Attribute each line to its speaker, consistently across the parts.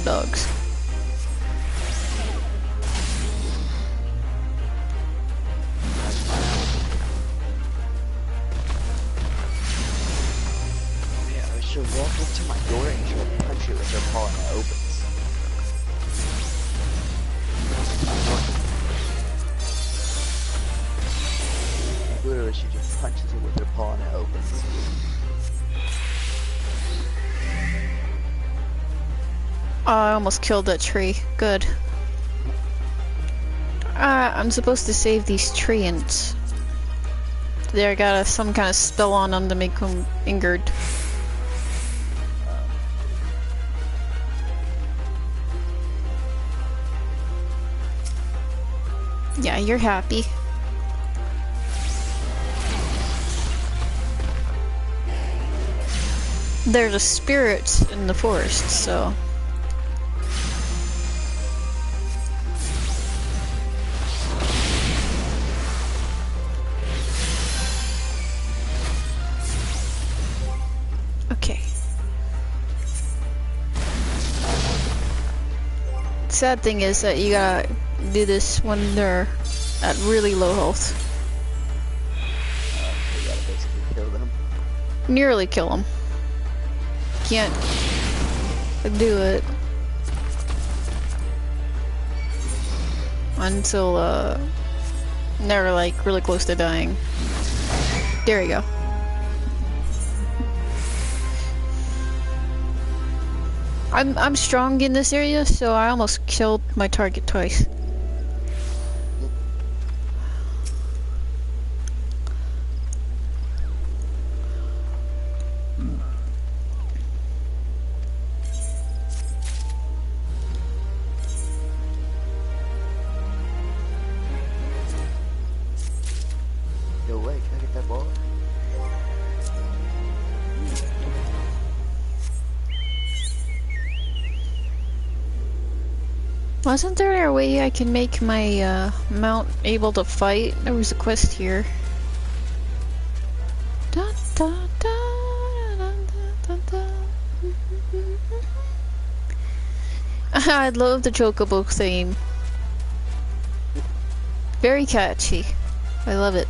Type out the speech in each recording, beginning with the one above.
Speaker 1: of dogs.
Speaker 2: Yeah, I should walk up to my door and she'll punch it with her paw and it opens. Literally, she just punches it with her paw and it opens.
Speaker 1: Oh, I almost killed that tree. Good. I'm supposed to save these treants. There, I got some kind of spell on them to make them injured. Yeah, you're happy. There's a spirit in the forest, so... Okay. Sad thing is that you gotta do this when they're at really low health.
Speaker 2: You gotta basically kill them.
Speaker 1: Nearly kill them. Can't do it until they're like really close to dying. There you go. I'm strong in this area, so I almost killed my target twice.
Speaker 2: Yo, wait, can I get that ball?
Speaker 1: Wasn't there a way I can make my mount able to fight? There was a quest here. Da, da, da, da, da, da. I love the Chocobo theme. Very catchy. I love it.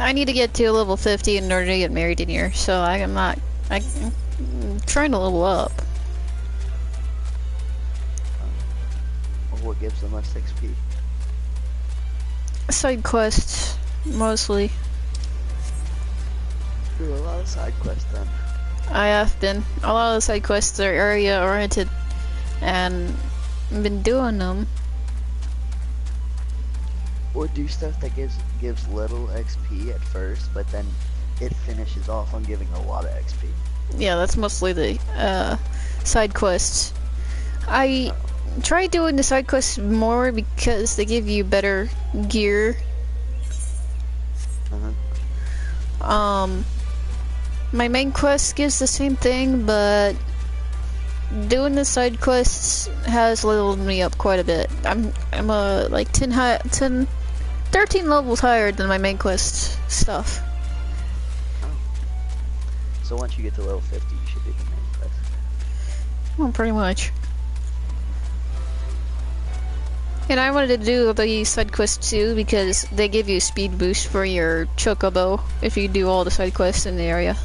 Speaker 1: I need to get to level 50 in order to get married in here, so I'm trying to level up.
Speaker 2: What gives the most XP?
Speaker 1: Side quests, mostly.
Speaker 2: Do a lot of side quests then.
Speaker 1: I have been. A lot of the side quests are area oriented, and I've been doing them.
Speaker 2: Or do stuff that gives little XP at first, but then it finishes off on giving a lot of XP.
Speaker 1: Yeah, that's mostly the side quests. I try doing the side quests more because they give you better gear. My main quest gives the same thing, but doing the side quests has leveled me up quite a bit. I'm like 13 levels higher than my main quest stuff.
Speaker 2: So once you get to level 50, you should do the main quest.
Speaker 1: Well, pretty much. And I wanted to do the side quests too because they give you a speed boost for your Chocobo if you do all the side quests in the area.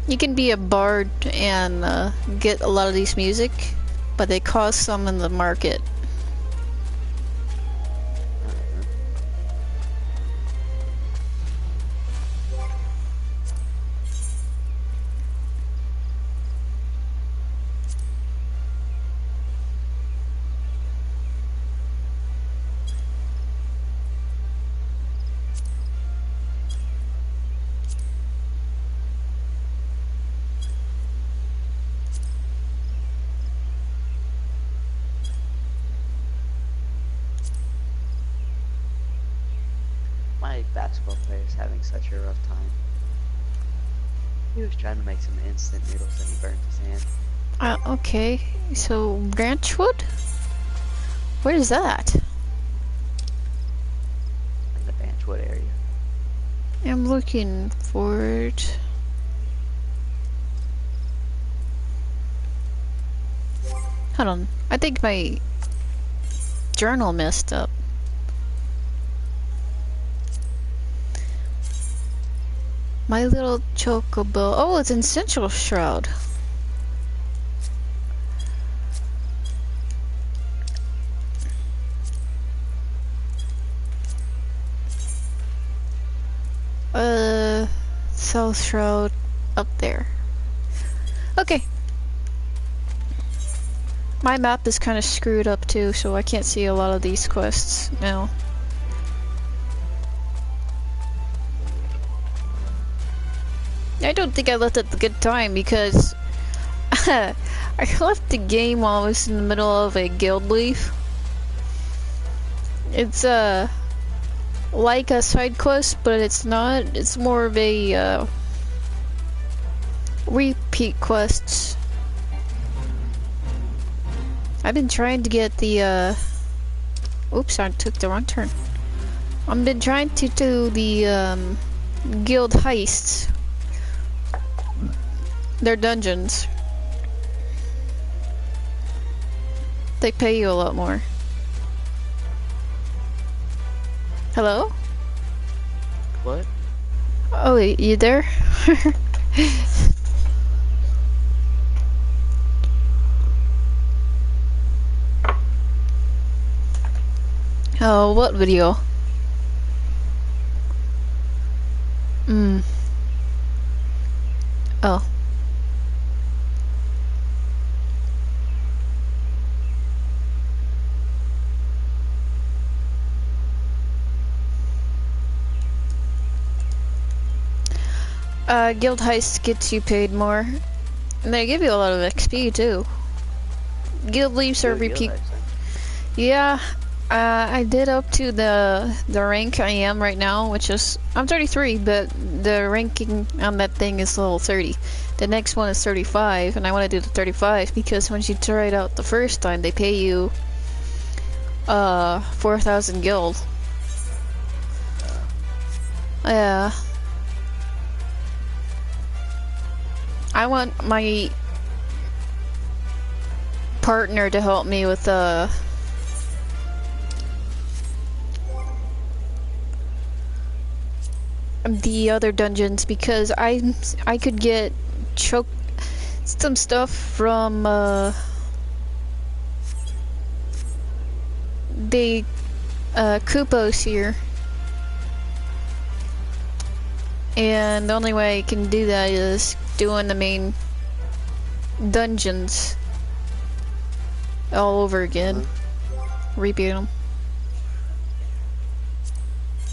Speaker 1: You can be a bard and get a lot of these music, but they cost some in the market.
Speaker 2: my basketball player is having such a rough time. He was trying to make some instant noodles and he burned his hand.
Speaker 1: Okay. So, Branchwood? Where is that?
Speaker 2: In the Branchwood area.
Speaker 1: I'm looking for it. Hold on. I think my journal messed up. My little chocobo. Oh, it's in Central Shroud. South Shroud up there. Okay. My map is kind of screwed up too, so I can't see a lot of these quests now. I don't think I left at the good time because I left the game while I was in the middle of a guild leaf. It's like a side quest, but it's not. It's more of a repeat quests. I've been trying to get the oops, I took the wrong turn. I've been trying to do the guild heists. They're dungeons. They pay you a lot more. Hello?
Speaker 2: What?
Speaker 1: Oh, you there? Oh, what video? Oh. Guild Heist gets you paid more. And they give you a lot of XP too. Guild leaves are repeat. Yeah, I did up to the rank I am right now, which is I'm 33, but the ranking on that thing is level 30. The next one is 35, and I want to do the 35 because once you try it out the first time, they pay you 4,000 guild. Yeah. I want my partner to help me with the other dungeons because I could get some stuff from the Kupos here. And the only way I can do that is doing the main dungeons all over again. Repeat them.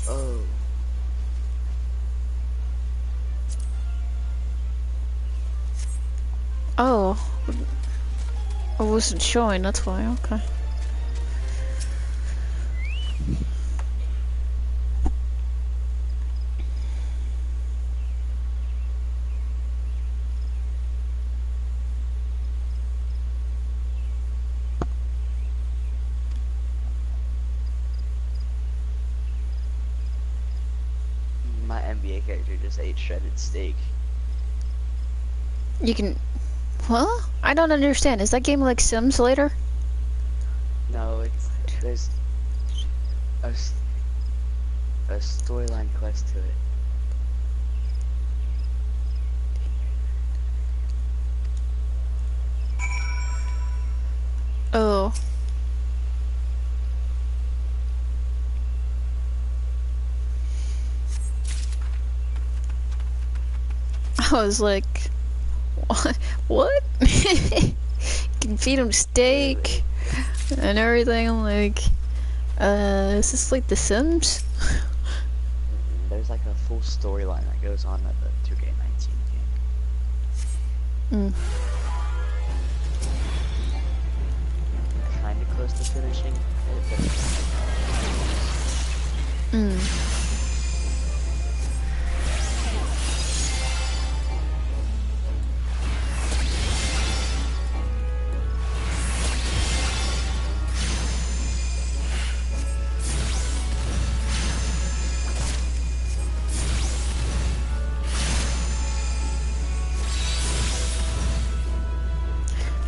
Speaker 2: Oh.
Speaker 1: Oh. I wasn't showing, that's why, okay.
Speaker 2: My NBA character just ate shredded steak.
Speaker 1: You can... What? I don't understand. Is that game like Sims later?
Speaker 2: No, there's a storyline quest to it.
Speaker 1: Oh. I was like, what? You can feed him steak and everything. I'm like, is this like The Sims?
Speaker 2: There's like a full storyline that goes on at the 2K19 game. Kinda close to finishing it, but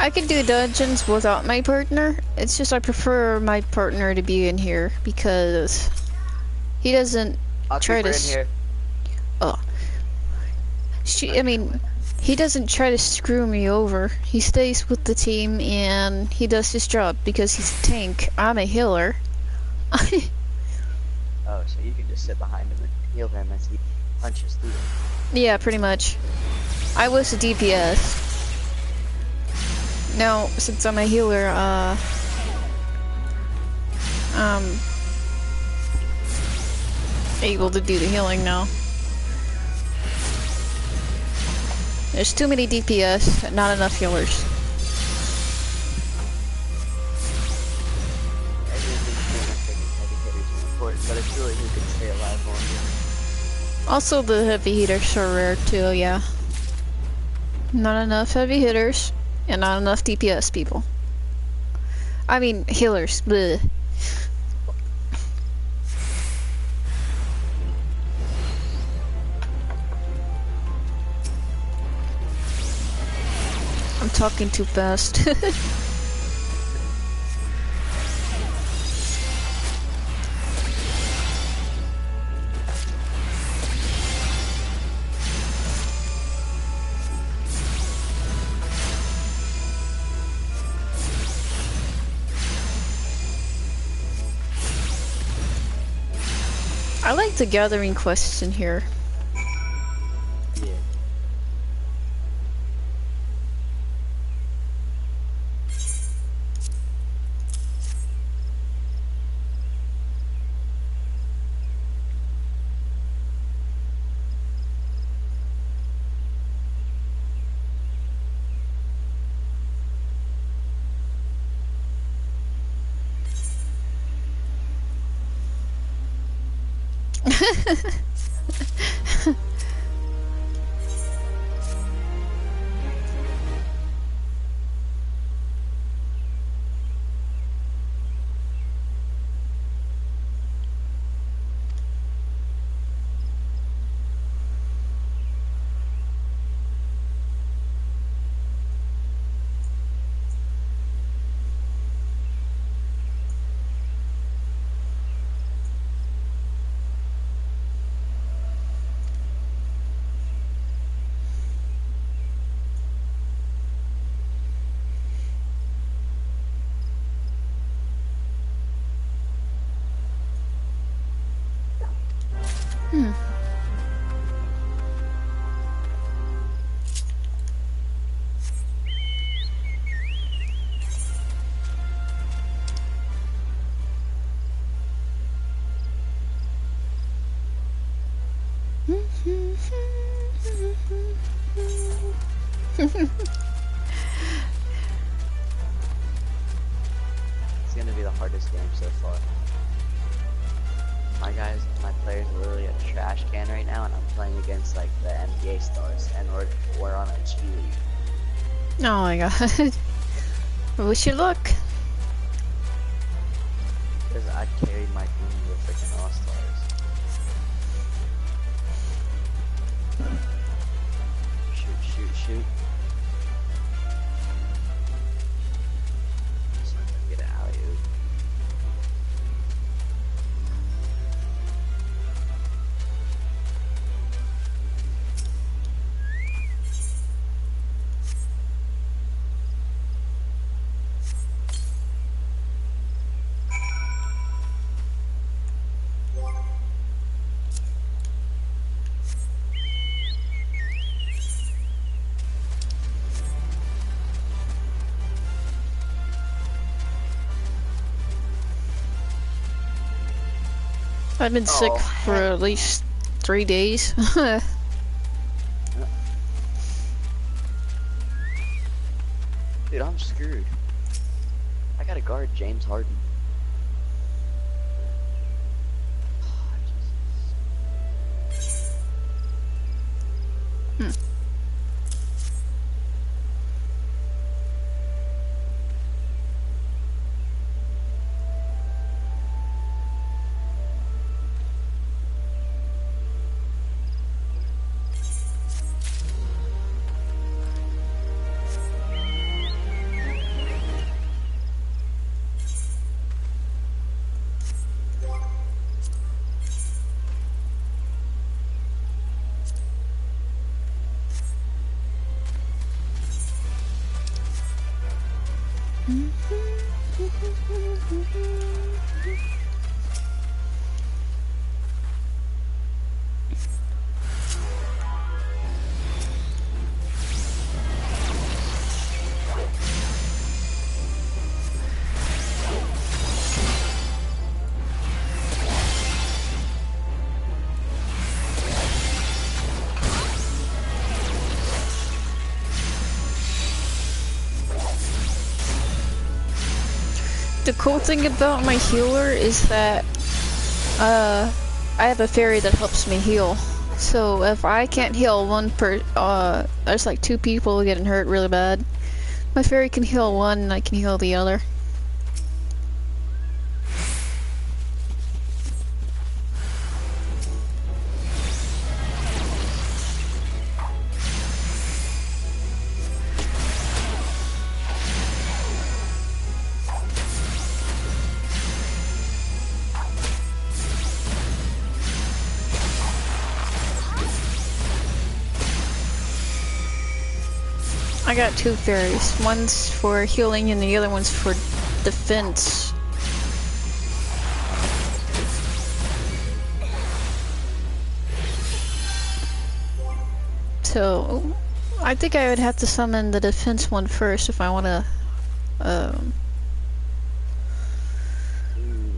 Speaker 1: I could do dungeons without my partner. It's just I prefer my partner to be in here because he doesn't
Speaker 2: I'll
Speaker 1: try
Speaker 2: keep her
Speaker 1: to.
Speaker 2: in here.
Speaker 1: Oh, I mean, he doesn't try to screw me over. He stays with the team and he does his job because he's a tank. I'm a healer.
Speaker 2: Oh, so you can just sit behind him and heal him as he punches through him.
Speaker 1: Yeah, pretty much. I was a DPS. Now, since I'm a healer, able to do the healing now. There's too many DPS, not enough healers.
Speaker 2: But it's really who can stay alive longer.
Speaker 1: Also, the heavy hitters are rare too, yeah. Not enough heavy hitters, and not enough DPS people. I mean, healers, bleh. I'm talking too fast. I like the gathering quests in here.
Speaker 2: Yeah. It's gonna be the hardest game so far. My players are literally a trash can right now, and I'm playing against like the NBA stars, and we're on a G League.
Speaker 1: Oh my god. Wish you luck.
Speaker 2: Because I carried my team to the freaking All Stars. Shoot, shoot, shoot. Just let them get an alley-oop.
Speaker 1: I've been sick for at least 3 days.
Speaker 2: Dude, I'm screwed. I gotta guard James Harden.
Speaker 1: The cool thing about my healer is that I have a fairy that helps me heal. So if I can't heal there's like 2 people getting hurt really bad. My fairy can heal one and I can heal the other. I got 2 fairies. One's for healing and the other one's for defense. So, I think I would have to summon the defense one first if I want to,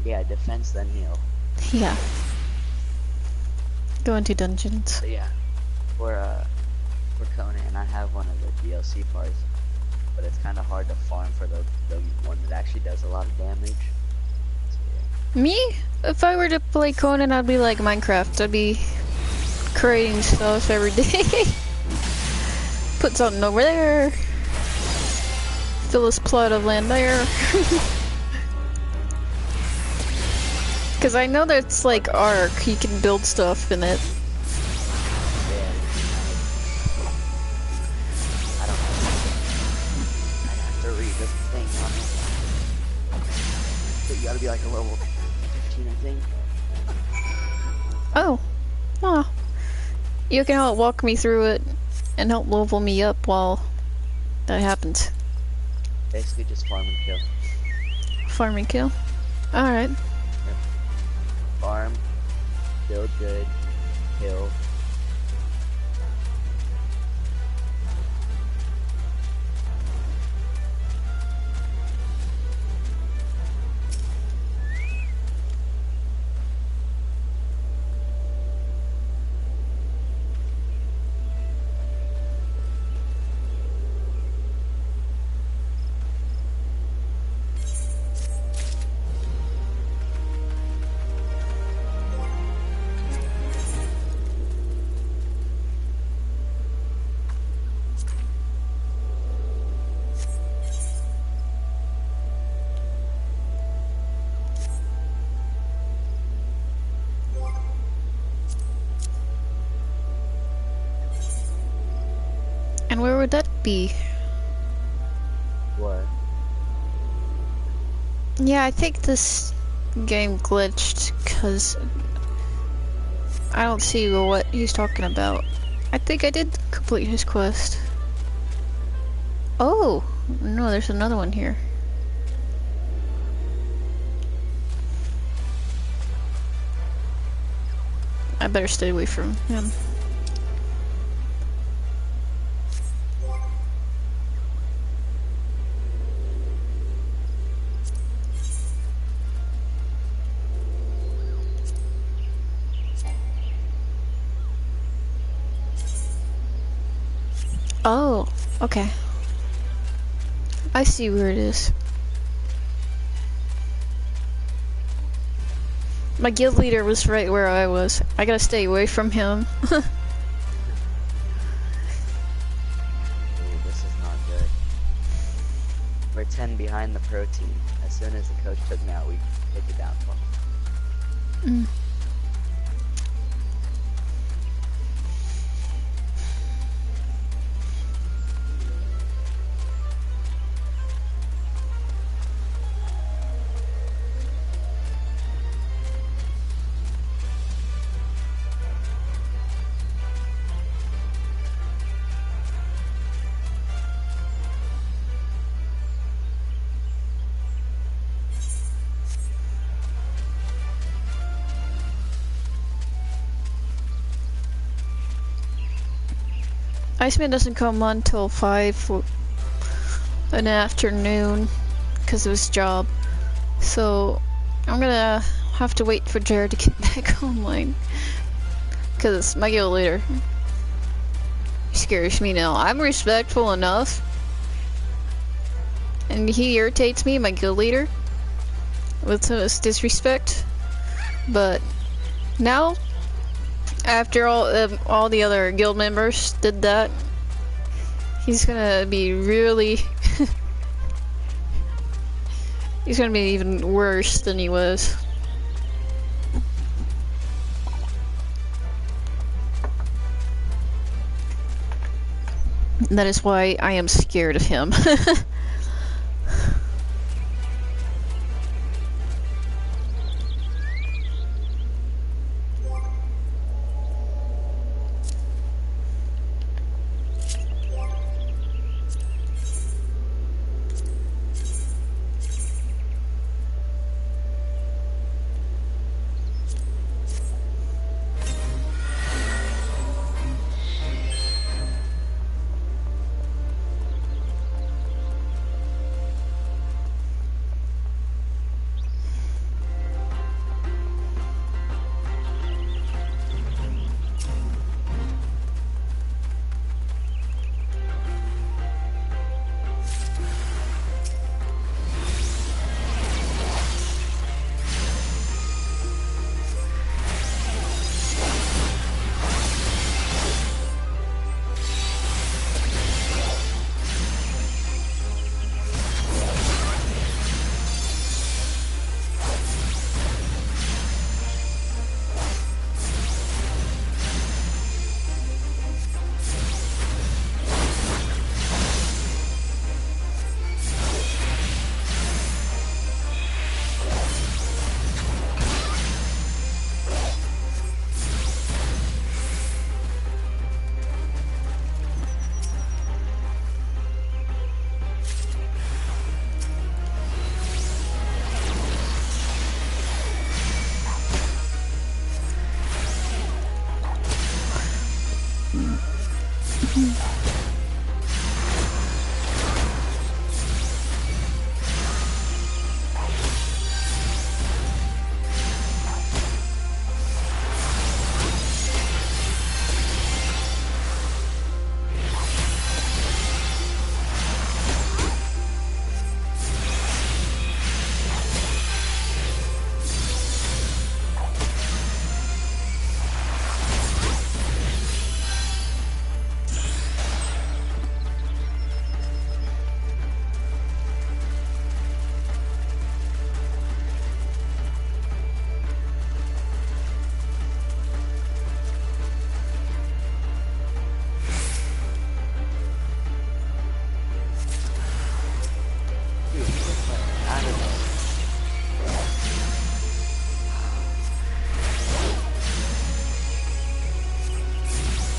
Speaker 2: Yeah, defense then heal.
Speaker 1: yeah. Go into dungeons.
Speaker 2: So yeah, for Conan, I have one of the DLC parts, but it's kind of hard to farm for the one that actually does a lot of damage. So, yeah.
Speaker 1: Me? If I were to play Conan, I'd be like Minecraft. I'd be creating stuff every day. Put something over there. Fill this plot of land there. Because I know that's like Ark. You can build stuff in it.
Speaker 2: You gotta be like a level 15, I think.
Speaker 1: Oh. Huh. You can help walk me through it and help level me up while that happens.
Speaker 2: Basically just farm and kill.
Speaker 1: Farm and kill? Alright.
Speaker 2: Yep. Farm, build good, kill.
Speaker 1: And where would that be?
Speaker 2: What?
Speaker 1: Yeah, I think this game glitched because I don't see what he's talking about. I think I did complete his quest. Oh, no, there's another one here. I better stay away from him. Oh, okay. I see where it is. My guild leader was right where I was. I gotta stay away from him.
Speaker 2: Ooh, this is not good. We're 10 behind the pro team. As soon as the coach took me out, we hit the downfall.
Speaker 1: Mm. Iceman doesn't come on till 5 in the afternoon because of his job. So I'm gonna have to wait for Jared to get back online because my guild leader scares me now. I'm respectful enough, and he irritates me, my guild leader, with his disrespect. But now, after all the other guild members did that, he's gonna be really he's gonna be even worse than he was. That is why I am scared of him.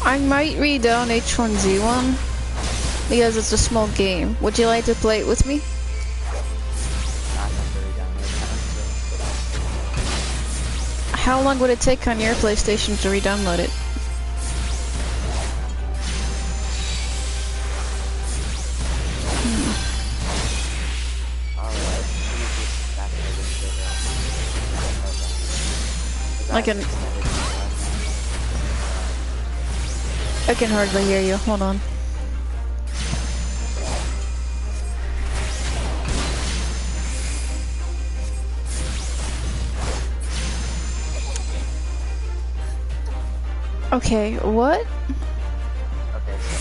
Speaker 1: I might read down H1Z1 because it's a small game. Would you like to play it with me? How long would it take on your PlayStation to re-download it? I can hardly hear you. Hold on. Okay, what?
Speaker 2: Okay, so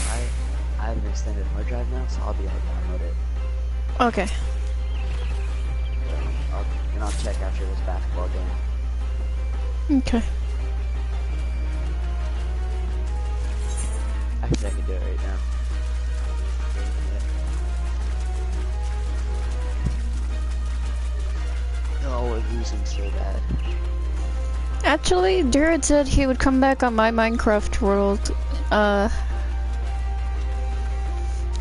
Speaker 2: I have an extended hard drive now, so I'll be able to download it.
Speaker 1: Okay.
Speaker 2: And I'll check after this basketball game.
Speaker 1: Okay.
Speaker 2: Actually, I can do it right now. No, we're losing so bad.
Speaker 1: Actually, Jared said he would come back on my Minecraft world,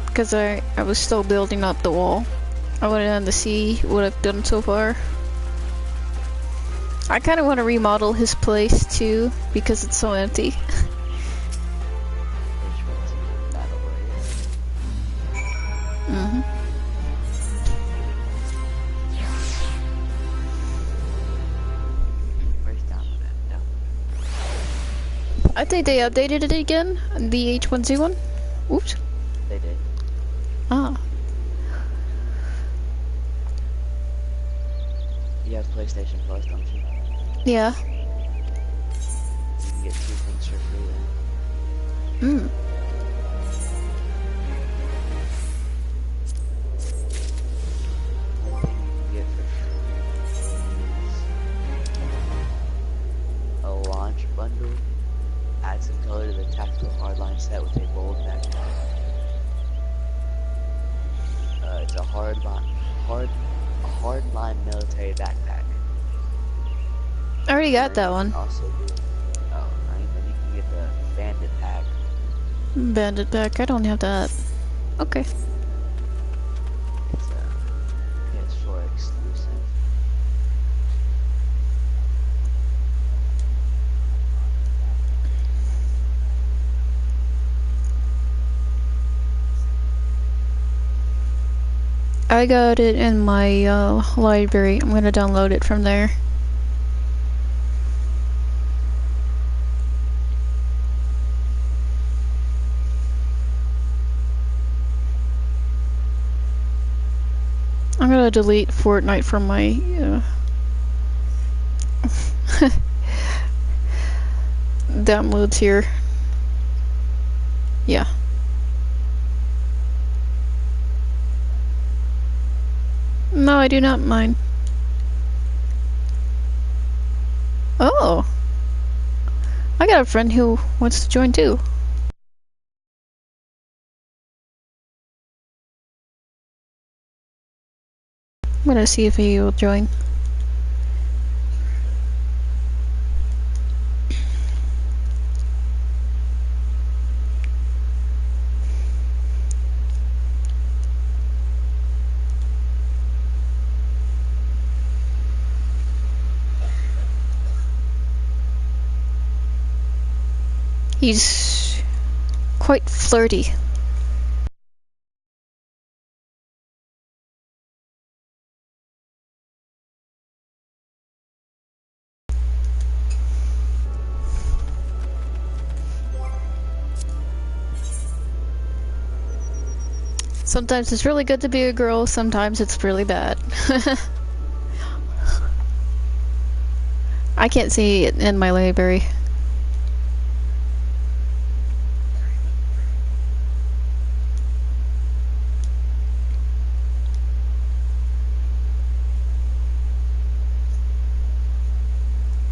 Speaker 1: because I was still building up the wall. I wanted to see what I've done so far. I kind of want to remodel his place too, because it's so empty. I think they updated it again, the H1Z1. Oops.
Speaker 2: They did.
Speaker 1: Ah.
Speaker 2: You have PlayStation Plus, don't you?
Speaker 1: Yeah.
Speaker 2: You can get 2 things for free there.
Speaker 1: Hmm.
Speaker 2: One thing you can get for free is a launch bundle. Add some color to the tactical hardline set with a bold backpack. It's a hardline military backpack.
Speaker 1: I already got
Speaker 2: And
Speaker 1: that
Speaker 2: you
Speaker 1: one.
Speaker 2: can also do, right? Then you can get the bandit pack.
Speaker 1: Bandit back. I don't have that. Okay.
Speaker 2: It's a PS4 exclusive.
Speaker 1: I got it in my library. I'm gonna download it from there. I'm gonna delete Fortnite from my downloads here. Yeah. No, I do not mind. Oh. I got a friend who wants to join too. I'm gonna see if he will join. He's quite flirty. Sometimes it's really good to be a girl, sometimes it's really bad. I can't see it in my library.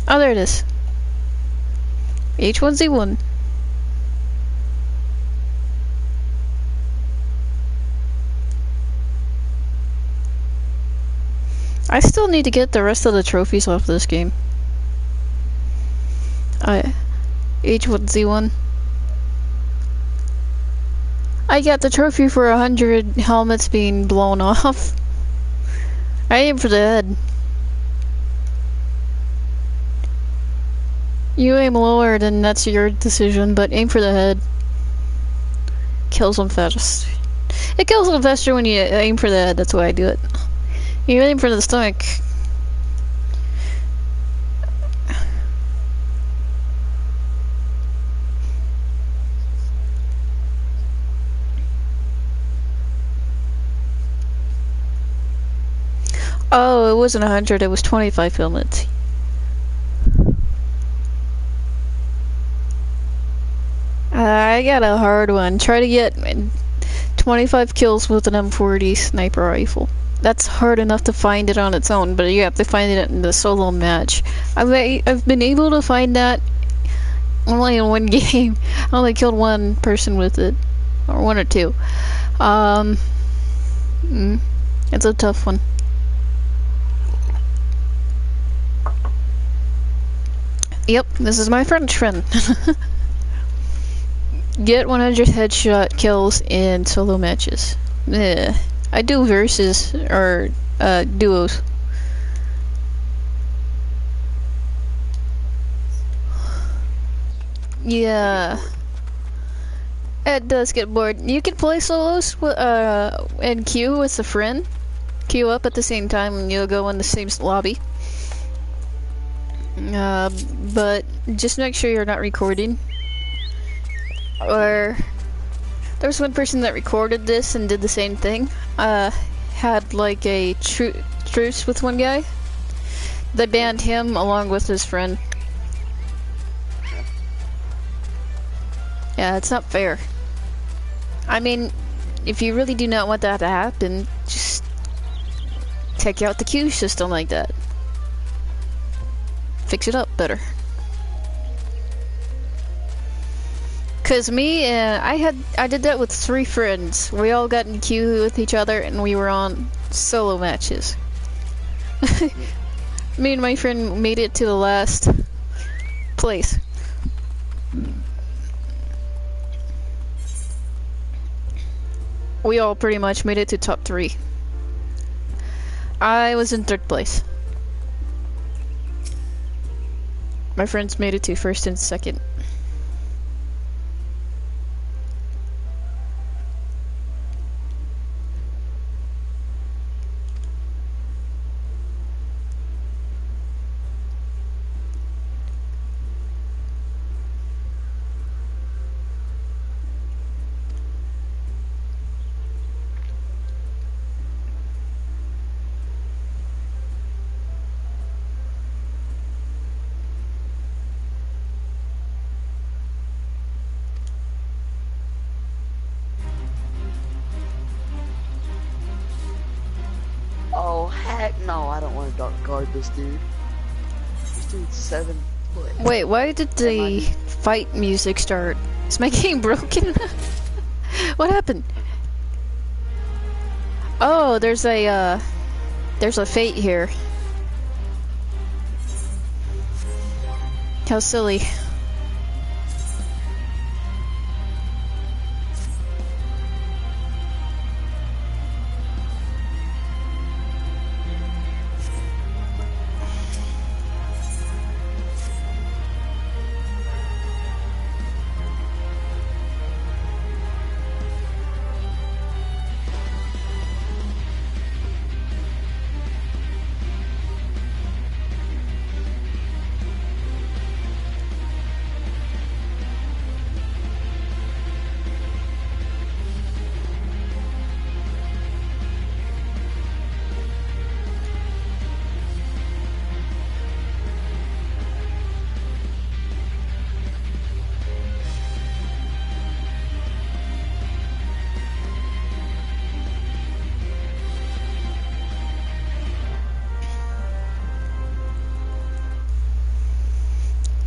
Speaker 1: Oh, there it is. H1Z1. I still need to get the rest of the trophies off this game. H1Z1. I got the trophy for 100 helmets being blown off. I aim for the head. You aim lower, then that's your decision, but aim for the head. Kills them fast. It kills them faster when you aim for the head, that's why I do it. You aim for the stomach. Oh, it wasn't 100, it was 25 helmets. I got a hard one. Try to get 25 kills with an M40 sniper rifle. That's hard enough to find it on its own, but you have to find it in the solo match. I've been able to find that only in one game. I only killed one person with it, or one or two. It's a tough one. Yep, this is my French friend. Get 100 headshot kills in solo matches. I do versus or duos. Yeah, it does get bored. You can play solos and queue with a friend. Queue up at the same time and you'll go in the same lobby. But just make sure you're not recording. Or there was one person that recorded this and did the same thing. Had like a truce with one guy. They banned him along with his friend. Yeah, it's not fair. I mean, if you really do not want that to happen, just take out the queue system like that. Fix it up better. Cause me, I did that with 3 friends. We all got in queue with each other, and we were on solo matches. Me and my friend made it to the last place. We all pretty much made it to top 3. I was in 3rd place. My friends made it to 1st and 2nd.
Speaker 2: Oh heck no! I don't want to dark guard this dude. This dude's 7 foot.
Speaker 1: Wait, why did the fight music start? Is my game broken? What happened? Oh, there's a fate here. How silly.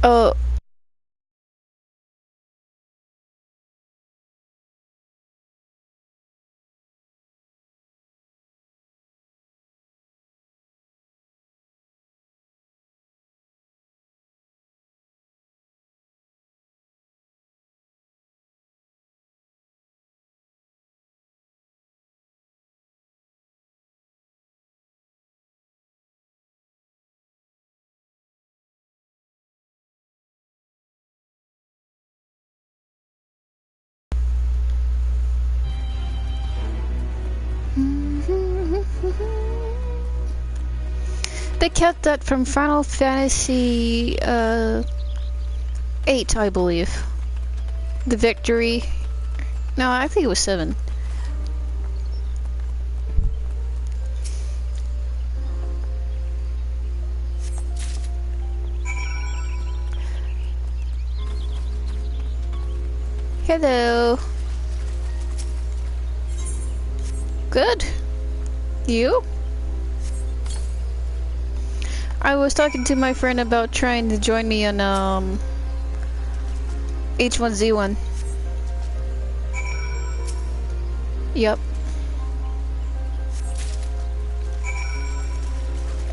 Speaker 1: Oh. They kept that from Final Fantasy 8, I believe. The victory. No, I think it was 7. Hello. Good. You? I was talking to my friend about trying to join me on H1Z1. Yep.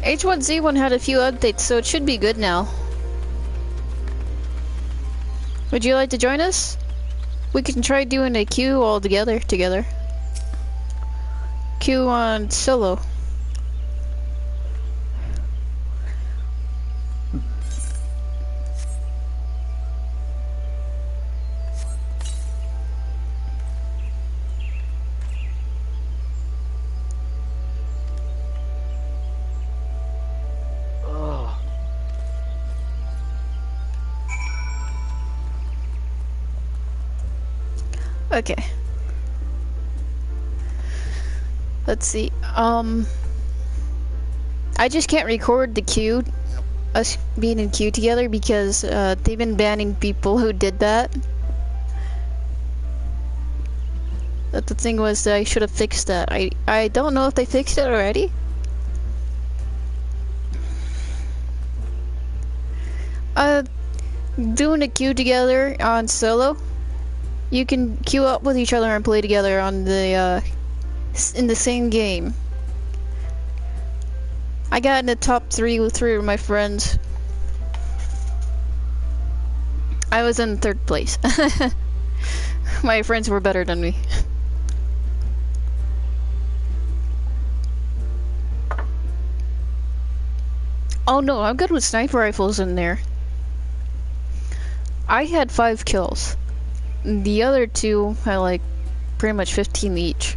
Speaker 1: H1Z1 had a few updates, so it should be good now. Would you like to join us? We can try doing a queue all together. Queue on solo. Okay. Let's see. I just can't record the queue, us being in queue together, because they've been banning people who did that. But the thing was that I should have fixed that. I don't know if they fixed it already. Doing a queue together on solo, you can queue up with each other and play together on the in the same game. I got in the top 3 with 3 of my friends. I was in 3rd place. My friends were better than me. Oh no, I'm good with sniper rifles in there. I had 5 kills. The other 2 had like pretty much 15 each.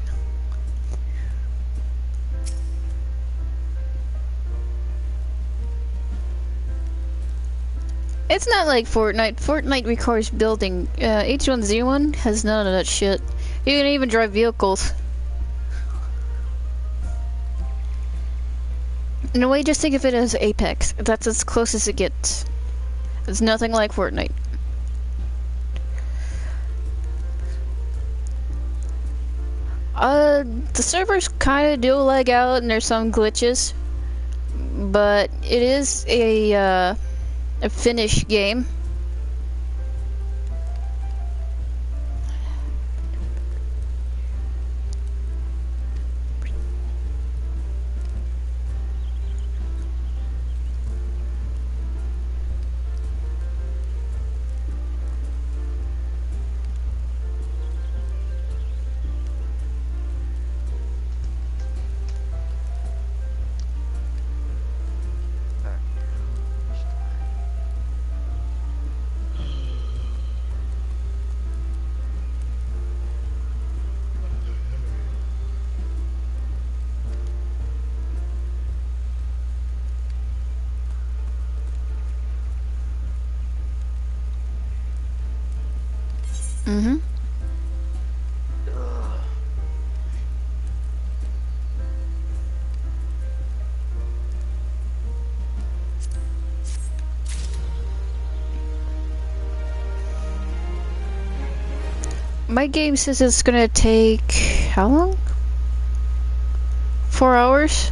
Speaker 1: It's not like Fortnite. Fortnite requires building. H1Z1 has none of that shit. You can even drive vehicles. In a way, just think of it as Apex. That's as close as it gets. It's nothing like Fortnite. The servers kind of do lag out and there's some glitches. But it is a Finnish game. Mm-hmm. My game says it's gonna take how long? 4 hours?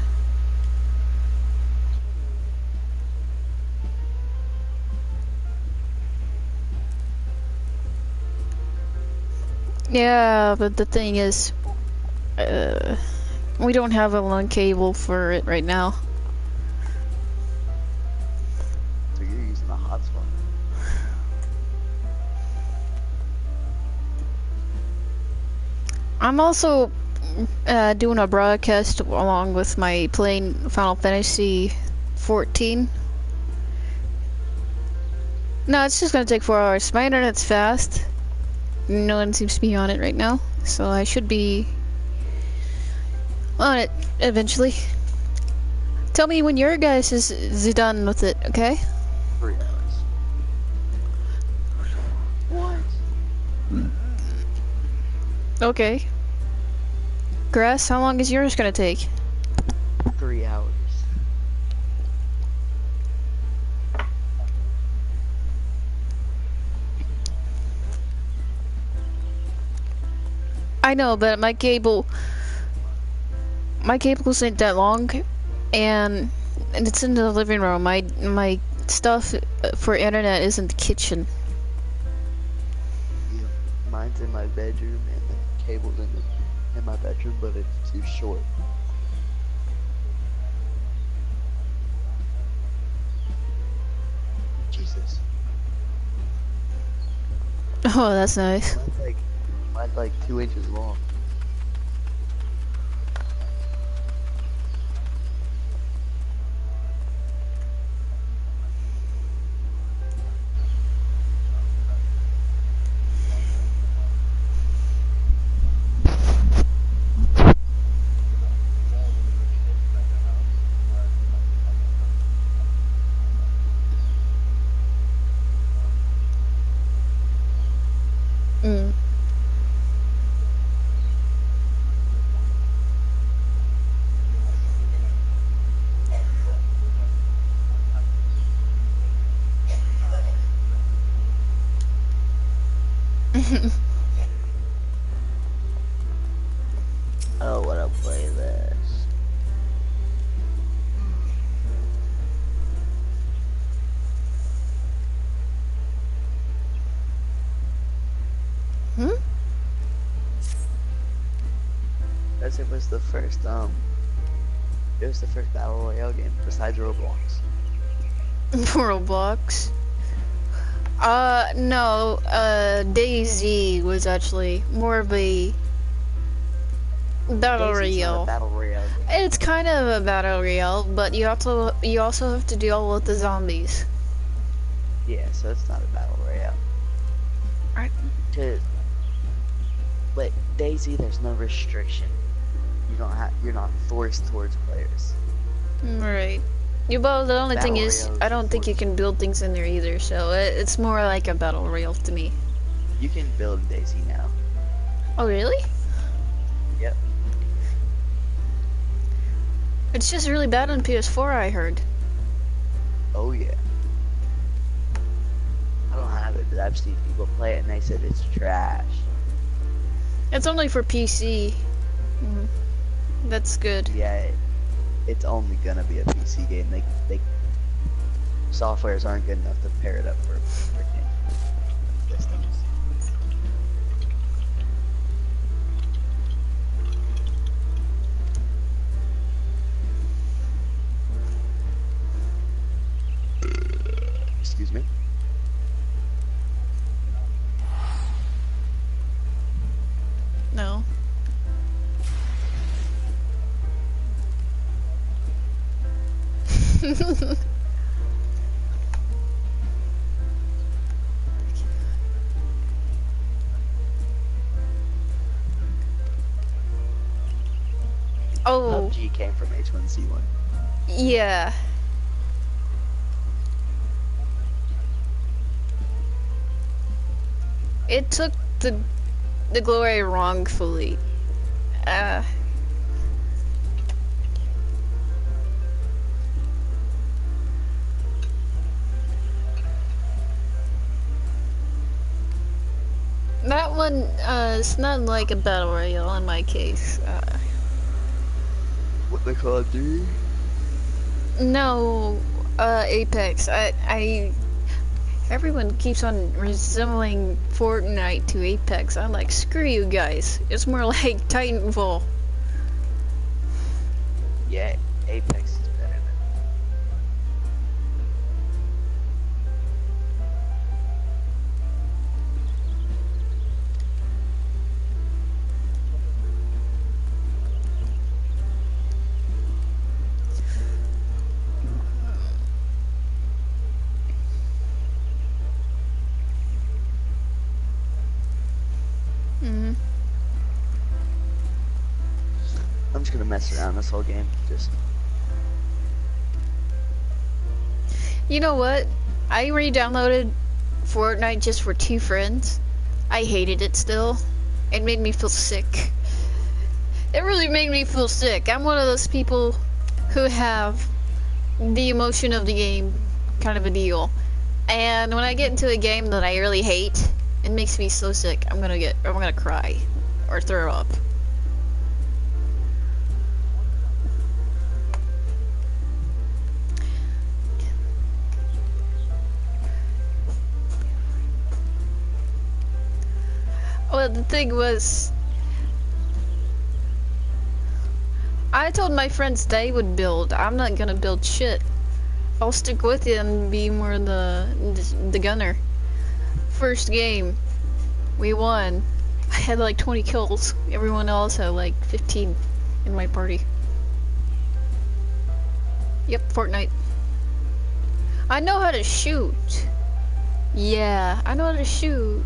Speaker 1: Yeah, but the thing is, we don't have a LAN cable for it right now.
Speaker 2: So you're using the hotspot.
Speaker 1: I'm also doing a broadcast along with my playing Final Fantasy 14. No, it's just gonna take 4 hours. My internet's fast. No one seems to be on it right now, so I should be on it eventually. Tell me when your guys is done with it, okay?
Speaker 2: 3 hours. What?
Speaker 1: Okay. Grass, how long is yours gonna take?
Speaker 2: 3 hours.
Speaker 1: I know, but my cable's ain't that long, and it's in the living room. My stuff for internet is in the kitchen.
Speaker 2: Yeah, mine's in my bedroom and the cable's in my bedroom, but it's too short. Jesus.
Speaker 1: Oh, that's nice.
Speaker 2: Mine's like 2 inches long.
Speaker 1: Mm.
Speaker 2: Oh, wanna play this?
Speaker 1: Hmm?
Speaker 2: As it was the first it was the first battle royale game besides Roblox.
Speaker 1: Roblox. No, DayZ was actually more of a battle
Speaker 2: DayZ's not a
Speaker 1: royale.
Speaker 2: battle royale game.
Speaker 1: It's kind of a battle royale, but you also have to deal with the zombies.
Speaker 2: Yeah, so it's not a battle royale.
Speaker 1: Right.
Speaker 2: But DayZ, there's no restriction. You're not forced towards players.
Speaker 1: Right. Yeah, well, the only thing
Speaker 2: Battle
Speaker 1: is,
Speaker 2: royale
Speaker 1: I don't think you can build things in there either, so it's more like a battle royale to me.
Speaker 2: You can build DayZ now.
Speaker 1: Oh, really?
Speaker 2: Yep.
Speaker 1: It's just really bad on PS4, I heard.
Speaker 2: Oh yeah. I don't have it, but I've seen people play it and they said it's trash.
Speaker 1: It's only for PC. That's good.
Speaker 2: Yeah, it's only gonna be a PC game. They softwares aren't good enough to pair it up for freaking systems. Excuse me.
Speaker 1: No. Oh,
Speaker 2: PUBG came from H1Z1.
Speaker 1: yeah. It took the glory wrongfully. That one, it's not like a battle royale in my case.
Speaker 2: What they call it, dude?
Speaker 1: No, Apex. Everyone keeps on resembling Fortnite to Apex. I'm like, screw you guys. It's more like Titanfall.
Speaker 2: Yeah, Apex is better than.
Speaker 1: Hmm.
Speaker 2: I'm just gonna mess around this whole game. Just.
Speaker 1: You know what? I re-downloaded Fortnite just for 2 friends. I hated it still. It made me feel sick. It really made me feel sick. I'm one of those people who have the emotion of the game kind of a deal. And when I get into a game that I really hate, it makes me so sick. I'm gonna cry or throw up. Well, the thing was, I told my friends they would build. I'm not gonna build shit. I'll stick with you and be more the gunner. First game, we won. I had like 20 kills. Everyone else had like 15 in my party. Yep, Fortnite. I know how to shoot. Yeah, I know how to shoot.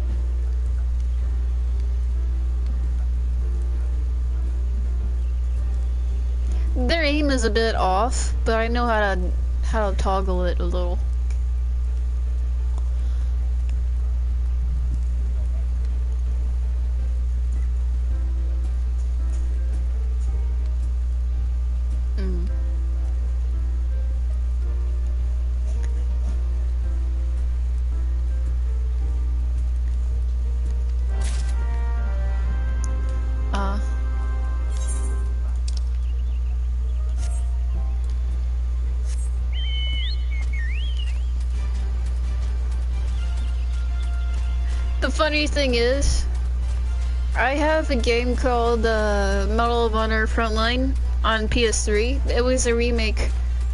Speaker 1: Their aim is a bit off, but I know how to toggle it a little. Mm. The funny thing is, I have a game called Medal of Honor Frontline on PS3. It was a remake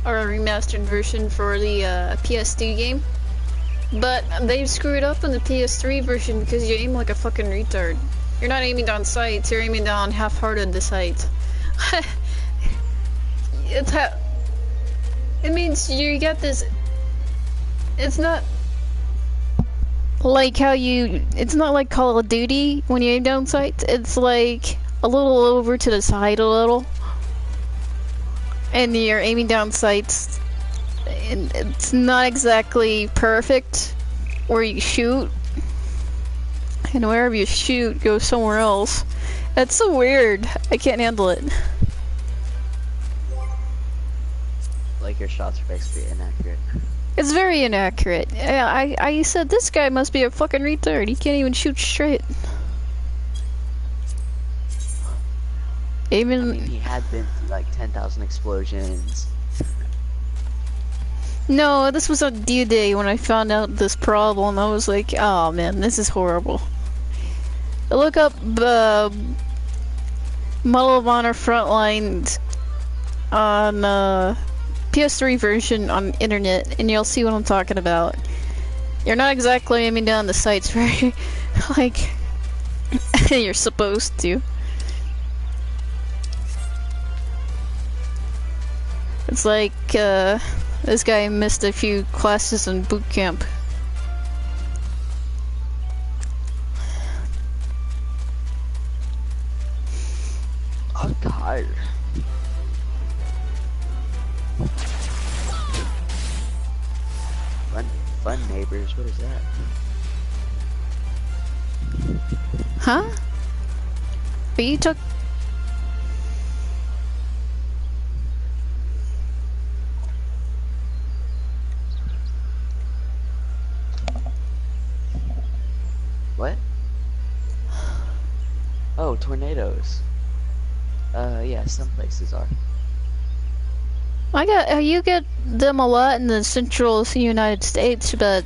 Speaker 1: or a remastered version for the PS2 game. But they screwed up on the PS3 version because you aim like a fucking retard. You're not aiming down sights, you're aiming down half-hearted the sights. It means you get this. It's not like how you. It's not like Call of Duty when you aim down sights. It's like a little over to the side a little. And you're aiming down sights. And it's not exactly perfect where you shoot. And wherever you shoot goes somewhere else. That's so weird. I can't handle it.
Speaker 2: Like your shots are basically inaccurate.
Speaker 1: It's very inaccurate. I said this guy must be a fucking retard. He can't even shoot straight. Even
Speaker 2: I mean, he had been through like 10,000 explosions.
Speaker 1: No, this was on D-Day when I found out this problem. I was like, oh man, this is horrible. Look up the Medal of Honor Frontlines on PS3 version on internet, and you'll see what I'm talking about. You're not exactly aiming down the sights, right? Like, you're supposed to. It's like, this guy missed a few classes in boot camp.
Speaker 2: I'm tired. Fun neighbors, what is that?
Speaker 1: Huh? But you took...
Speaker 2: What? Oh, tornadoes. Yeah, some places are.
Speaker 1: You get them a lot in the central United States, but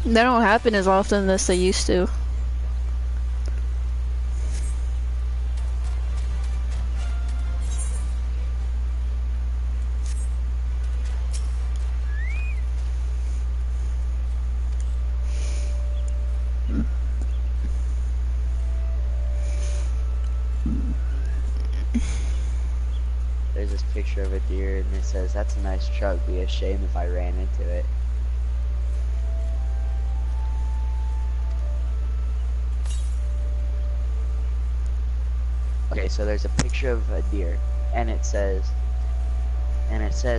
Speaker 1: they don't happen as often as they used to.
Speaker 2: There's this picture of a deer and it says, "That's a nice truck, be a shame if I ran into it." Okay, so there's a picture of a deer and it says,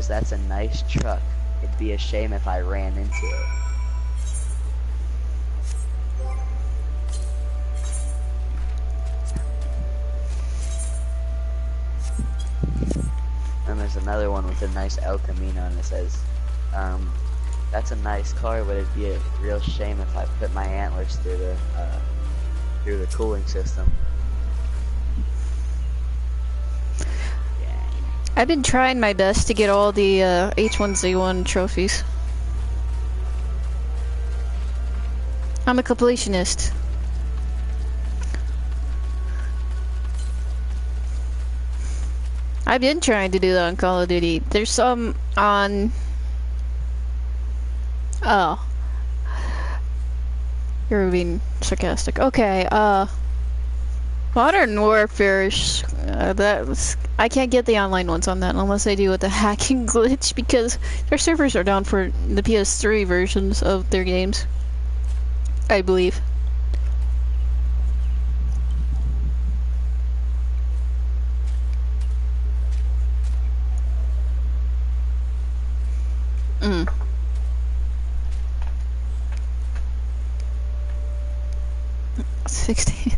Speaker 2: "That's a nice truck, it'd be a shame if I ran into it." And there's another one with a nice El Camino and it says, "That's a nice car, but it'd be a real shame if I put my antlers through the cooling system."
Speaker 1: I've been trying my best to get all the H1Z1 trophies. I'm a completionist. I've been trying to do that on Call of Duty. There's some on... Oh. You're being sarcastic. Okay, Modern Warfare, I can't get the online ones on that unless I do with the hacking glitch because their servers are down for the PS3 versions of their games, I believe. Mm. $60.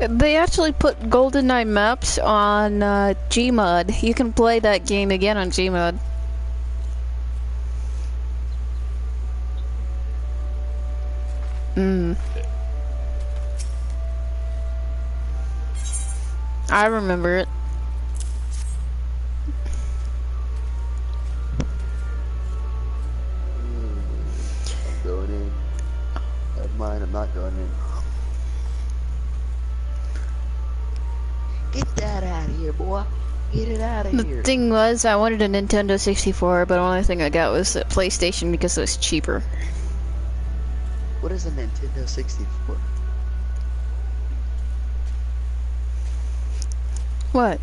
Speaker 1: They actually put GoldenEye maps on Gmod. You can play that game again on Gmod. Mm. I remember it.
Speaker 2: I'm going in. Never mind, I'm not going in. Get that out of here, boy. Get it out of
Speaker 1: The
Speaker 2: here.
Speaker 1: thing was, I wanted a Nintendo 64, but the only thing I got was a PlayStation because it was cheaper.
Speaker 2: What is a Nintendo 64?
Speaker 1: What?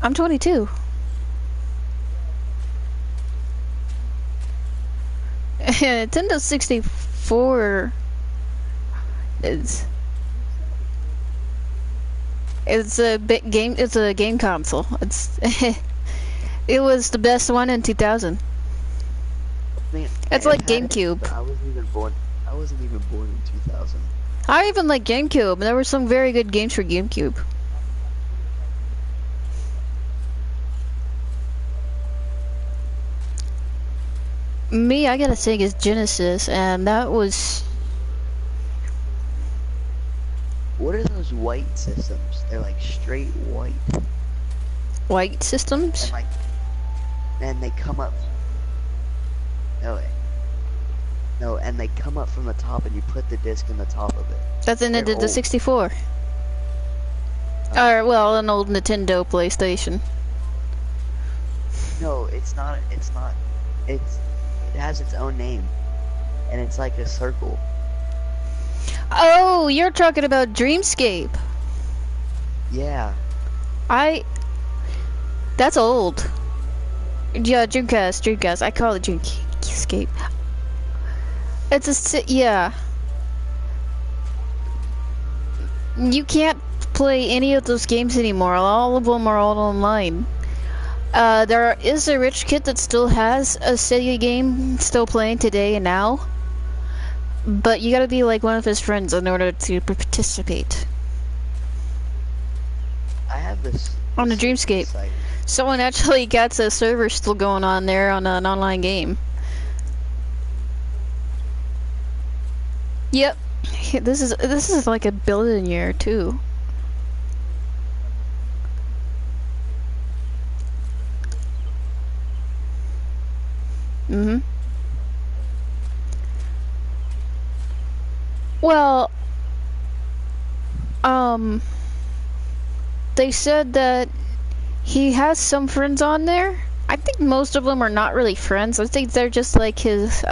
Speaker 1: I'm 22. Nintendo 64 is it's a big game. It's a game console. It's it was the best one in 2000.
Speaker 2: Man,
Speaker 1: It's
Speaker 2: I
Speaker 1: like
Speaker 2: had it,
Speaker 1: GameCube.
Speaker 2: but I wasn't even born. I wasn't even born in 2000.
Speaker 1: I even like GameCube. There were some very good games for GameCube. Me, I got a Sega Genesis, and that was
Speaker 2: What are those white systems? They're like straight white,
Speaker 1: White Systems.
Speaker 2: and like, then they come up. No way. No, and they come up from the top, and you put the disc in the top of it.
Speaker 1: That's an
Speaker 2: They're
Speaker 1: Nintendo
Speaker 2: old.
Speaker 1: 64. Or, well, an old Nintendo PlayStation.
Speaker 2: No, it's not. It's not. It has its own name, and it's like a circle.
Speaker 1: Oh, you're talking about Dreamscape.
Speaker 2: Yeah.
Speaker 1: That's old. Yeah, Dreamcast. I call it Dreamscape. Yeah. You can't play any of those games anymore. All of them are all online. There is a rich kid that still has a Sega game still playing today and now. But you gotta be like one of his friends in order to participate.
Speaker 2: I have this
Speaker 1: On the Dreamscape.
Speaker 2: site.
Speaker 1: Someone actually got a server still going on there on an online game. Yep. This is like a billionaire too. Mhm. Well, they said that he has some friends on there. I think most of them are not really friends. I think they're just like his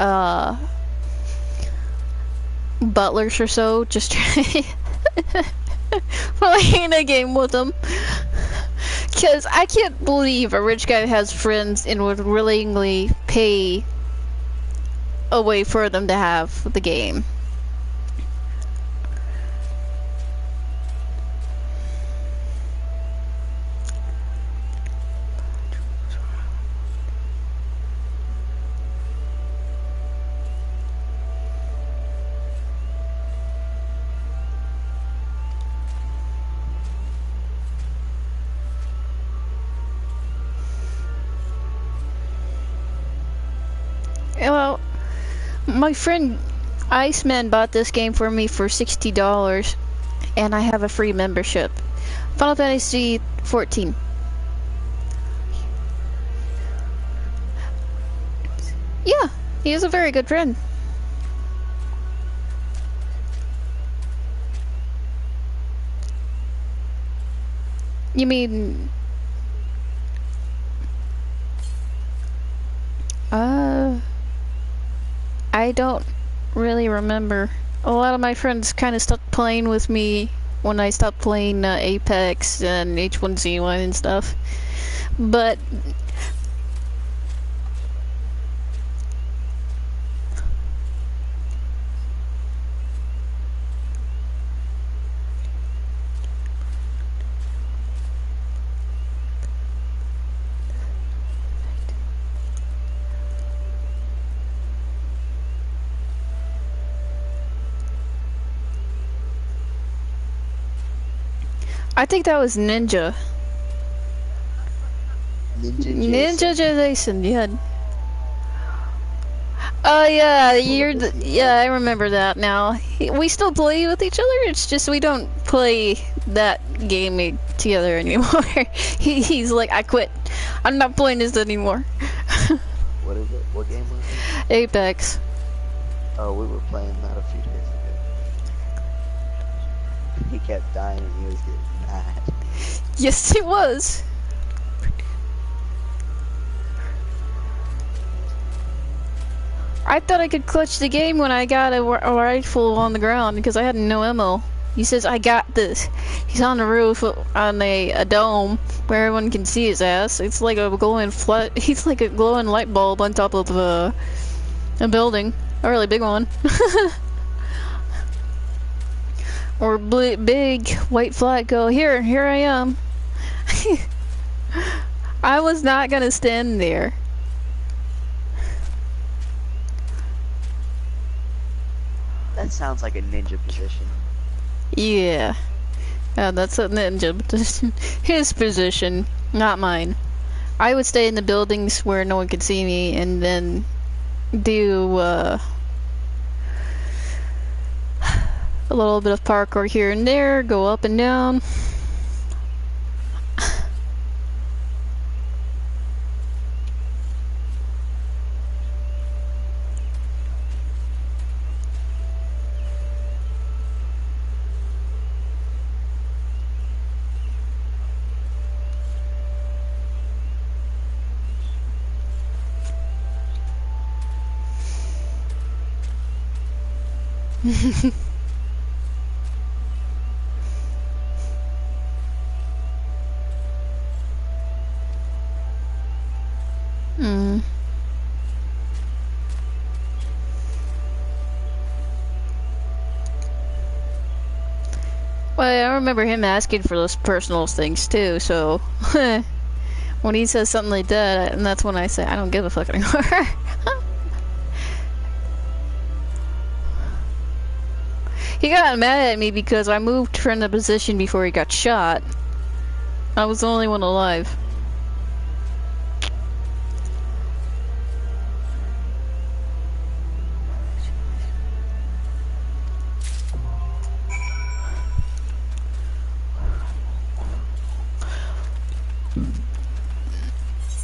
Speaker 1: butlers or so, just playing a game with him. Because I can't believe a rich guy has friends and would willingly pay a way for them to have the game. Well, my friend Iceman bought this game for me for $60, and I have a free membership. Final Fantasy 14. Yeah, he is a very good friend. You mean... I don't really remember. A lot of my friends kind of stopped playing with me when I stopped playing Apex and H1Z1 and stuff. But I think that was Ninja.
Speaker 2: Ninja
Speaker 1: Ninja
Speaker 2: Jason.
Speaker 1: Jason, yeah. Oh yeah,
Speaker 2: Pull up the
Speaker 1: yeah,
Speaker 2: TL.
Speaker 1: I remember that now. We still play with each other. It's just we don't play that game together anymore. He's like, I quit. I'm not playing this anymore.
Speaker 2: What is it? What game was it?
Speaker 1: Apex.
Speaker 2: Oh, we were playing that a few days ago. He kept dying and he was getting mad.
Speaker 1: Yes, it was. I thought I could clutch the game when I got a rifle on the ground because I had no ammo. He says, I got this. He's on the roof on a dome where everyone can see his ass. It's like a glowing he's like a glowing light bulb on top of a building. A really big one. Or big white flag go, here I am. I was not gonna stand there.
Speaker 2: That sounds like a ninja position.
Speaker 1: Yeah. That's a ninja position. His position, not mine. I would stay in the buildings where no one could see me and then do a little bit of parkour here and there, go up and down. Mm. Well, I remember him asking for those personal things too, so when he says something like that, and that's when I say, I don't give a fuck anymore. He got mad at me because I moved from the position before he got shot. I was the only one alive.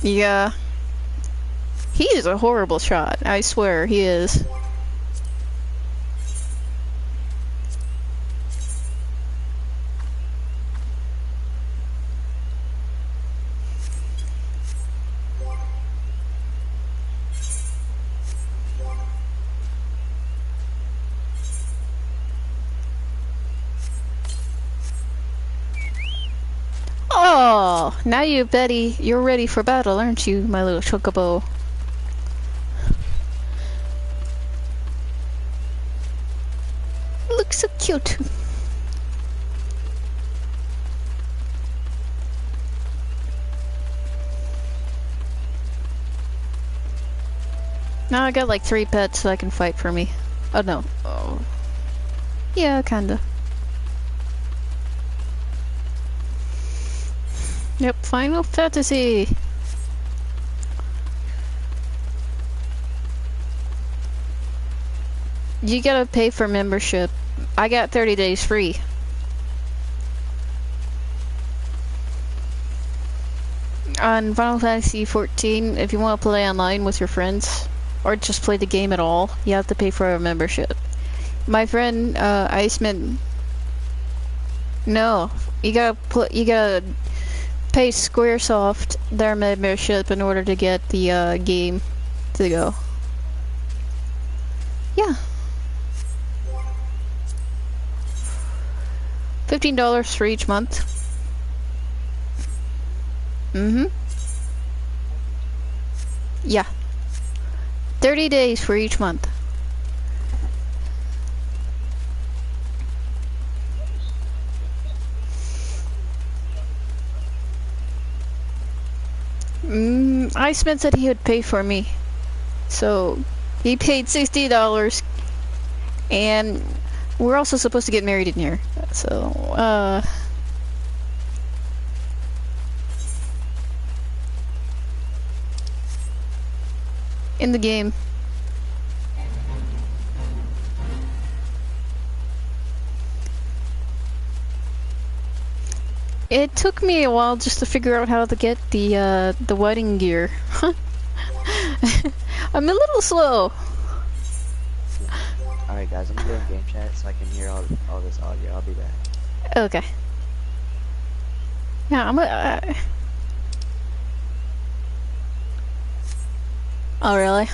Speaker 1: Yeah. He is a horrible shot. I swear, he is. Oh, now you're ready for battle, aren't you, my little chocobo? Looks so cute. Now I got like 3 pets that can fight for me. Oh no. Oh. Yeah, kinda. Yep, Final Fantasy. You gotta pay for membership. I got 30 days free. On Final Fantasy 14, if you want to play online with your friends, or just play the game at all, you have to pay for a membership. My friend, Iceman... No, you gotta pay Squaresoft their membership in order to get the game to go. Yeah. $15 for each month. Mm-hmm. Yeah. 30 days for each month. Iceman said he would pay for me. So, he paid $60, and we're also supposed to get married in here. So, in the game. It took me a while just to figure out how to get the wedding gear. I'm a little slow.
Speaker 2: Alright guys, I'm gonna go in game chat so I can hear all this audio. I'll be back.
Speaker 1: Okay. Yeah, I'm a. Oh really?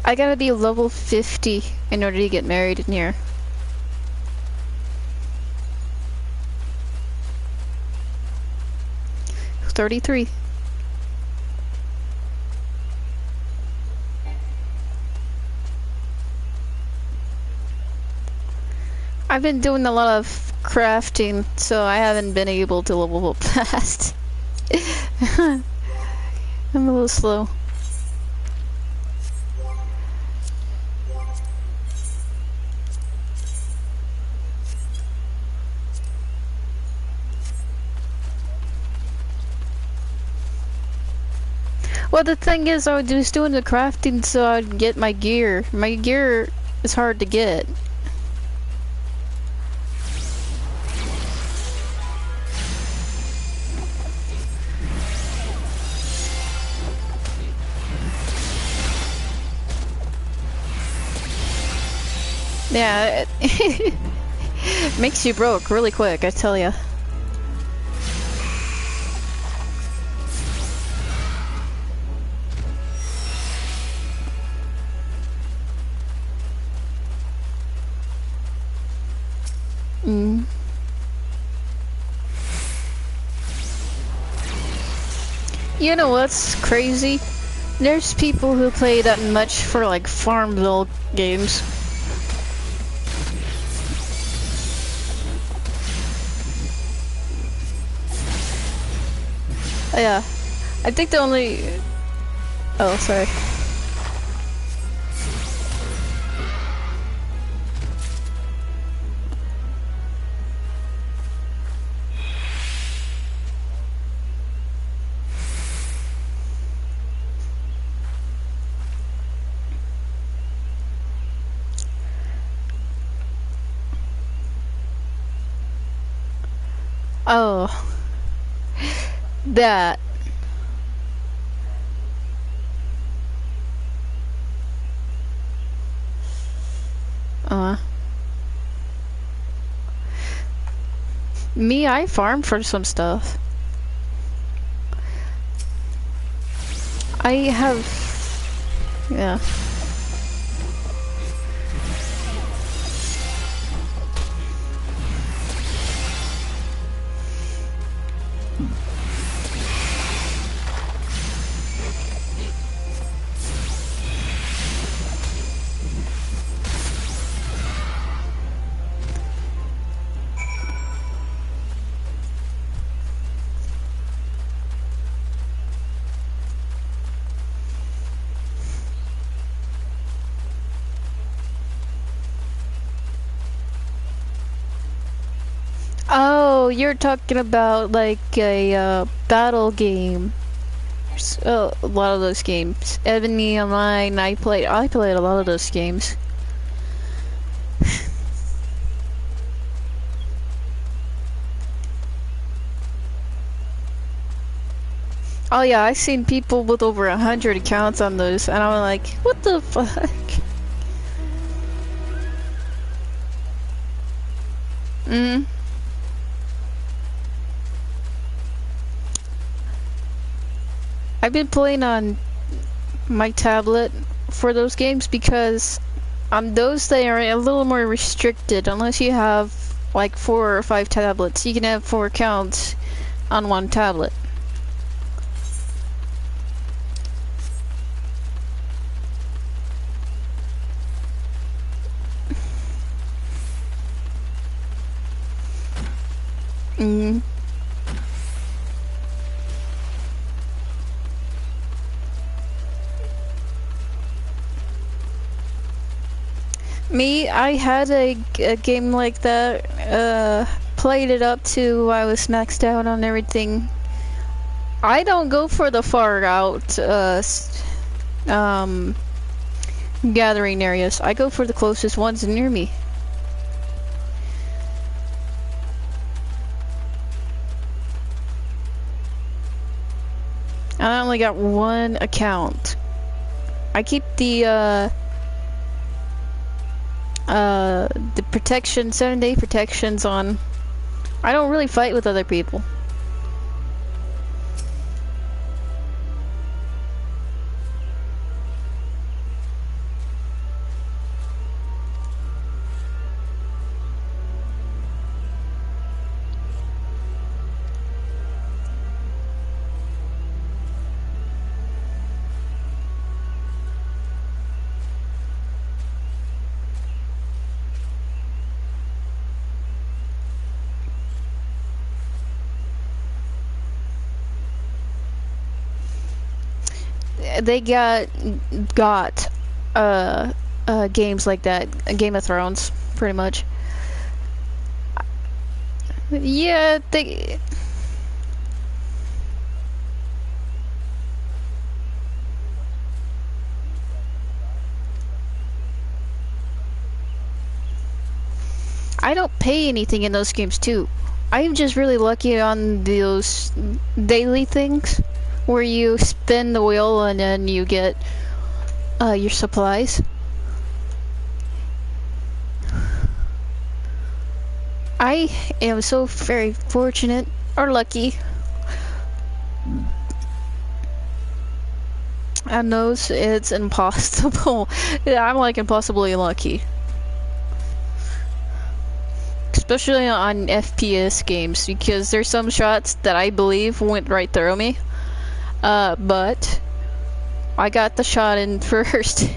Speaker 1: I gotta be level 50 in order to get married in here. 33. I've been doing a lot of crafting, so I haven't been able to level up fast. I'm a little slow. Well, the thing is, I was just doing the crafting so I'd get my gear. My gear is hard to get. Yeah, it makes you broke really quick, I tell ya. Mm. You know what's crazy? There's people who play that much for like Farmville games. Yeah, I think the only... Oh, sorry. Oh, that. Me, I farm for some stuff. I have, yeah. Oh, you're talking about like a battle game. A lot of those games. Ebony Online, I played a lot of those games. Oh yeah, I've seen people with over 100 accounts on those, and I'm like, what the fuck? Mm. I've been playing on my tablet for those games because on those they are a little more restricted. Unless you have like 4 or 5 tablets, you can have 4 accounts on one tablet. Mm. Me, I had a game like that, played it up to I was maxed out on everything. I don't go for the far out, gathering areas. I go for the closest ones near me. I only got one account. I keep the protection, 7-day protections on. I don't really fight with other people. They got games like that, Game of Thrones, pretty much. Yeah, they. I don't pay anything in those games too. I'm just really lucky on those daily things where you spin the wheel and then you get your supplies. I am so very fortunate or lucky. On those, it's impossible. I'm like impossibly lucky. Especially on FPS games, because there's some shots that I believe went right through me. But I got the shot in first.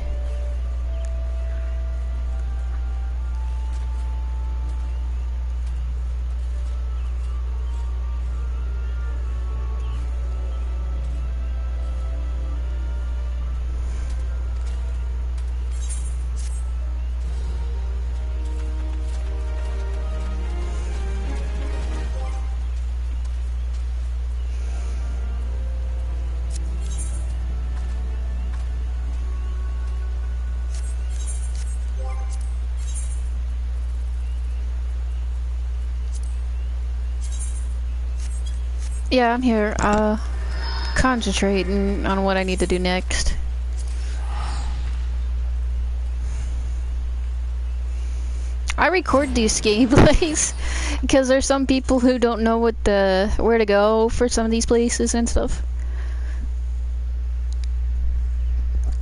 Speaker 1: Yeah, I'm here, concentrating on what I need to do next. I record these gameplays because there's some people who don't know where to go for some of these places and stuff.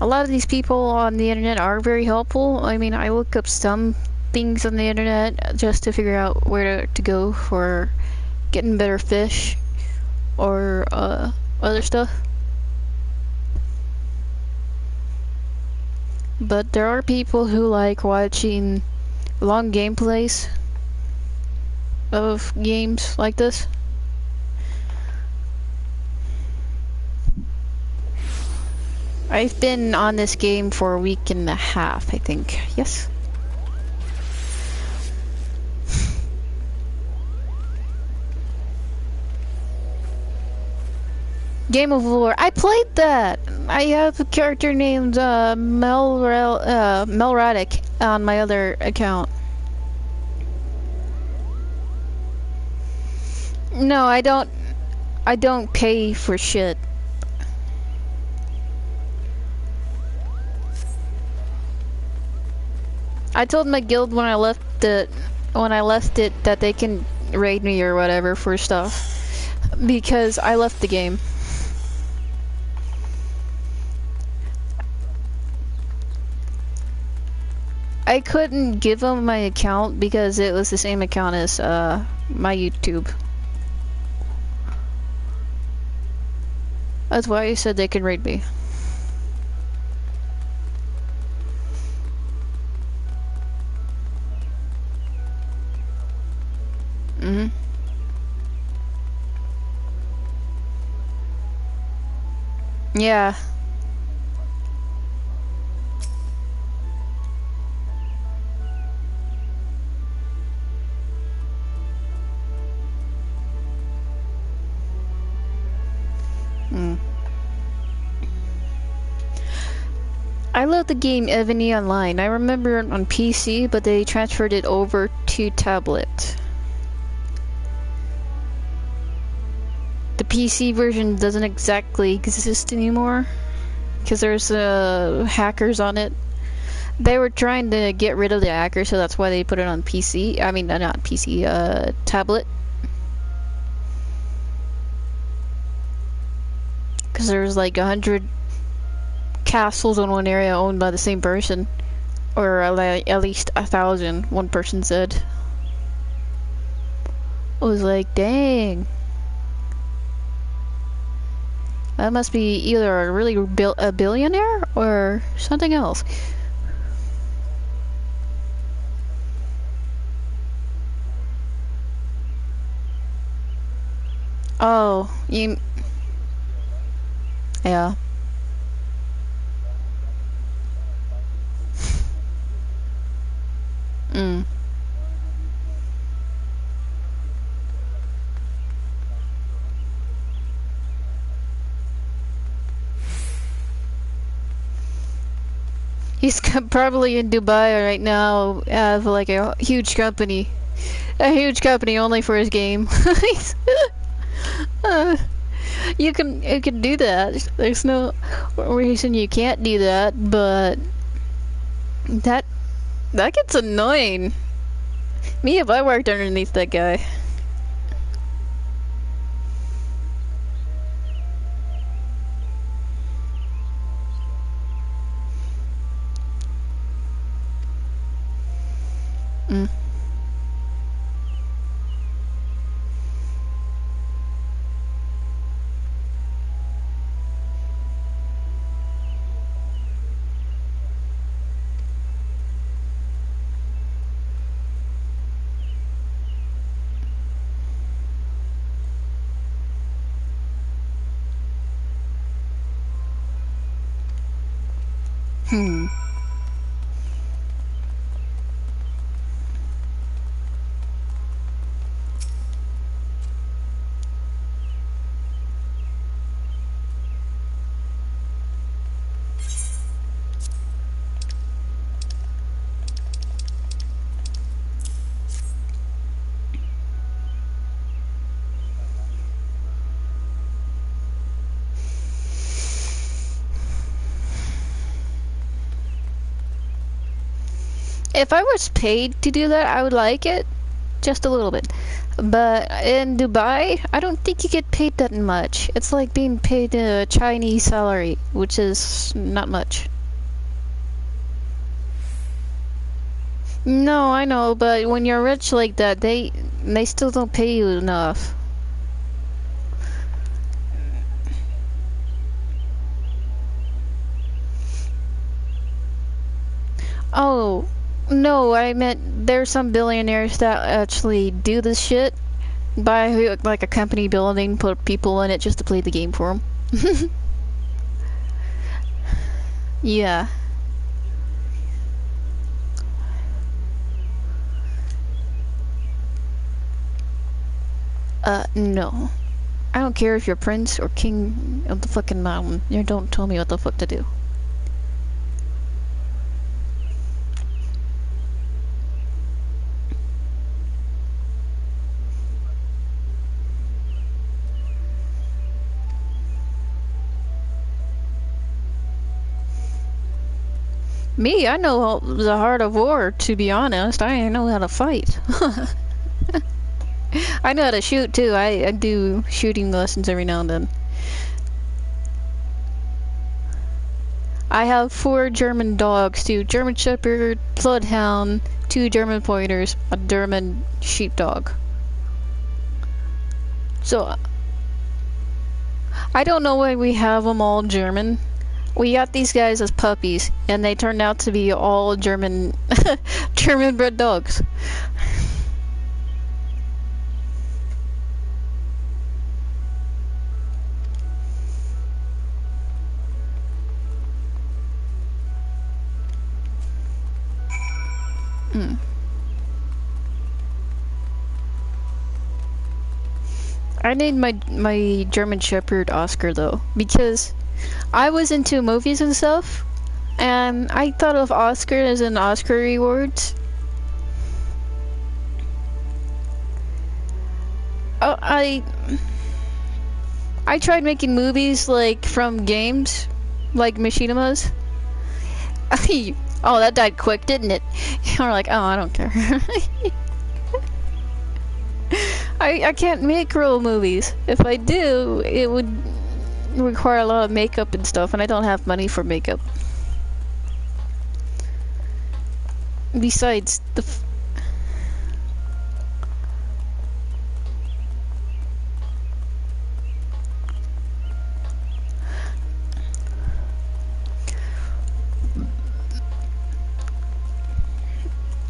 Speaker 1: A lot of these people on the internet are very helpful. I mean, I look up some things on the internet just to figure out where to go for getting better fish or other stuff. But there are people who like watching long gameplays of games like this. I've been on this game for a week and a half, I think. Yes. Game of War. I played that. I have a character named Melradic on my other account. No, I don't. I don't pay for shit. I told my guild when I left it that they can raid me or whatever for stuff because I left the game. I couldn't give them my account because it was the same account as my YouTube. That's why I said they can raid me. Mhm. Yeah. Mm. I love the game Ebony Online. I remember it on PC, but they transferred it over to tablet. The PC version doesn't exactly exist anymore because there's hackers on it. They were trying to get rid of the hackers, so that's why they put it on PC. I mean, not PC, tablet. Because there's like 100 castles in one area owned by the same person. Or at least 1,000, one person said. I was like, dang. That must be either a really a billionaire or something else. Oh, you... Yeah. Mm. He's probably in Dubai right now, have like a huge company. A huge company only for his game. You can do that. There's no reason you can't do that, but that gets annoying. Me if I worked underneath that guy. Mm. Hmm. If I was paid to do that, I would like it. Just a little bit. But in Dubai, I don't think you get paid that much. It's like being paid a Chinese salary, which is not much. No, I know, but when you're rich like that, they still don't pay you enough. Oh, no, I meant there's some billionaires that actually do this shit. Buy like a company building, put people in it just to play the game for them. Yeah. No. I don't care if you're prince or king of the fucking mountain. You don't tell me what the fuck to do. Me, I know the heart of war, to be honest. I know how to fight. I know how to shoot, too. I do shooting lessons every now and then. I have 4 German dogs, 2 German Shepherd, Bloodhound, 2 German Pointers, a German Sheepdog. So, I don't know why we have them all German. We got these guys as puppies, and they turned out to be all German, German bred dogs. Mm. I named my German Shepherd Oscar though, because I was into movies and stuff, and I thought of Oscar as an Oscar rewards. Oh, I tried making movies like from games, like Machinimas. Oh, that died quick, didn't it? We're like, oh, I don't care. I can't make real movies. If I do, it would require a lot of makeup and stuff, and I don't have money for makeup. Besides,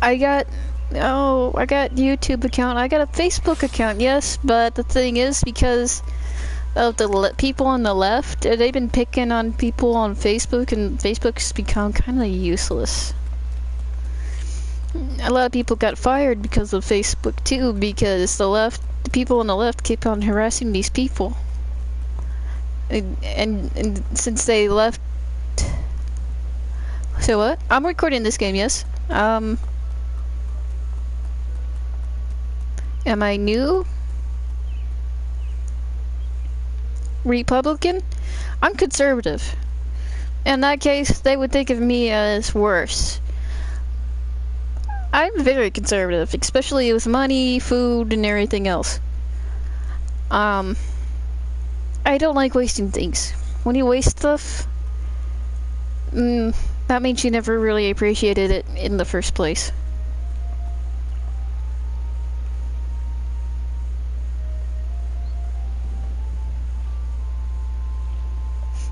Speaker 1: I got YouTube account. I got a Facebook account, yes, but the thing is, because of the people on the left, they've been picking on people on Facebook, and Facebook's become kind of useless. A lot of people got fired because of Facebook too, because the people on the left keep on harassing these people, and since they left. So what? I'm recording this game, yes. Am I new? Republican? I'm conservative. In that case, they would think of me as worse. I'm very conservative, especially with money, food, and everything else. I don't like wasting things. When you waste stuff, that means you never really appreciated it in the first place.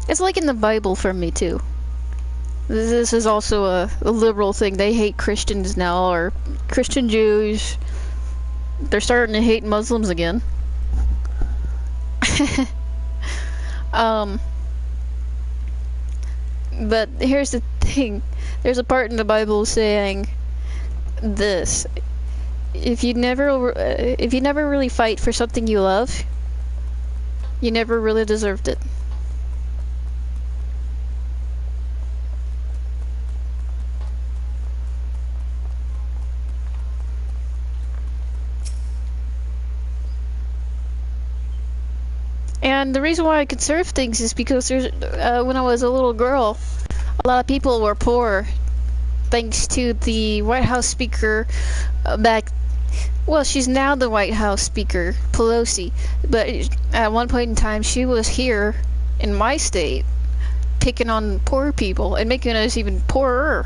Speaker 1: It's like in the Bible for me too. This is also a liberal thing. They hate Christians now, or Christian Jews. They're starting to hate Muslims again. But here's the thing. There's a part in the Bible saying this: if you never really fight for something you love, you never really deserved it. And the reason why I conserve things is because when I was a little girl, a lot of people were poor, thanks to the White House Speaker well, she's now the White House Speaker, Pelosi, but at one point in time, she was here in my state, picking on poor people and making us even poorer.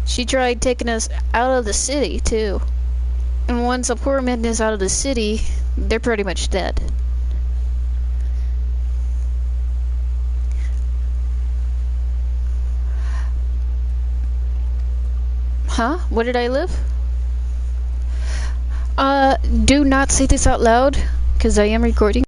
Speaker 1: She tried taking us out of the city, too. And once a poor man is out of the city, they're pretty much dead. Huh? Where did I live? Do not say this out loud, because I am recording.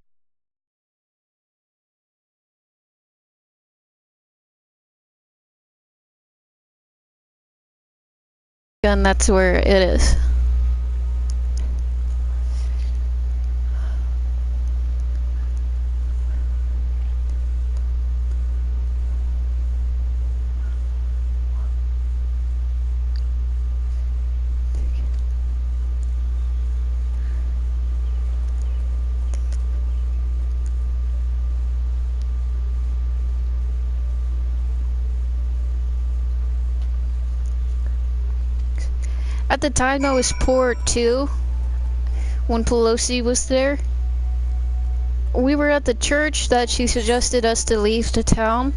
Speaker 1: And that's where it is. At the time, I was poor too. When Pelosi was there, we were at the church that she suggested us to leave the town.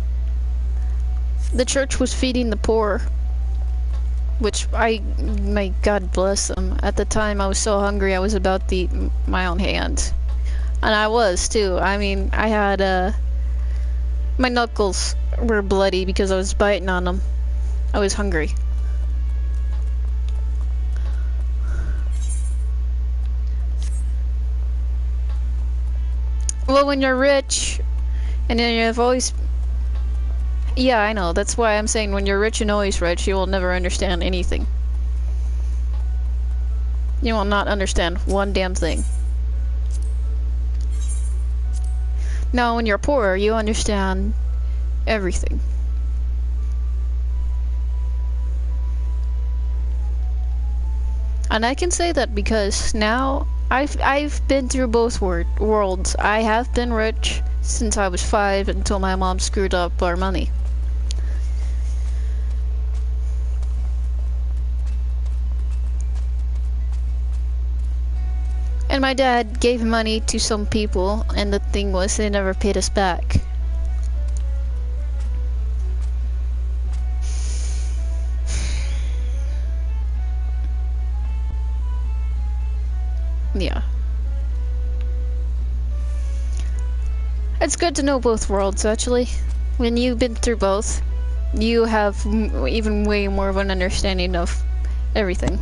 Speaker 1: The church was feeding the poor, which my God bless them. At the time, I was so hungry, I was about to eat my own hand. And I was too. I mean, I had, my knuckles were bloody because I was biting on them. I was hungry. Well, when you're rich, and then you've always... Yeah, I know. That's why I'm saying when you're rich and always rich, you will never understand anything. You will not understand one damn thing. Now, when you're poor, you understand everything. And I can say that because now I've been through both worlds. I have been rich since I was 5 until my mom screwed up our money. And my dad gave money to some people, and the thing was they never paid us back. Yeah. It's good to know both worlds, actually. When you've been through both, you have even way more of an understanding of everything.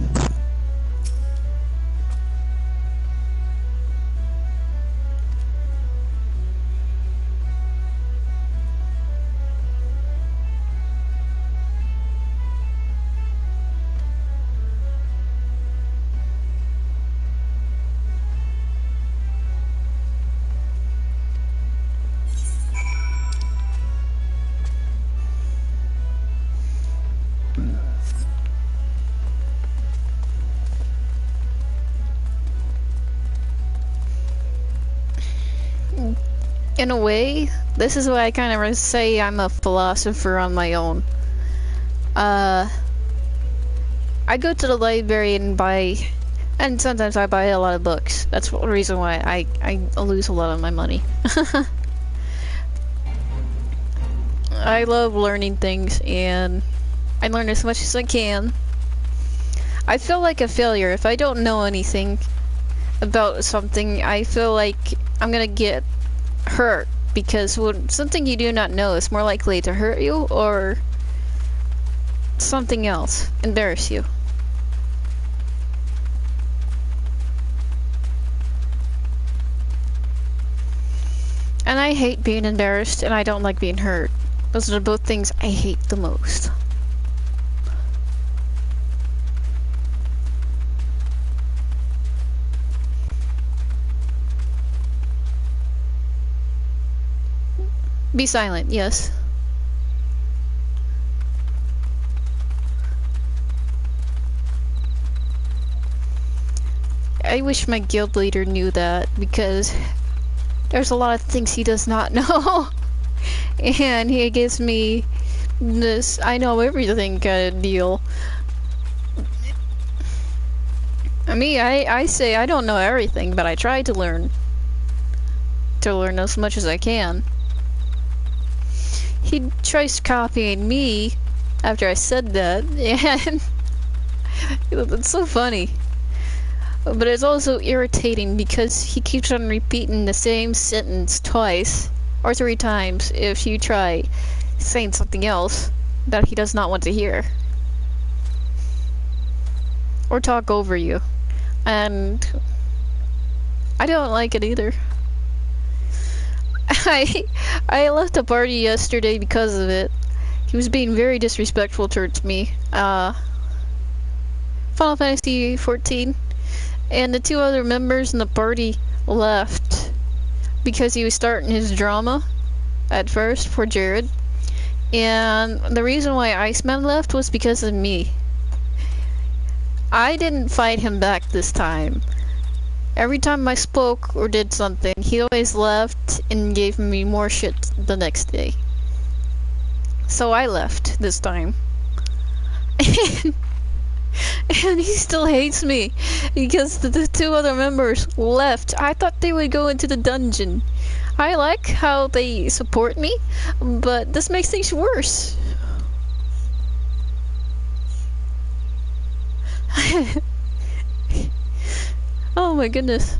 Speaker 1: In a way, this is why I kind of say I'm a philosopher on my own. I go to the library and buy, and sometimes I buy a lot of books. That's the reason why I lose a lot of my money. I love learning things, and I learn as much as I can. I feel like a failure if I don't know anything about something. I feel like I'm gonna get hurt because when something you do not know is more likely to hurt you or something else, embarrass you. And I hate being embarrassed, and I don't like being hurt. Those are both things I hate the most. Be silent, yes. I wish my guild leader knew that, because there's a lot of things he does not know. And he gives me this I know everything kind of deal. I say I don't know everything, but I try to learn as much as I can. He tries copying me after I said that, and it's so funny. But it's also irritating because he keeps on repeating the same sentence twice or 3 times if you try saying something else that he does not want to hear. Or talk over you. And I don't like it either. I left the party yesterday because of it. He was being very disrespectful towards me. Final Fantasy 14. And the 2 other members in the party left because he was starting his drama at first for Jared. And the reason why Iceman left was because of me. I didn't fight him back this time. Every time I spoke or did something, he always left and gave me more shit the next day. So I left this time. And he still hates me because the 2 other members left. I thought they would go into the dungeon. I like how they support me, but this makes things worse. Oh my goodness.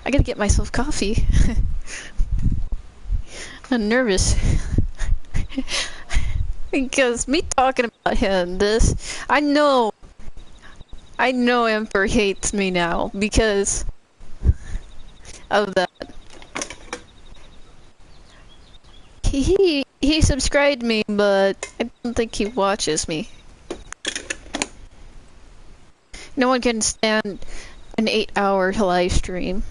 Speaker 1: I gotta get myself coffee. I'm nervous. Because me talking about him, I know Emperor hates me now because of that. He subscribed me, but I don't think he watches me. No one can stand an 8-hour live stream.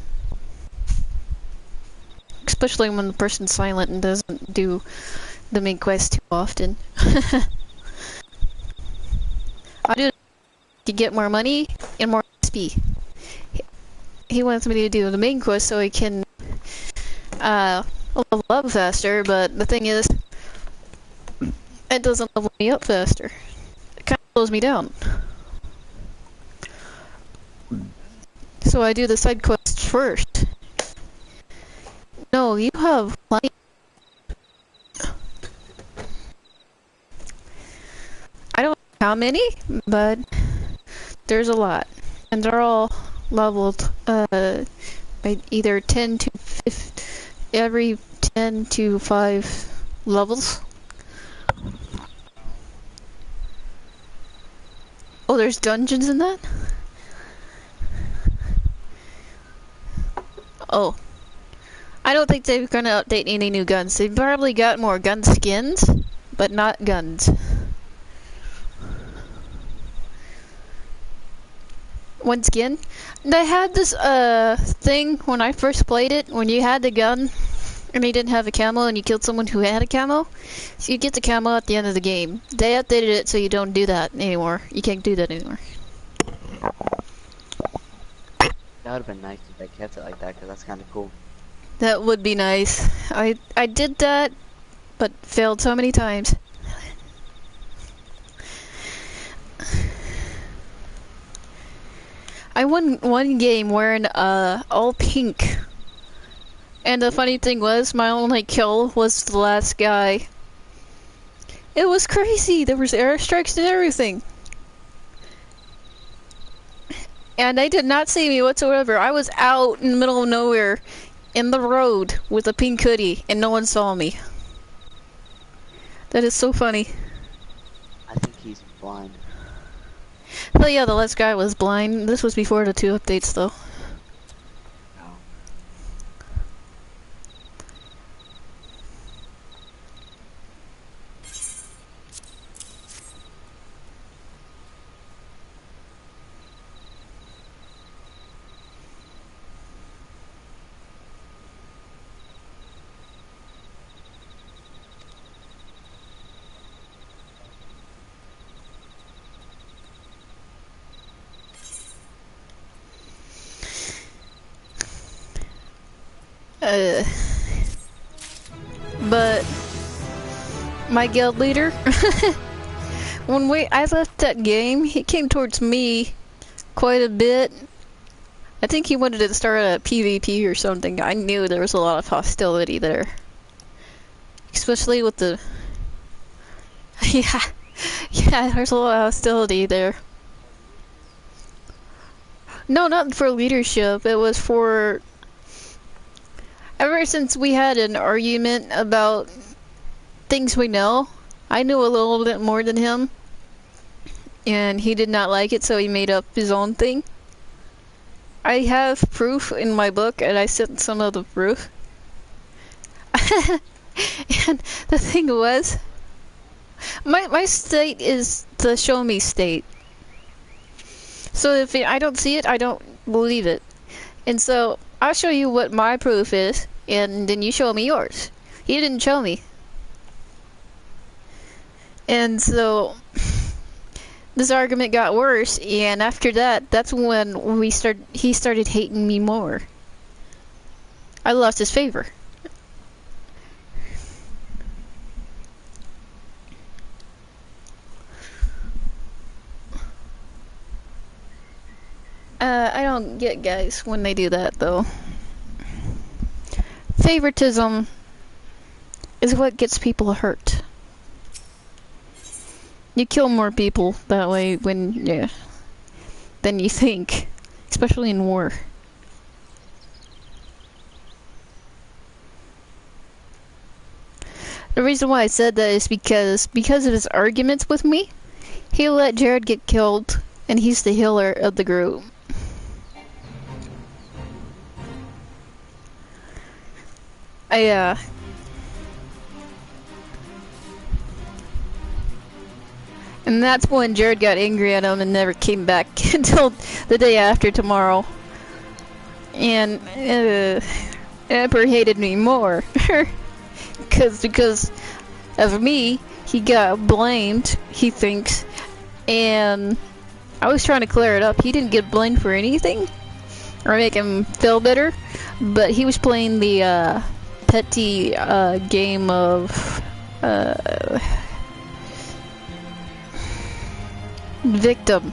Speaker 1: Especially when the person's silent and doesn't do the main quest too often. I do it to get more money and more XP. He wants me to do the main quest so he can level up faster, but the thing is, it doesn't level me up faster. It kind of slows me down. So I do the side quests first. No, you have plenty. I don't know how many, but there's a lot. And they're all leveled by either 10 to 50, every 10 to 5 levels. Oh, there's dungeons in that? Oh. I don't think they're gonna update any new guns. They've probably got more gun skins, but not guns. One skin? They had this thing when I first played it, when you had the gun and you didn't have a camo and you killed someone who had a camo, so you get the camo at the end of the game. They updated it so you don't do that anymore. You can't do that anymore.
Speaker 2: That would have been nice if they kept it like that, because that's kind of cool.
Speaker 1: That would be nice. I did that, but failed so many times. I won one game wearing all pink. And the funny thing was, my only kill was the last guy. It was crazy. There was airstrikes and everything. And they did not see me whatsoever. I was out in the middle of nowhere in the road with a pink hoodie and no one saw me. That is so funny.
Speaker 2: I think he's blind.
Speaker 1: Oh yeah, the last guy was blind. This was before the 2 updates though. But my guild leader, when I left that game, he came towards me quite a bit. I think he wanted to start a PvP or something. I knew there was a lot of hostility there, especially with the yeah, there's a lot of hostility there. No, not for leadership. It was for ever since we had an argument about things we know. I knew a little bit more than him, and he did not like it, so he made up his own thing. I have proof in my book, and I sent some of the proof. And the thing was, my state is the show me state. So if I don't see it, I don't believe it. And so I'll show you what my proof is, and then you show me yours. He didn't show me. And so this argument got worse, and after that, that's when he started hating me more. I lost his favor. I don't get guys when they do that though. Favoritism is what gets people hurt. You kill more people that way than you think, especially in war. The reason why I said that is because of his arguments with me, he let Jared get killed, and he's the healer of the group. And that's when Jared got angry at him and never came back until the day after tomorrow. And Emperor hated me more. because of me, he got blamed, he thinks. And I was trying to clear it up. He didn't get blamed for anything or make him feel better. But he was playing the petty game of victim.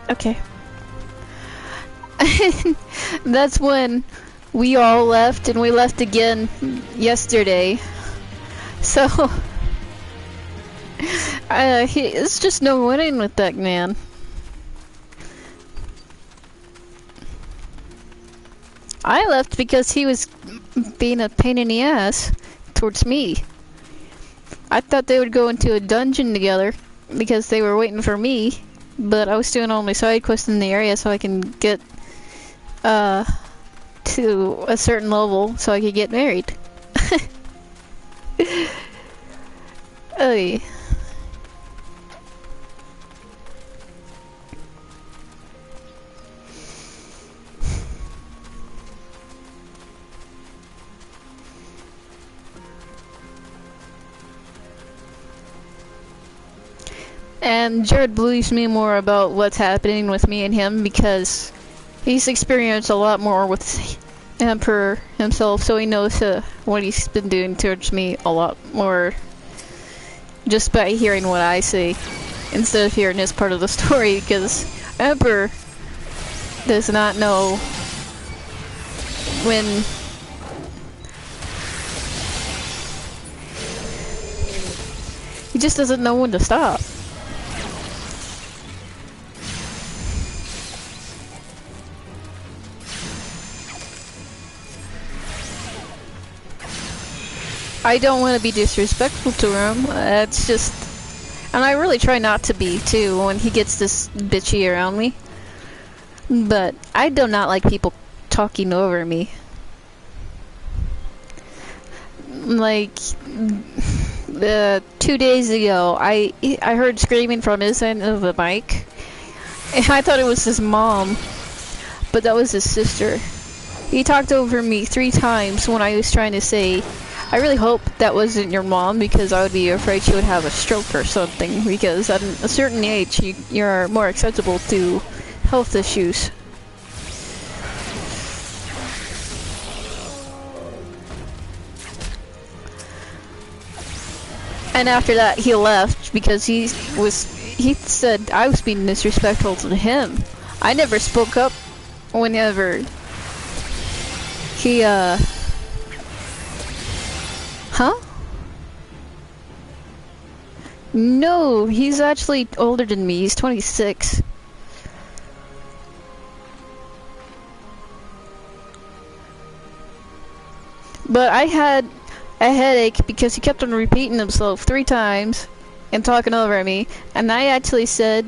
Speaker 1: Okay. That's when we all left, and we left again yesterday. So, it's just no winning with that man. I left because he was being a pain in the ass towards me. I thought they would go into a dungeon together because they were waiting for me, but I was doing all my side quests in the area so I can get to a certain level so I could get married. Oy. And Jared believes me more about what's happening with me and him because he's experienced a lot more with Emperor himself, so he knows what he's been doing towards me a lot more just by hearing what I say instead of hearing his part of the story, because Emperor does not know when he just doesn't know when to stop. I don't want to be disrespectful to him. It's just, and I really try not to be too when he gets this bitchy around me. But I do not like people talking over me. Like 2 days ago, I heard screaming from his end of the mic, and I thought it was his mom, but that was his sister. He talked over me 3 times when I was trying to say, I really hope that wasn't your mom, because I would be afraid she would have a stroke or something, because at a certain age you're more acceptable to health issues. And after that he left because he said I was being disrespectful to him. I never spoke up whenever he Huh? No, he's actually older than me. He's 26. But I had a headache because he kept on repeating himself 3 times and talking over me. And I actually said,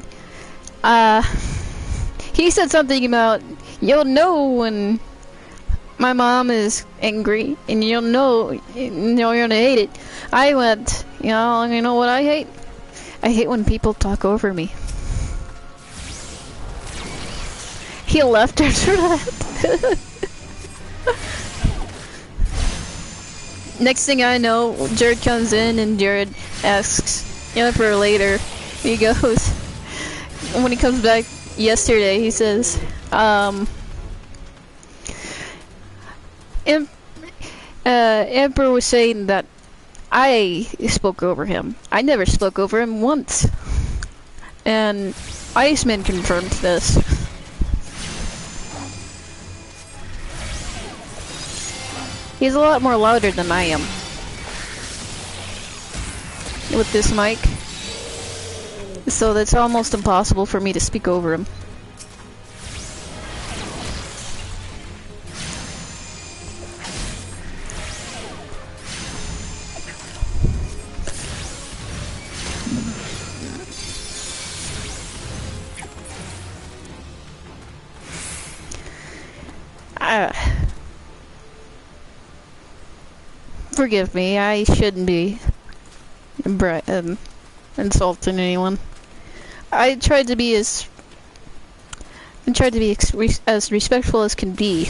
Speaker 1: he said something about, you'll know when my mom is angry, and you'll know you're gonna hate it. I went, you know what I hate? I hate when people talk over me. He left after that. Next thing I know, Jared comes in, and Jared asks Emperor later. He goes, when he comes back yesterday, he says, Emperor was saying that I spoke over him. I never spoke over him once. And Iceman confirmed this. He's a lot more louder than I am with this mic. So that's almost impossible for me to speak over him. Uh, Forgive me, I shouldn't be insulting anyone. I tried to be as as respectful as can be.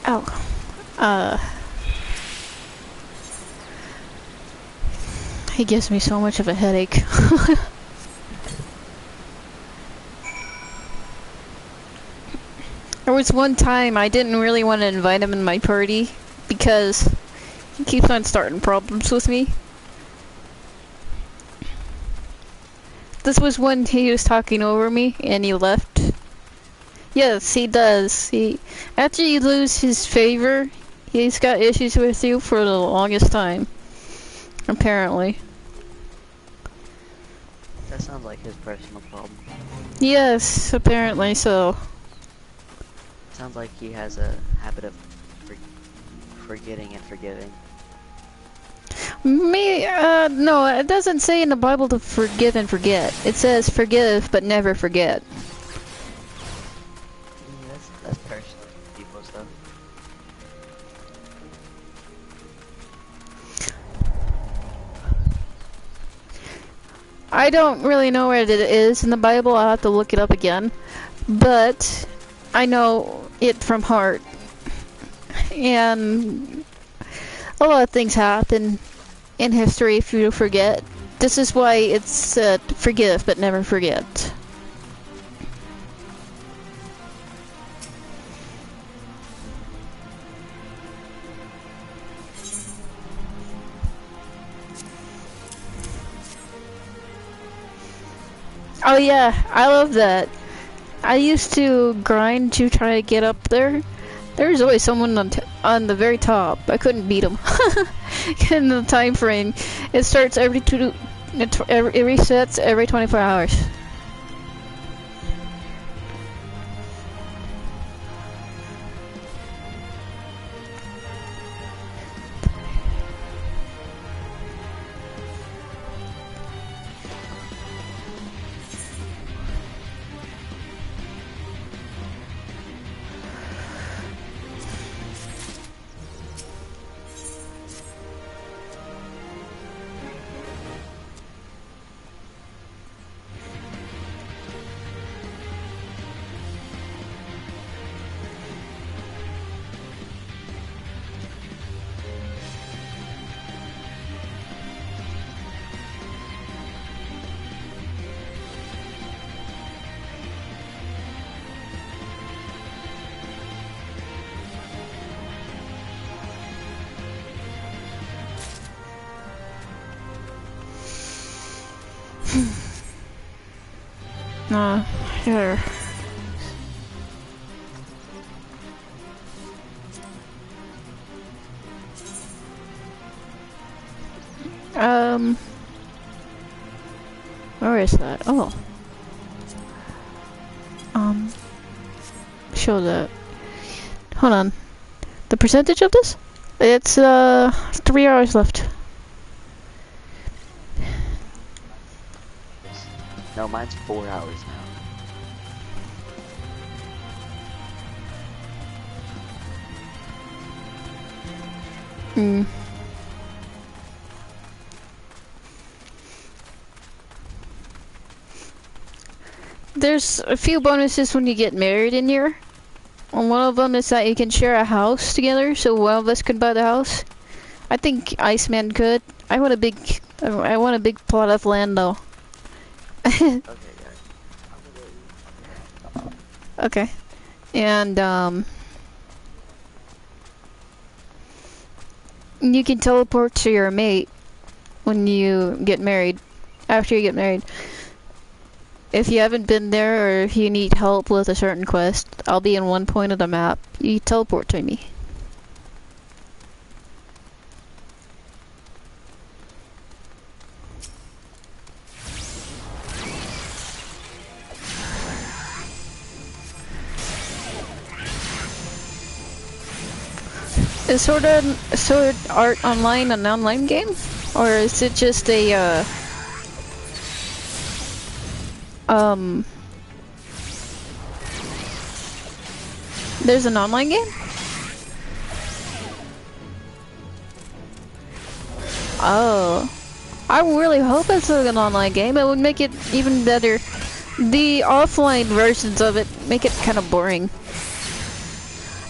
Speaker 1: Oh, he gives me so much of a headache. There was one time I didn't really want to invite him in my party because he keeps on starting problems with me. This was when he was talking over me and he left. Yes, he does. After you lose his favor, he's got issues with you for the longest time. Apparently.
Speaker 2: That sounds like his personal problem.
Speaker 1: Yes, apparently so.
Speaker 2: Sounds like he has a habit of forgetting and forgiving.
Speaker 1: No, it doesn't say in the Bible to forgive and forget. It says forgive but never forget.
Speaker 2: That's personal people stuff.
Speaker 1: I don't really know where it is in the Bible. I'll have to look it up again. But I know it from heart. And a lot of things happen in history if you forget. This is why it's said forgive but never forget. Oh yeah, I love that. I used to grind to try to get up there. There's always someone on the very top. I couldn't beat him. In the time frame, it starts it resets every 24 hours. Here. Where is that? Oh. Show that. Hold on. The percentage of this? It's, 3 hours left.
Speaker 2: No, mine's 4 hours now.
Speaker 1: There's a few bonuses when you get married in here. And one of them is that you can share a house together, so one of us could buy the house. I think Iceman could. I want a big plot of land though.
Speaker 2: Okay,
Speaker 1: Okay. And you can teleport to your mate when you get married. After you get married. If you haven't been there or if you need help with a certain quest, I'll be in one point of the map. You teleport to me. Is Sword Art Online an online game? Or is it just a, there's an online game? Oh. I really hope it's an online game. It would make it even better. The offline versions of it make it kind of boring.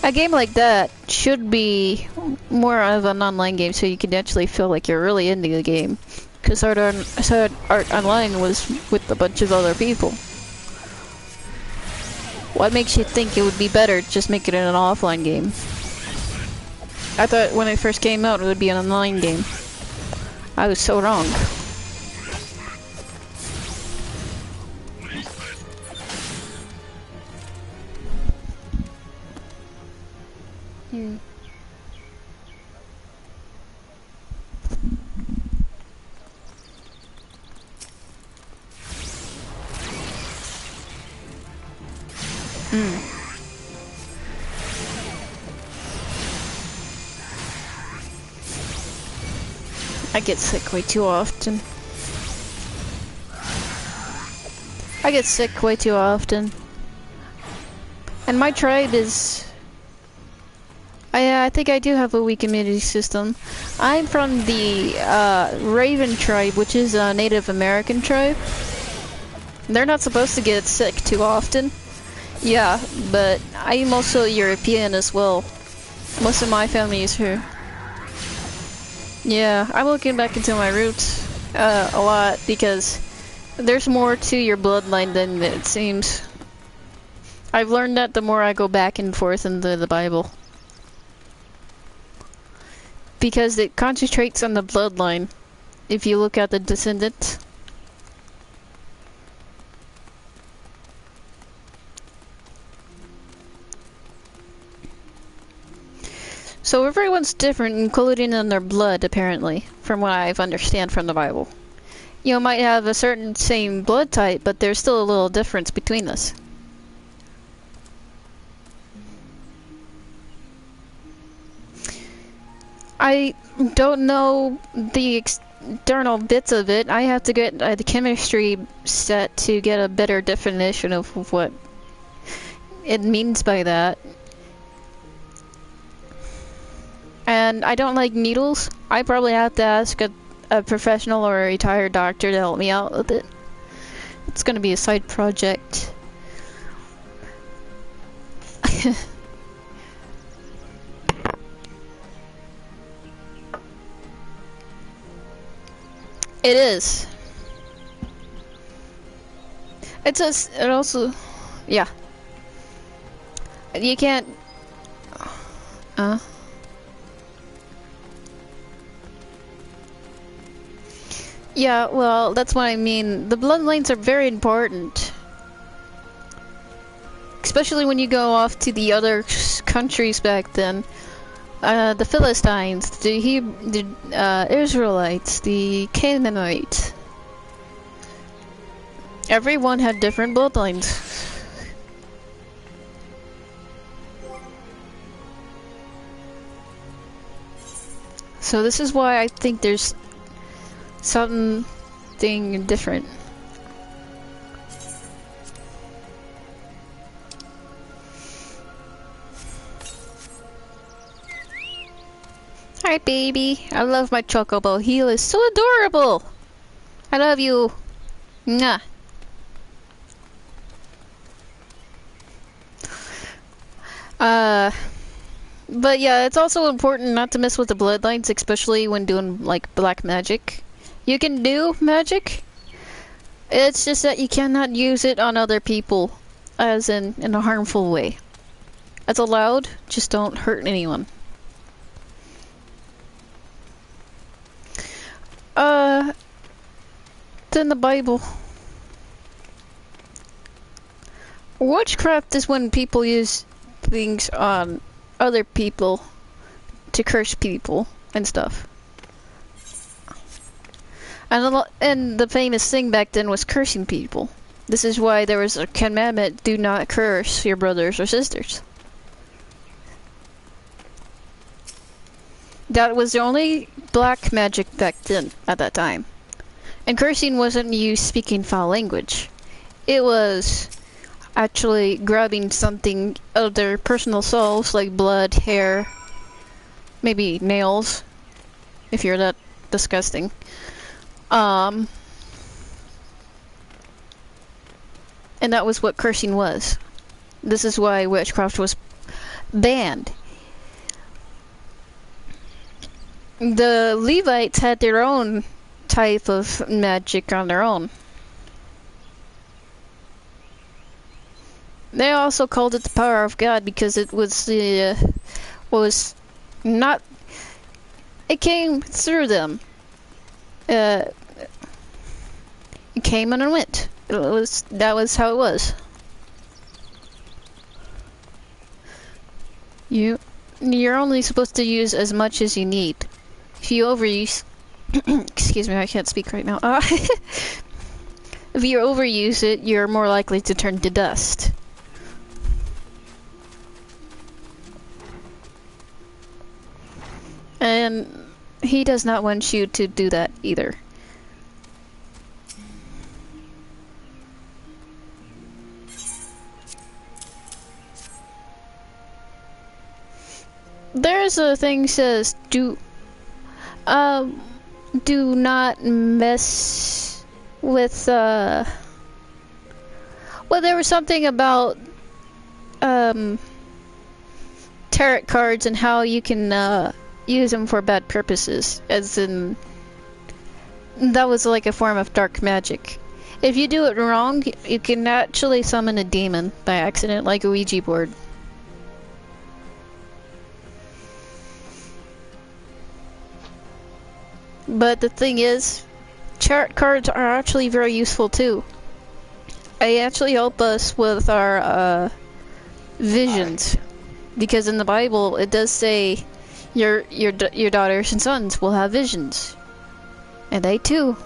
Speaker 1: A game like that should be more of an online game so you can actually feel like you're really into the game. Because Sword Art Online was with a bunch of other people. What makes you think it would be better just make it an offline game? I thought when it first came out it would be an online game. I was so wrong. I get sick way too often. And my tribe is... I think I do have a weak immunity system. I'm from the Raven tribe, which is a Native American tribe. They're not supposed to get sick too often. Yeah, but I'm also European as well. Most of my family is here. Yeah, I'm looking back into my roots a lot because there's more to your bloodline than it seems. I've learned that the more I go back and forth into the Bible. Because it concentrates on the bloodline, if you look at the descendants. So everyone's different, including in their blood, apparently, from what I understand from the Bible. You might have a certain same blood type, but there's still a little difference between us. I don't know the external bits of it. I have to get the chemistry set to get a better definition of what it means by that. And I don't like needles. I probably have to ask a professional or a retired doctor to help me out with it. It's gonna be a side project. It is. It also, yeah. You can't, yeah, well, that's what I mean. The bloodlines are very important. Especially when you go off to the other countries back then. The Philistines, the Israelites, the Canaanites. Everyone had different bloodlines. So this is why I think there's something different. Hi, baby. I love my chocobo. He is so adorable. I love you. Mwah. But yeah, it's also important not to mess with the bloodlines, especially when doing like black magic. You can do magic. It's just that you cannot use it on other people, as in a harmful way. It's allowed, just don't hurt anyone. It's in the Bible. Witchcraft is when people use things on other people to curse people and stuff. And the famous thing back then was cursing people. This is why there was a commandment: do not curse your brothers or sisters. That was the only black magic back then, at that time. And cursing wasn't you speaking foul language. It was actually grabbing something of their personal souls, like blood, hair, maybe nails, if you're that disgusting. And that was what cursing was. This is why witchcraft was banned. The Levites had their own type of magic on their own. They also called it the power of God because it was not. It came through them. It came and it went. That was how it was. You're only supposed to use as much as you need. If you overuse, excuse me, I can't speak right now. If you overuse it, you're more likely to turn to dust. And he does not want you to do that either. There's a thing says do not mess with well, there was something about tarot cards and how you can use them for bad purposes, as in that was like a form of dark magic. If you do it wrong, you can actually summon a demon by accident, like a Ouija board. But the thing is, tarot cards are actually very useful too. They actually help us with our visions, because in the Bible it does say your daughters and sons will have visions, and they too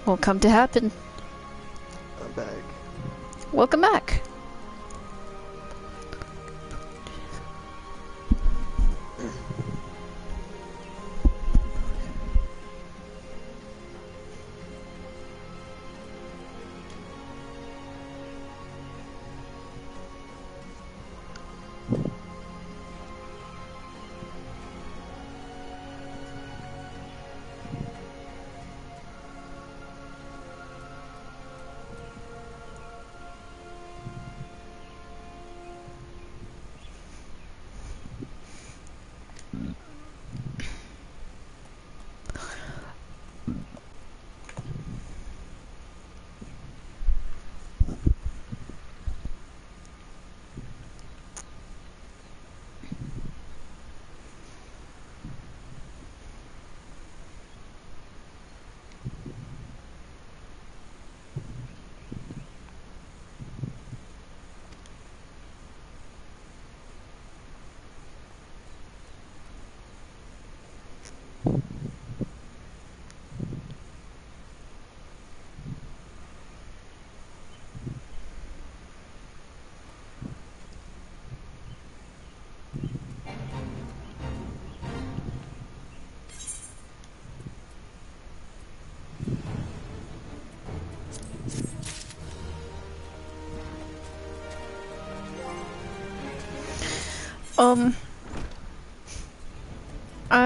Speaker 1: will come to happen.
Speaker 3: I'm back.
Speaker 1: Welcome back.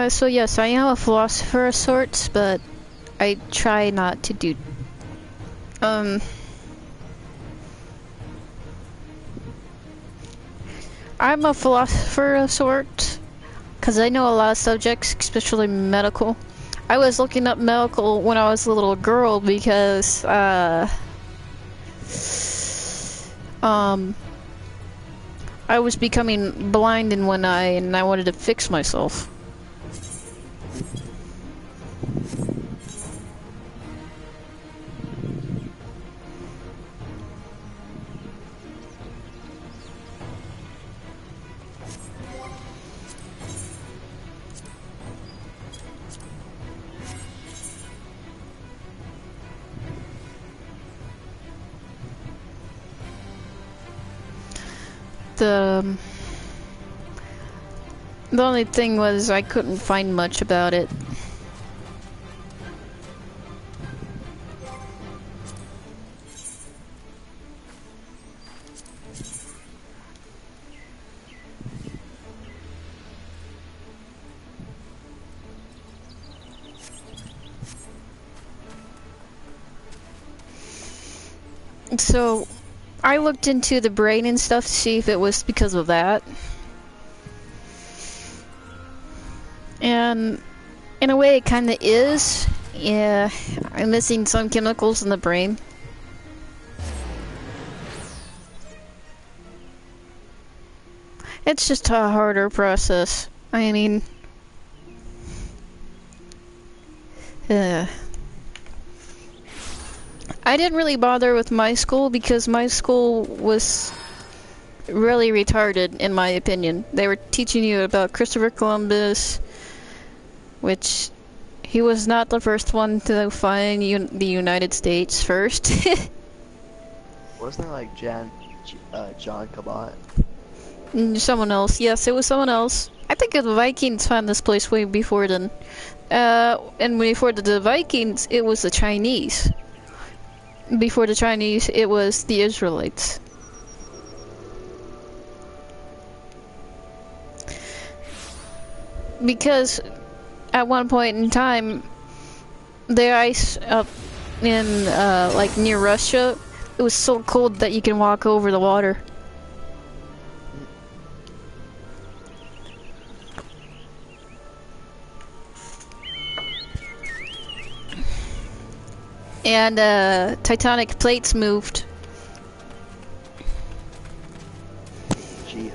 Speaker 1: So yes, I am a philosopher of sorts, but I try not to do, I'm a philosopher of sorts, because I know a lot of subjects, especially medical. I was looking up medical when I was a little girl because, I was becoming blind in one eye and I wanted to fix myself. The only thing was I couldn't find much about it. So, I looked into the brain and stuff to see if it was because of that. And in a way it kinda is. Yeah, I'm missing some chemicals in the brain. It's just a harder process. I mean... I didn't really bother with my school because my school was really retarded, in my opinion. They were teaching you about Christopher Columbus, which he was not the first one to find the United States first.
Speaker 3: Wasn't it like John Cabot?
Speaker 1: Someone else. Yes, it was someone else. I think the Vikings found this place way before then. And before the Vikings, it was the Chinese. Before the Chinese, it was the Israelites. Because at one point in time, the ice up in, like near Russia, it was so cold that you can walk over the water. And tectonic plates moved.
Speaker 3: Gee.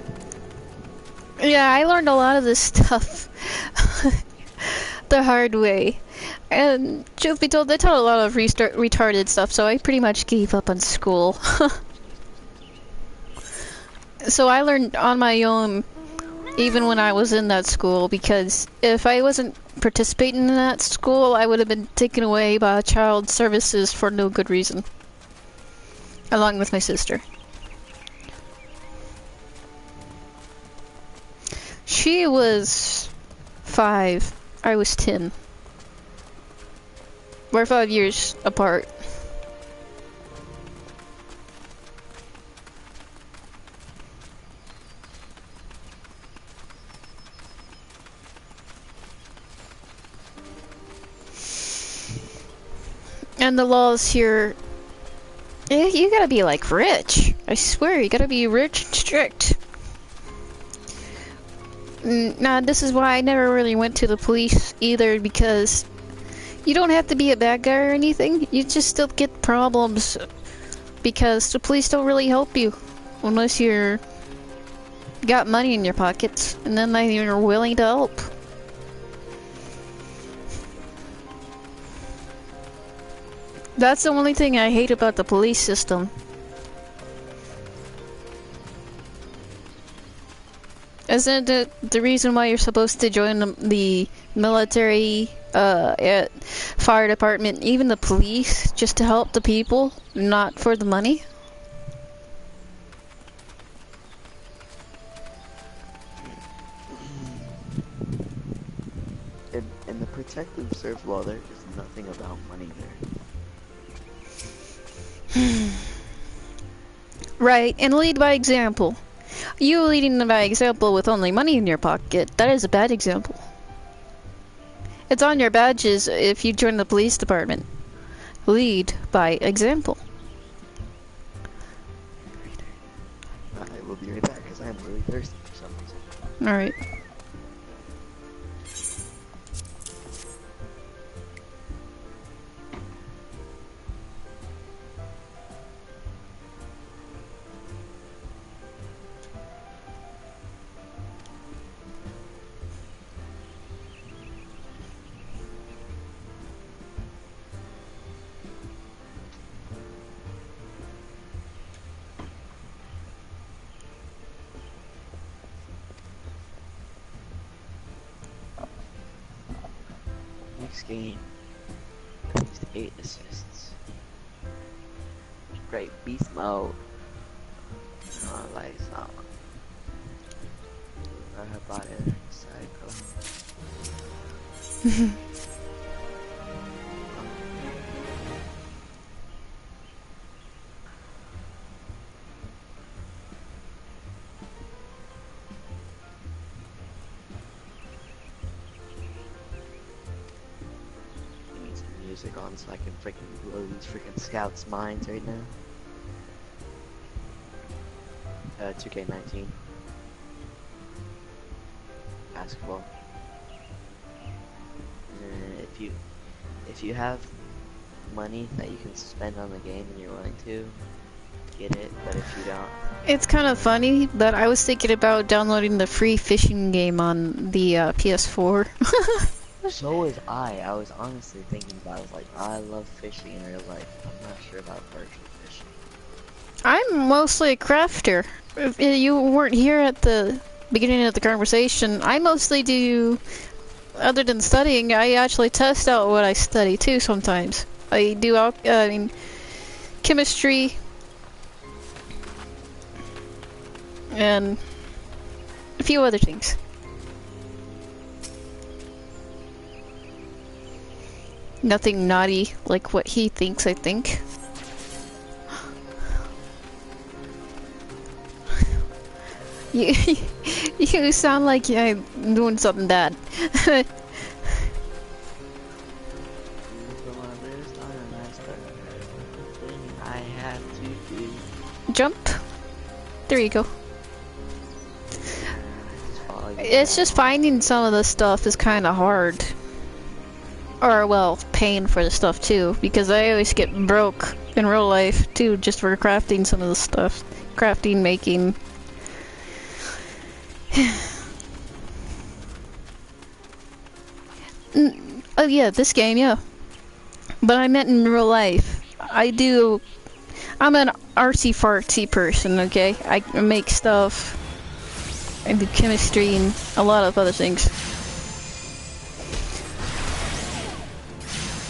Speaker 1: Yeah, I learned a lot of this stuff the hard way. And truth be told, they taught a lot of retarded stuff, so I pretty much gave up on school. So I learned on my own, even when I was in that school, because if I wasn't participating in that school, I would have been taken away by child services for no good reason. Along with my sister. She was 5. I was 10. We're 5 years apart. And the laws here, you gotta be like rich. I swear, you gotta be rich and strict. Nah, this is why I never really went to the police either, because you don't have to be a bad guy or anything. You just still get problems because the police don't really help you unless you're got money in your pockets, and then you're willing to help. That's the only thing I hate about the police system. Isn't it the reason why you're supposed to join the military, fire department, even the police, just to help the people, not for the money?
Speaker 3: In the protective service law, there is nothing about money there.
Speaker 1: Right, and lead by example. You leading by example with only money in your pocket, that is a bad example. It's on your badges if you join the police department. Lead by example.
Speaker 3: I will be right back because I am really thirsty for some reason.
Speaker 1: Alright.
Speaker 2: Next game, at least 8 assists. Great beast mode. Lights out. Right about it. So.
Speaker 3: bro. Need some music on so I can freaking blow these freaking scouts' minds right now. 2K19. Basketball. If you have money that you can spend on the game and you're willing to, get it. But if you don't,
Speaker 1: It's kind of funny, but I was thinking about downloading the free fishing game on the PS4.
Speaker 2: so was I. I was honestly thinking about it. I was like, I love fishing in real life. I'm not sure about virtual fishing.
Speaker 1: I'm mostly a crafter. If you weren't here at the beginning of the conversation, I mostly do, other than studying, I actually test out what I study too sometimes. I do, chemistry, and a few other things. Nothing naughty like what he thinks, I think. You sound like you're doing something bad.
Speaker 2: I have to do.
Speaker 1: Jump. There you go. It's just finding some of the stuff is kind of hard. Or, well, paying for the stuff too, because I always get broke in real life too, just for crafting some of the stuff. Crafting, making. Oh yeah, this game, yeah. But I meant in real life. I'm an artsy-fartsy person, okay? I make stuff. I do chemistry and a lot of other things.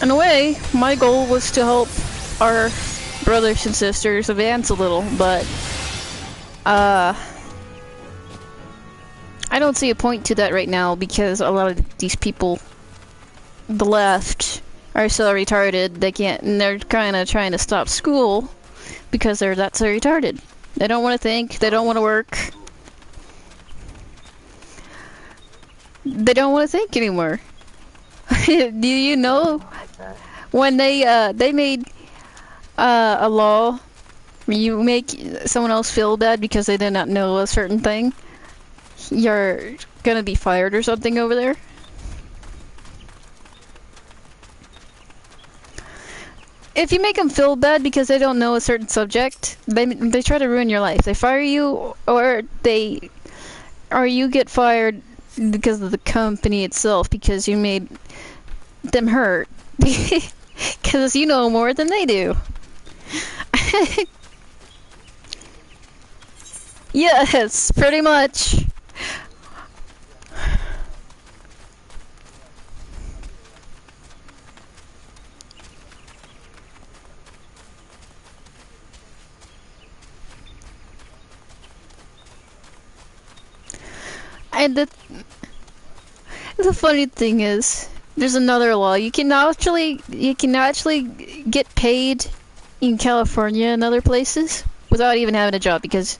Speaker 1: In a way, my goal was to help our brothers and sisters advance a little, but I don't see a point to that right now because a lot of these people, the left, are so retarded they can't, and they're kind of trying to stop school because they're that so retarded. They don't want to think, they don't want to work. They don't want to think anymore. Do you know when they made a law where you make someone else feel bad because they did not know a certain thing? You're gonna be fired or something over there? If you make them feel bad because they don't know a certain subject, they try to ruin your life. They fire you, or you get fired because of the company itself, because you made them hurt. Because you know more than they do. Yes, pretty much. And the funny thing is, there's another law. You can actually get paid in California and other places without even having a job, because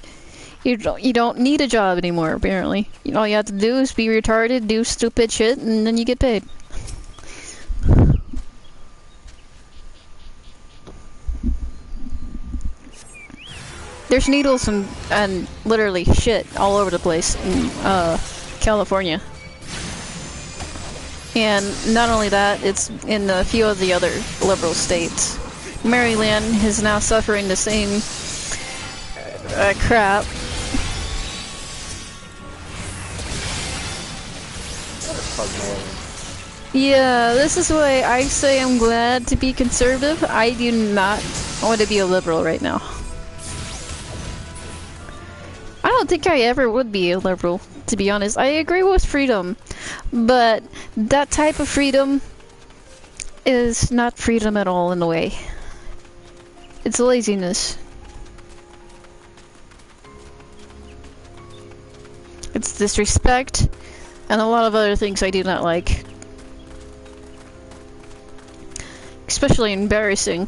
Speaker 1: you don't need a job anymore. Apparently, all you have to do is be retarded, do stupid shit, and then you get paid. There's needles and literally shit all over the place in California. And not only that, it's in a few of the other liberal states. Maryland is now suffering the same crap. Yeah, this is why I say I'm glad to be conservative. I do not want to be a liberal right now. I don't think I ever would be a liberal, to be honest. I agree with freedom, but that type of freedom is not freedom at all in a way. It's laziness. It's disrespect And a lot of other things I do not like. Especially embarrassing.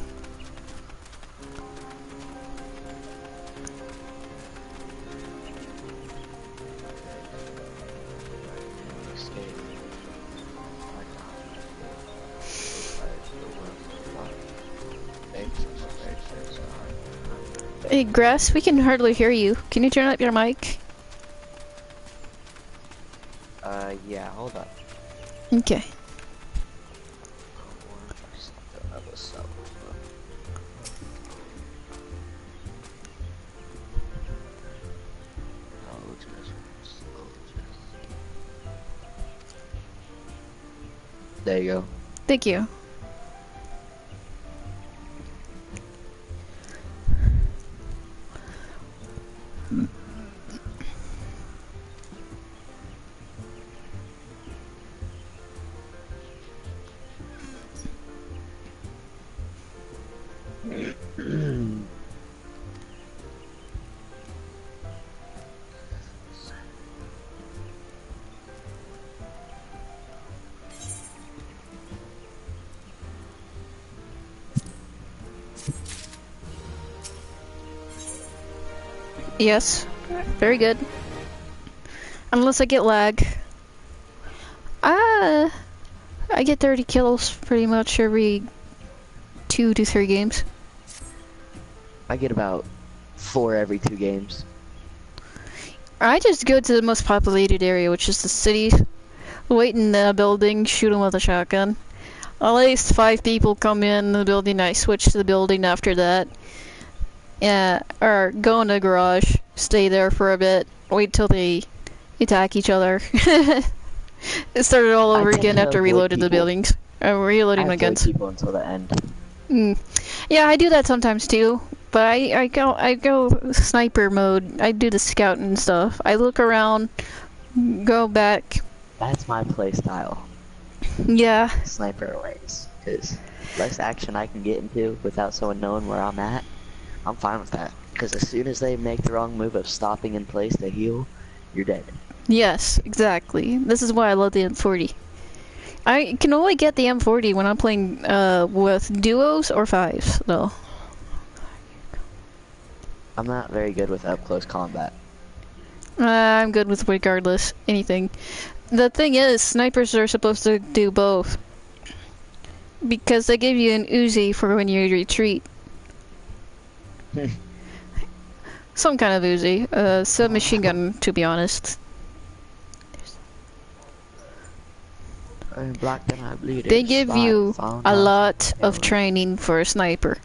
Speaker 1: Hey, Grass, we can hardly hear you. Can you turn up your mic?
Speaker 3: Yeah, hold up.
Speaker 1: Okay.
Speaker 3: There you go.
Speaker 1: Thank you. Yes, very good. Unless I get lag. I get 30 kills pretty much every 2 to 3 games.
Speaker 3: I get about 4 every 2 games.
Speaker 1: I just go to the most populated area, which is the city. Wait in the building, shoot them with a shotgun. At least 5 people come in the building, I switch to the building after that. Yeah, or go in the garage, stay there for a bit, wait till they attack each other. It started all over again after reloaded the buildings. Reloading my guns.
Speaker 3: People until the end.
Speaker 1: Yeah, I do that sometimes too. But I go sniper mode. I do the scout and stuff. I look around, go back.
Speaker 3: That's my play style.
Speaker 1: Yeah.
Speaker 3: Sniper always, because less action I can get into without someone knowing where I'm at. I'm fine with that, because as soon as they make the wrong move of stopping in place to heal, you're dead.
Speaker 1: Yes, exactly. This is why I love the M40. I can only get the M40 when I'm playing with duos or 5s, though.
Speaker 3: I'm not very good with up-close combat.
Speaker 1: I'm good with regardless, anything. The thing is, snipers are supposed to do both. Because they give you an Uzi for when you retreat. Some kind of Uzi. Submachine gun, to be honest. They give you a lot of training for a sniper.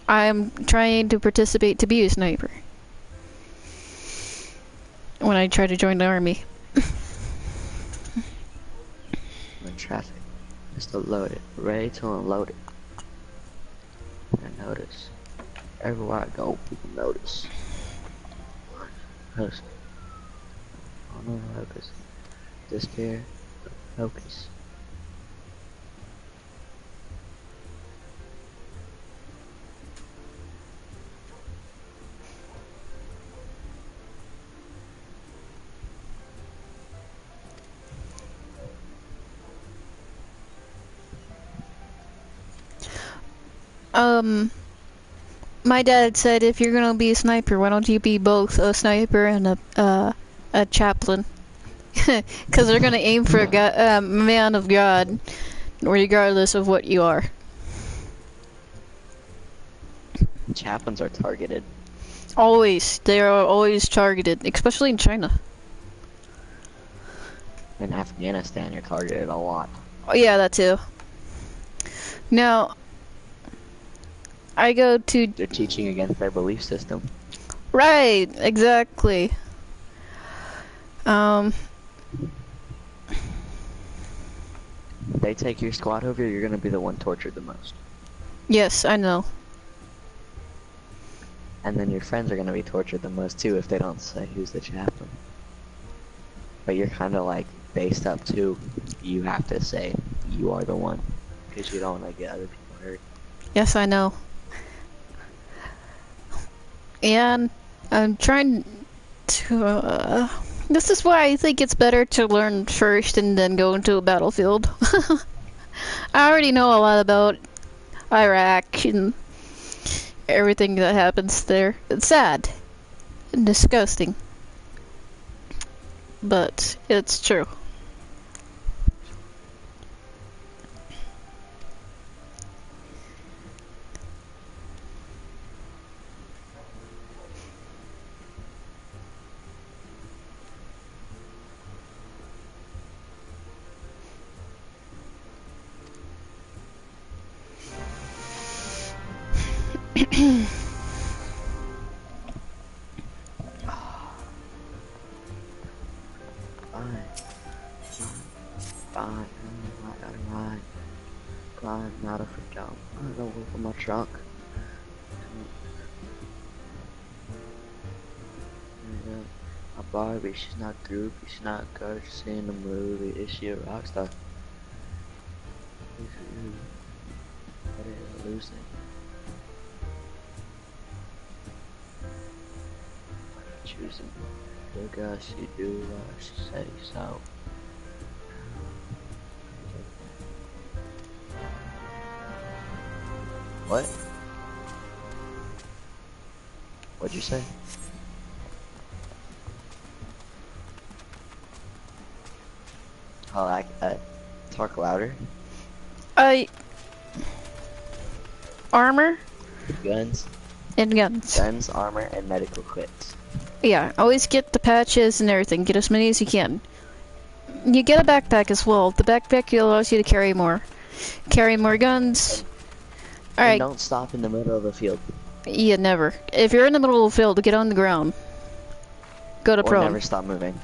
Speaker 1: I'm trying to participate to be a sniper. When I try to join the army.
Speaker 3: When traffic is to load it, ready to unload it. I notice. Everywhere I go, people notice. Hocus. Oh no, hocus. Despair. Hocus.
Speaker 1: My dad said if you're gonna be a sniper, why don't you be both a sniper and a chaplain? Because they're gonna aim for a man of God, regardless of what you are.
Speaker 3: Chaplains are targeted.
Speaker 1: Always. They are always targeted, especially in China.
Speaker 3: In Afghanistan, you're targeted a lot.
Speaker 1: Oh, yeah, that too. Now, I go to...
Speaker 3: They're teaching against their belief system.
Speaker 1: Right, exactly.
Speaker 3: If they take your squad over, you're gonna be the one tortured the most.
Speaker 1: Yes, I know.
Speaker 3: And then your friends are gonna be tortured the most too if they don't say who's the chaplain. But you're kind of like based up to, you have to say you are the one, because you don't want to get other people hurt.
Speaker 1: Yes, I know. And I'm trying to This is why I think it's better to learn first and then go into a battlefield. I already know a lot about Iraq and everything that happens there. It's sad and disgusting, but it's true.
Speaker 3: Fine, alright. Climb out of the jump. I don't wait for my truck. A Barbie, she's not groupie, she's not a girl, she's in the movie. Is she a rock star? What is losing? Choosing. Look how she do what she say so. What? What'd you say? Oh, talk louder.
Speaker 1: Armor
Speaker 3: Guns.
Speaker 1: and guns.
Speaker 3: Guns, armor, and medical kits.
Speaker 1: Yeah, always get the patches and everything. Get as many as you can. You get a backpack as well. The backpack allows you to carry more. Carry more guns.
Speaker 3: And
Speaker 1: Alright,
Speaker 3: don't stop in the middle of the field.
Speaker 1: yeah, never. If you're in the middle of the field, get on the ground. Go to
Speaker 3: Or
Speaker 1: prone.
Speaker 3: never stop moving.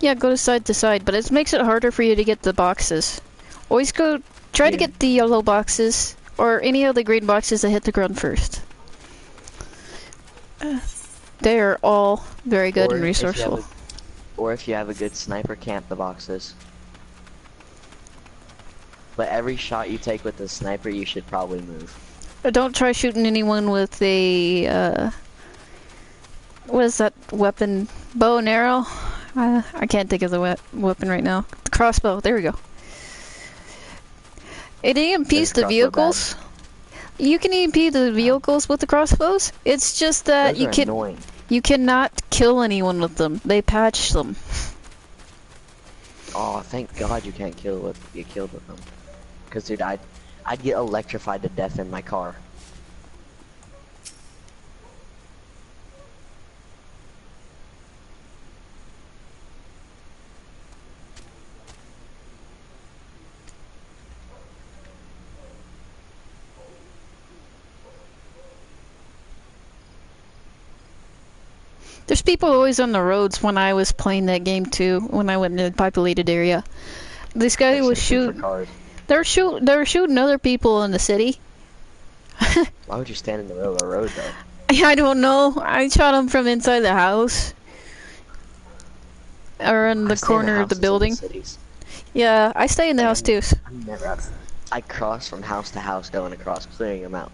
Speaker 1: Yeah, go to side, but it makes it harder for you to get the boxes. Always try to
Speaker 3: Yeah.
Speaker 1: get the yellow boxes, or any of the green boxes that hit the ground first. They are all very good
Speaker 3: Or
Speaker 1: and
Speaker 3: if you
Speaker 1: resourceful.
Speaker 3: Or if you have a good sniper, camp the boxes. But every shot you take with the sniper, you should probably move.
Speaker 1: Don't try shooting anyone with a, what is that weapon? Bow and arrow? I can't think of the weapon right now. The crossbow, there we go. It EMPs
Speaker 3: Is
Speaker 1: the
Speaker 3: crossbow
Speaker 1: vehicles. You can EMP the vehicles with the crossbows. It's just that
Speaker 3: Those are annoying.
Speaker 1: you cannot kill anyone with them. They patch them.
Speaker 3: Oh, thank God you can't get killed with them. Cause dude, I'd get electrified to death in my car.
Speaker 1: There's people always on the roads when I was playing that game too, when I went in a populated area. This guy
Speaker 3: Like,
Speaker 1: was
Speaker 3: searching for
Speaker 1: shooting.
Speaker 3: cars.
Speaker 1: They were shooting other people in the city.
Speaker 3: Why would you stand in the middle of the road though?
Speaker 1: I don't know. I shot him from inside the house. Or in the
Speaker 3: I stay in
Speaker 1: corner of the
Speaker 3: houses in
Speaker 1: building.
Speaker 3: cities.
Speaker 1: Yeah, I stay in the house too.
Speaker 3: I'm never out. I cross from house to house, going across, clearing them out.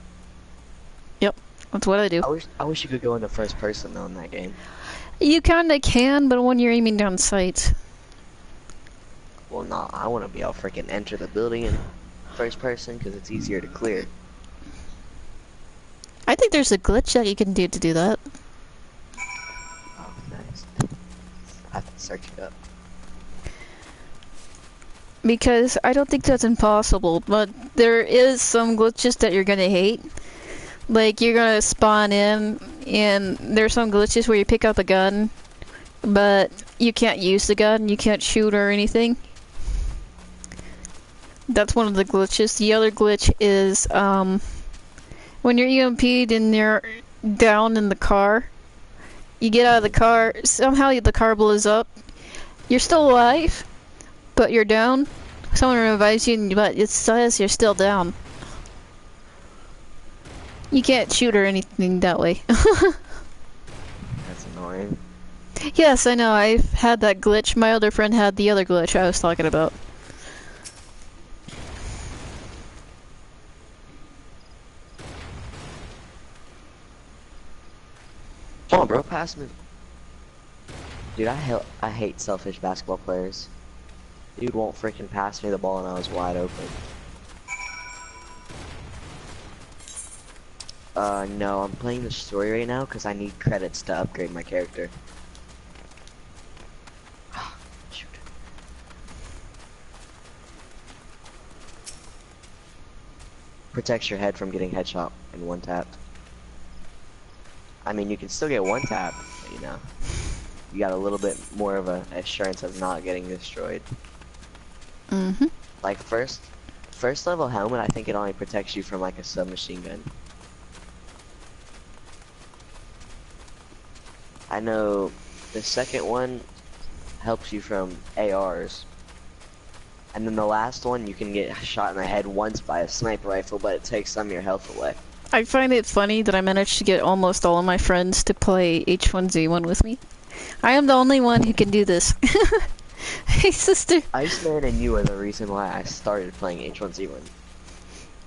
Speaker 1: That's what I do.
Speaker 3: I wish you could go into first person though in that game.
Speaker 1: You kinda can, but when you're aiming down sights.
Speaker 3: Well, no, I want to be able to freaking enter the building in first person because it's easier to clear.
Speaker 1: I think there's a glitch that you can do to do that.
Speaker 3: Oh, nice. I have to search it up.
Speaker 1: Because I don't think that's impossible, but there is some glitches that you're gonna hate. Like, you're gonna spawn in, and there's some glitches where you pick up a gun, but you can't use the gun, you can't shoot or anything. That's one of the glitches. The other glitch is, when you're EMP'd and you're down in the car, you get out of the car, somehow the car blows up. You're still alive, but you're down. Someone revives you, but it says you're still down. You can't shoot or anything that way.
Speaker 3: That's annoying.
Speaker 1: Yes, I know. I've had that glitch. My other friend had the other glitch I was talking about.
Speaker 3: Come on, bro, pass me. Dude, I hate selfish basketball players. Dude won't freaking pass me the ball and I was wide open. No, I'm playing the story right now because I need credits to upgrade my character. Shoot. Protects your head from getting headshot in one tap. I mean, you can still get one tap, but, you know. You got a little bit more of a assurance of not getting destroyed.
Speaker 1: Mm-hmm.
Speaker 3: Like first level helmet, I think it only protects you from like a submachine gun. I know the second one helps you from ARs. And then the last one, you can get shot in the head once by a sniper rifle, but it takes some of your health away.
Speaker 1: I find it funny that I managed to get almost all of my friends to play H1Z1 with me. I am the only one who can do this. Hey, sister.
Speaker 3: Iceman and you are the reason why I started playing H1Z1.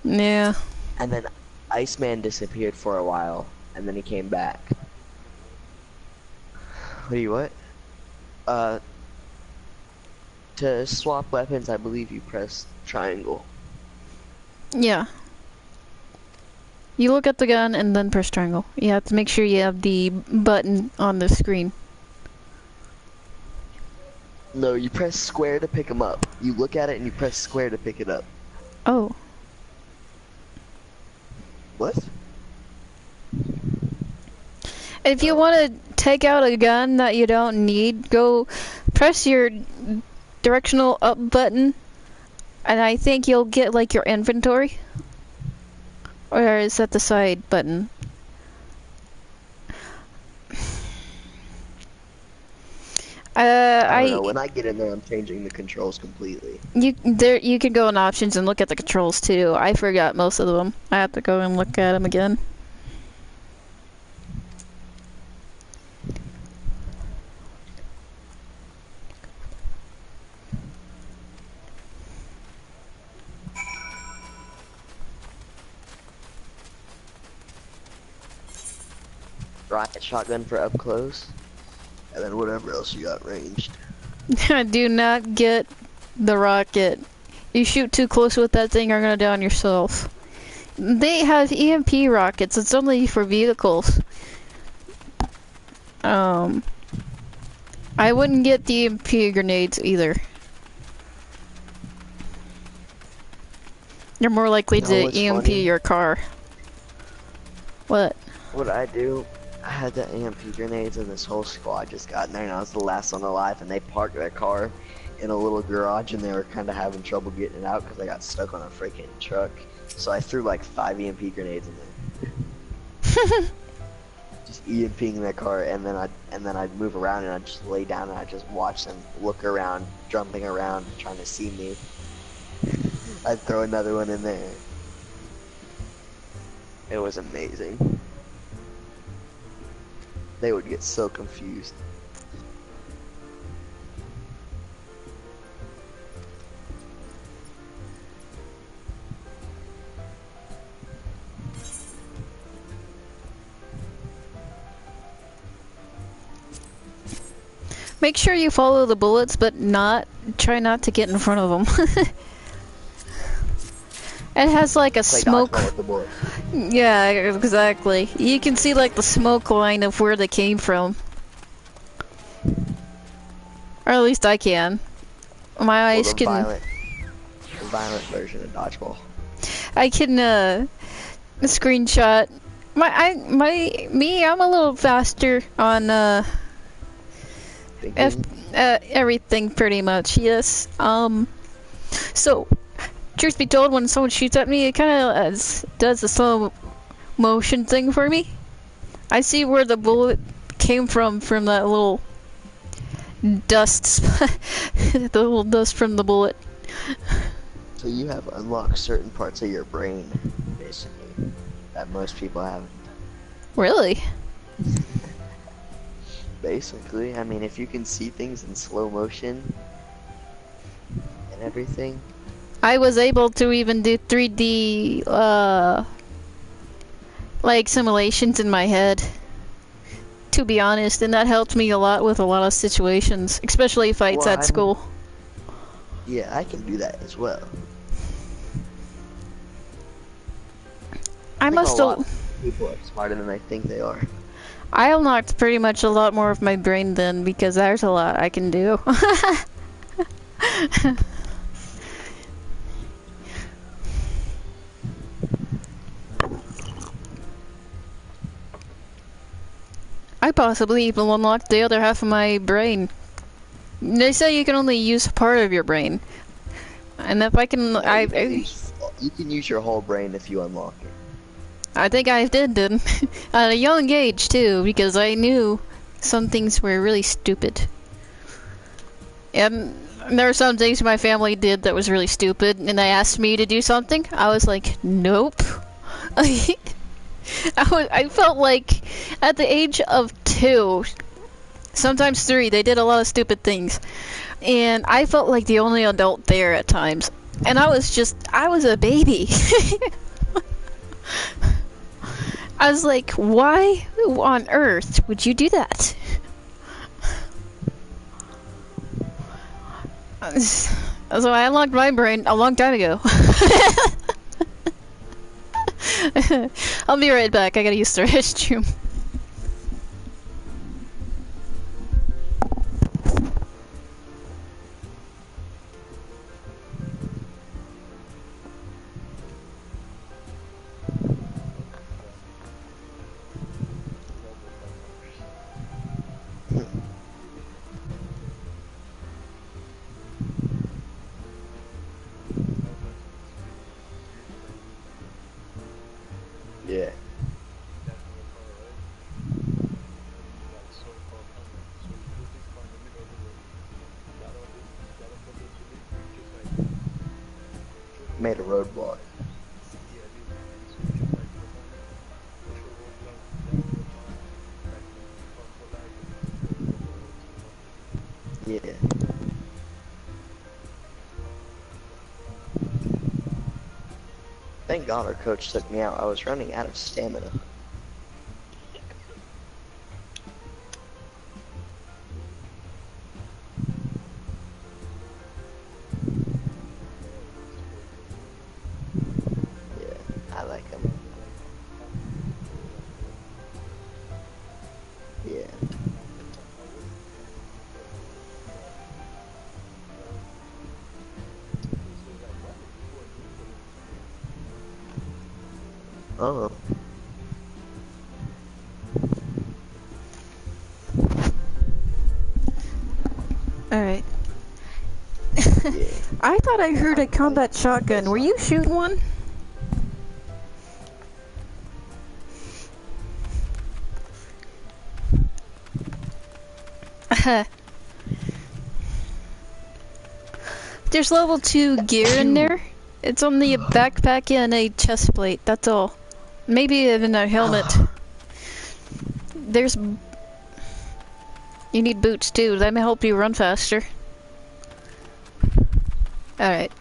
Speaker 1: Yeah.
Speaker 3: And then Iceman disappeared for a while, and then he came back. What? To swap weapons, I believe you press triangle.
Speaker 1: Yeah. You look at the gun and then press triangle. You have to make sure you have the button on the screen.
Speaker 3: No, you press square to pick them up. You look at it and you press square to pick it up.
Speaker 1: Oh.
Speaker 3: What?
Speaker 1: If you want to take out a gun that you don't need, go press your directional up button, and I think you'll get like your inventory. Or is that the side button?
Speaker 3: I don't know. When I get in there, I'm changing the controls completely.
Speaker 1: You can go in options and look at the controls too. I forgot most of them. I have to go and look at them again.
Speaker 3: Rocket shotgun for up close, and then whatever else you got ranged.
Speaker 1: Do not get the rocket. You shoot too close with that thing, you're gonna down yourself. They have EMP rockets. It's only for vehicles. I wouldn't get the EMP grenades either. You're more likely to EMP
Speaker 3: funny?
Speaker 1: your car. What?
Speaker 3: What I do, I had the EMP grenades and this whole squad just got in there and I was the last one alive and they parked their car in a little garage and they were kind of having trouble getting it out because I got stuck on a freaking truck. So I threw like 5 EMP grenades in there. Just EMPing their car and then I'd move around and I'd just lay down and I'd just watch them look around, jumping around, trying to see me. I'd throw another one in there. It was amazing. They would get so confused.
Speaker 1: Make sure you follow the bullets, but try not to get in front of them. It has like a smoke. Yeah, exactly. You can see like the smoke line of where they came from. Or at least I can. My eyes can.
Speaker 3: The violent version of dodgeball.
Speaker 1: I can screenshot. I'm a little faster on everything pretty much. Yes. So. Truth be told, when someone shoots at me, it kind of does the slow motion thing for me. I see where the bullet came from that little dust, the little dust from the bullet.
Speaker 3: So you have unlocked certain parts of your brain, basically, that most people haven't.
Speaker 1: Really?
Speaker 3: Basically, I mean, if you can see things in slow motion and everything.
Speaker 1: I was able to even do 3D, like, simulations in my head. to be honest, and that helped me a lot with a lot of situations, especially fights
Speaker 3: Well,
Speaker 1: at school.
Speaker 3: Yeah, I can do that as well.
Speaker 1: I
Speaker 3: think
Speaker 1: must
Speaker 3: a lot
Speaker 1: have.
Speaker 3: of people are smarter than they think they are.
Speaker 1: I unlocked pretty much a lot more of my brain then because there's a lot I can do. I possibly even unlocked the other half of my brain. They say you can only use part of your brain. And if I can,
Speaker 3: No, you can use your whole brain if you unlock it.
Speaker 1: I think I did then. At a young age too, because I knew some things were really stupid. And there were some things my family did that was really stupid, and they asked me to do something. I was like, nope. I felt like at the age of 2, sometimes 3, they did a lot of stupid things. And I felt like the only adult there at times. And I was a baby. I was like, why on earth would you do that? So I unlocked my brain a long time ago. I'll be right back. I gotta use the restroom.
Speaker 3: Yeah. Made a roadblock. Yeah. Thank God our coach took me out. I was running out of stamina. Yeah, I like him. Yeah. Oh.
Speaker 1: Alright.
Speaker 3: Yeah.
Speaker 1: I thought I heard a combat shotgun. Were you shooting one? There's level 2 gear in there. It's on the backpack and a chest plate, that's all. Maybe even a helmet. There's... You need boots too, that may help you run faster. Alright.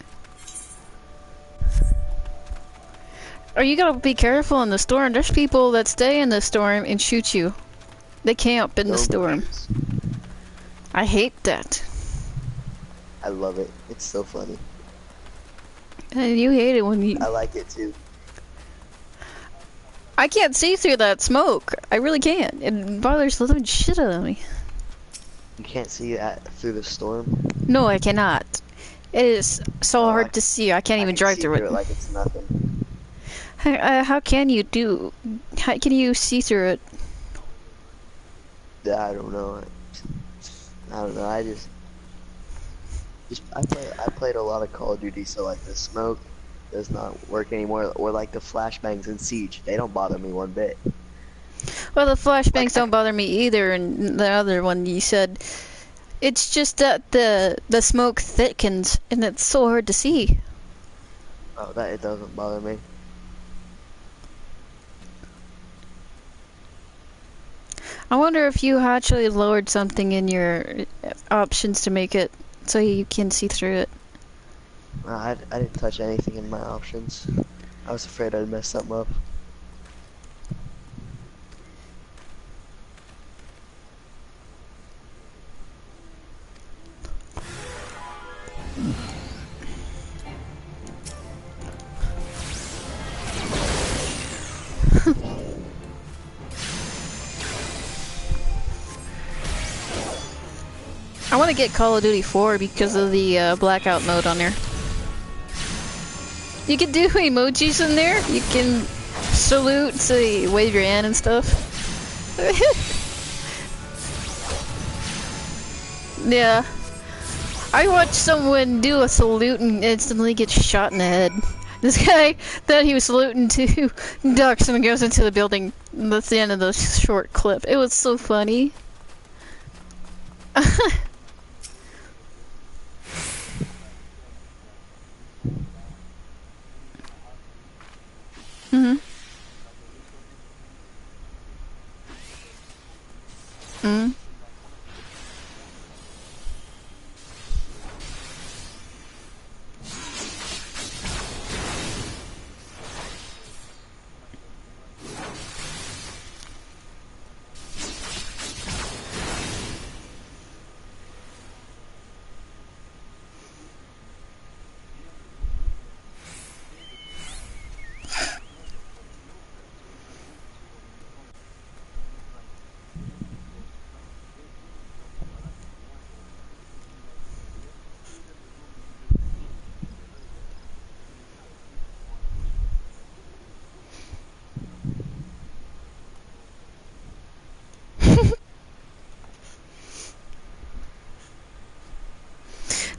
Speaker 1: Oh, you gotta be careful in the storm. There's people that stay in the storm and shoot you. They camp in the storm. I hate that.
Speaker 3: I love it. It's so funny.
Speaker 1: And you hate it when you...
Speaker 3: I like it too.
Speaker 1: I can't see through that smoke. I really can't. It bothers the living shit out of me.
Speaker 3: You can't see through the storm?
Speaker 1: No, I cannot. It is so
Speaker 3: Oh,
Speaker 1: hard to see. I can't even drive
Speaker 3: see
Speaker 1: through it.
Speaker 3: like it's nothing.
Speaker 1: How can you do... How can you see through it?
Speaker 3: I don't know. I just I played a lot of Call of Duty, so like the smoke does not work anymore, or like the flashbangs in Siege. They don't bother me one bit.
Speaker 1: Well, the flashbangs don't bother me either, and the other one you said... It's just that the smoke thickens, and it's so hard to see.
Speaker 3: Oh, that it doesn't bother me.
Speaker 1: I wonder if you actually lowered something in your options to make it so you can see through it.
Speaker 3: I didn't touch anything in my options. I was afraid I'd mess something up.
Speaker 1: I want to get Call of Duty 4 because of the blackout mode on there. You can do emojis in there. You can salute, say, wave your hand and stuff. Yeah. I watched someone do a salute and instantly get shot in the head. This guy thought he was saluting to ducks and goes into the building. That's the end of the short clip. It was so funny. Mm-hmm. Mm-hmm.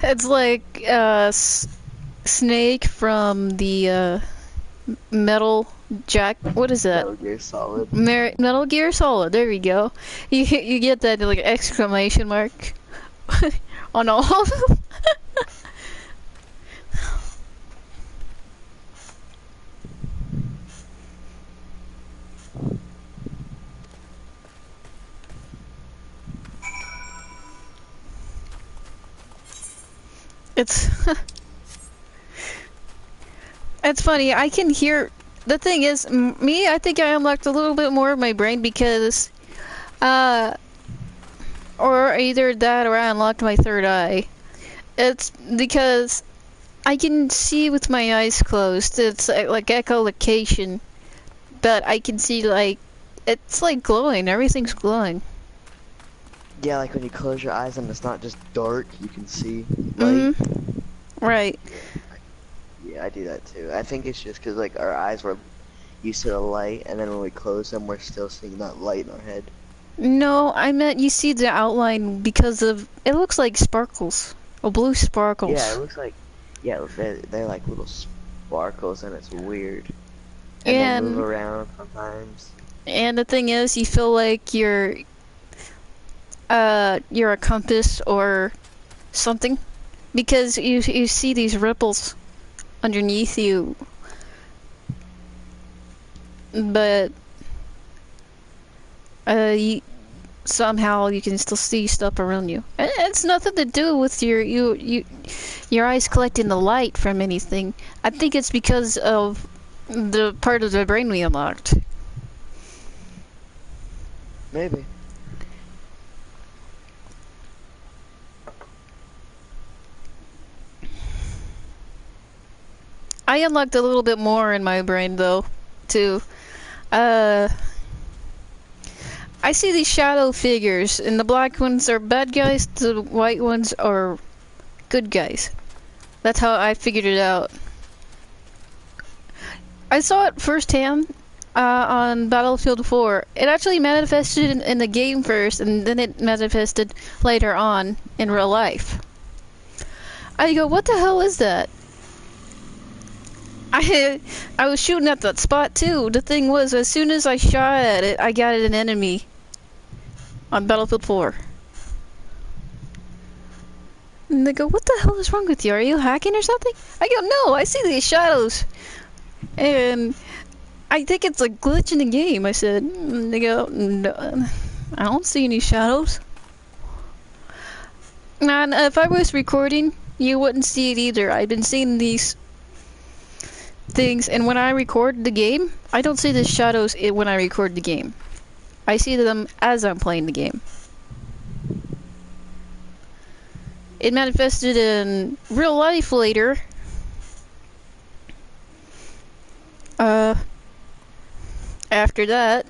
Speaker 1: It's like Snake from the Metal Jack. What is that?
Speaker 3: Metal Gear Solid.
Speaker 1: Metal Gear Solid. There we go. You get that like exclamation mark on all of them. It's it's funny. I can hear. The thing is, me. I think I unlocked a little bit more of my brain because, or either that or I unlocked my third eye. It's because I can see with my eyes closed. It's like echolocation, but I can see like it's like glowing. Everything's glowing.
Speaker 3: Yeah, like when you close your eyes and it's not just dark, you can see light.
Speaker 1: Right.
Speaker 3: Yeah, I do that too. I think it's just because like our eyes were used to the light, and then when we close them, we're still seeing that light in our head.
Speaker 1: No, I meant you see the outline because of it looks like sparkles, or blue sparkles.
Speaker 3: Yeah, it looks like they're like little sparkles, and it's weird. And they move around sometimes.
Speaker 1: And the thing is, you feel like you're a compass or something because you see these ripples underneath you, but somehow you can still see stuff around you. And it's nothing to do with your eyes collecting the light from anything. I think it's because of the part of the brain we unlocked.
Speaker 3: Maybe.
Speaker 1: I unlocked a little bit more in my brain though, too. I see these shadow figures, and the black ones are bad guys, the white ones are good guys. That's how I figured it out. I saw it firsthand on Battlefield 4. It actually manifested in the game first, and then it manifested later on in real life. I go, what the hell is that? I was shooting at that spot too. The thing was, as soon as I shot at it, I got an enemy on Battlefield 4. And they go, what the hell is wrong with you? Are you hacking or something? I go, no, I see these shadows. And I think it's a glitch in the game, I said. And they go, no, I don't see any shadows. And if I was recording, you wouldn't see it either. I've been seeing these things, and when I record the game, I don't see the shadows when I record the game. I see them as I'm playing the game. It manifested in real life later. After that,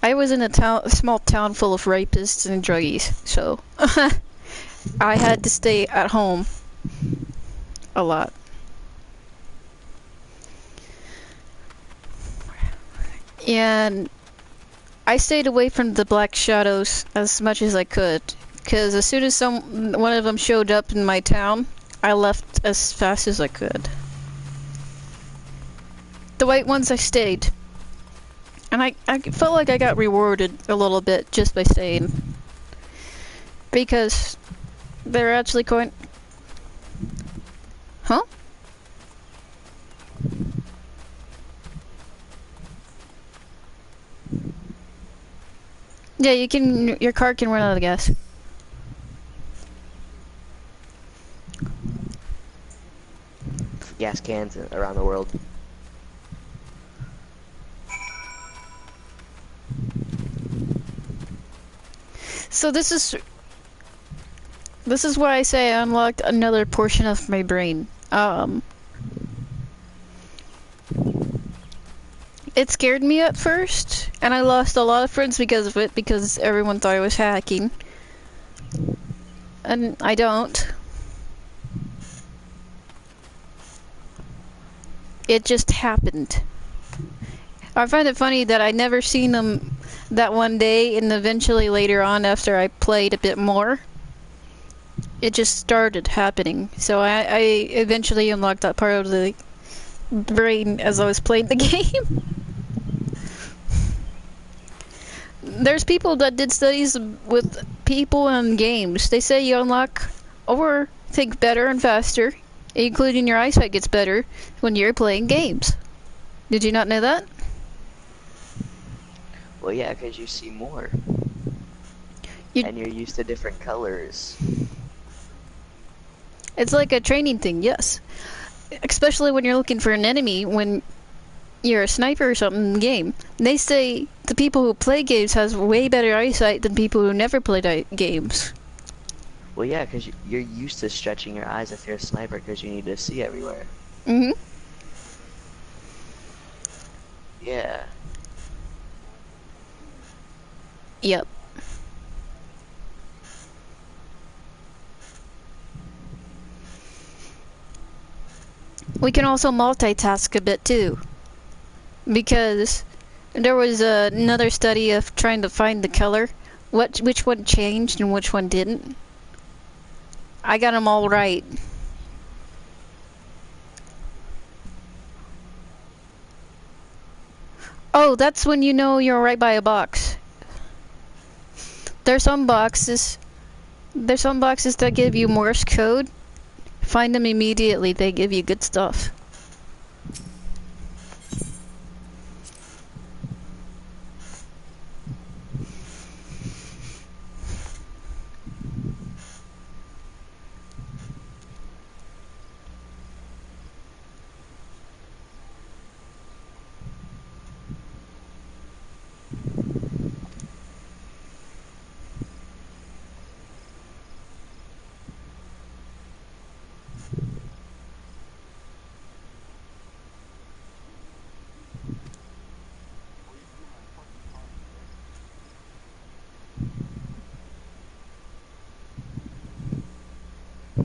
Speaker 1: I was in a small town full of rapists and druggies, so I had to stay at home a lot. And I stayed away from the black shadows as much as I could, because as soon as one of them showed up in my town, I left as fast as I could. The white ones I stayed. And I felt like I got rewarded a little bit just by staying. Because they're actually going... Huh? Yeah, your car can run out of gas.
Speaker 3: Gas cans around the world.
Speaker 1: So this is why I say I unlocked another portion of my brain. It scared me at first, and I lost a lot of friends because of it, because everyone thought I was hacking. And I don't. It just happened. I find it funny that I never seen them that one day, and eventually later on, after I played a bit more, it just started happening. So I eventually unlocked that part of the brain as I was playing the game. There's people that did studies with people and games. They say you unlock or think better and faster, including your eyesight gets better when you're playing games. Did you not know that?
Speaker 3: Well, yeah, because you see more. And you're used to different colors.
Speaker 1: It's like a training thing, yes. Especially when you're looking for an enemy, when you're a sniper or something in the game. They say the people who play games has way better eyesight than people who never played games.
Speaker 3: Well, yeah, because you're used to stretching your eyes if you're a sniper because you need to see everywhere.
Speaker 1: Mm-hmm.
Speaker 3: Yeah.
Speaker 1: Yep. We can also multitask a bit too, because there was another study of trying to find the color, which one changed and which one didn't. I got them all right. Oh, that's when you know you're right by a box. There's some boxes that give you Morse code. Find them immediately, they give you good stuff.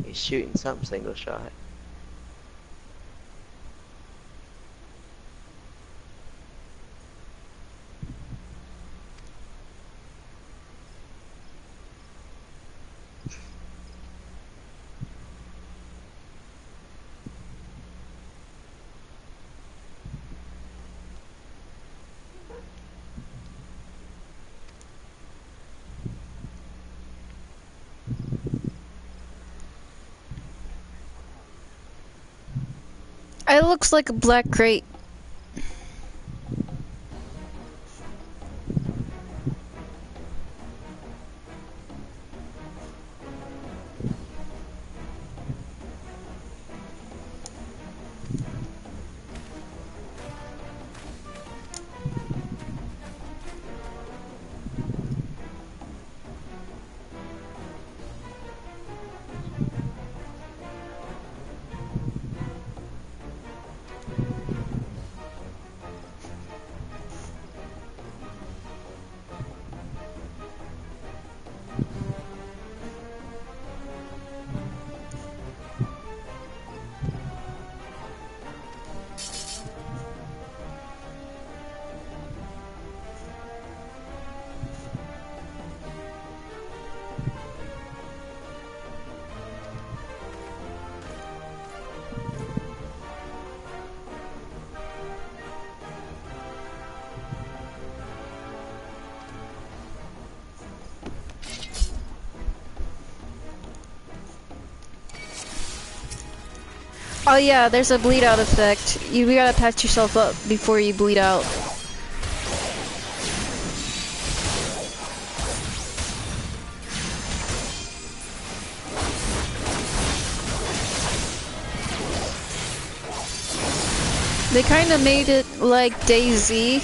Speaker 3: He's shooting some single shot.
Speaker 1: It looks like a black crate. Oh yeah, there's a bleed out effect. You gotta patch yourself up before you bleed out. They kind of made it like DayZ.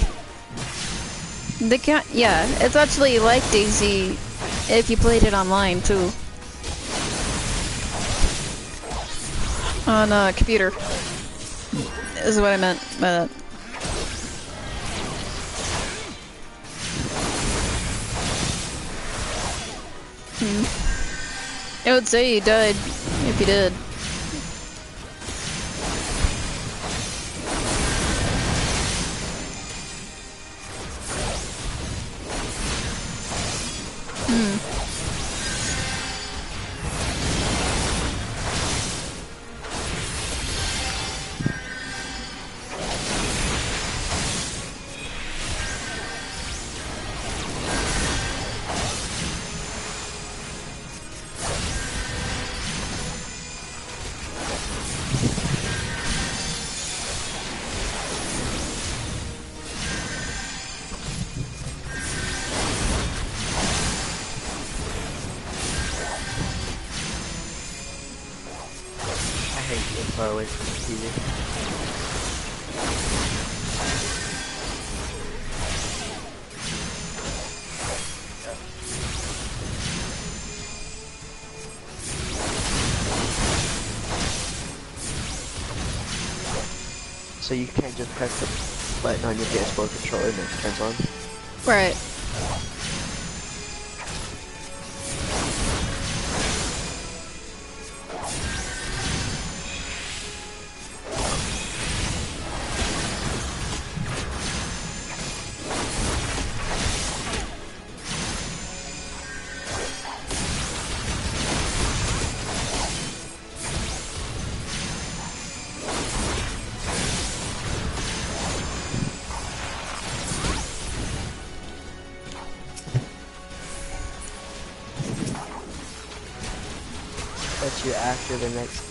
Speaker 1: Yeah, it's actually like DayZ if you played it online too. On a computer is what I meant by that. I would say you died if you did.
Speaker 3: I hate being far away from the TV. So you can't just press the button on your PS4 controller and it turns on?
Speaker 1: Right.
Speaker 3: Bet you after the next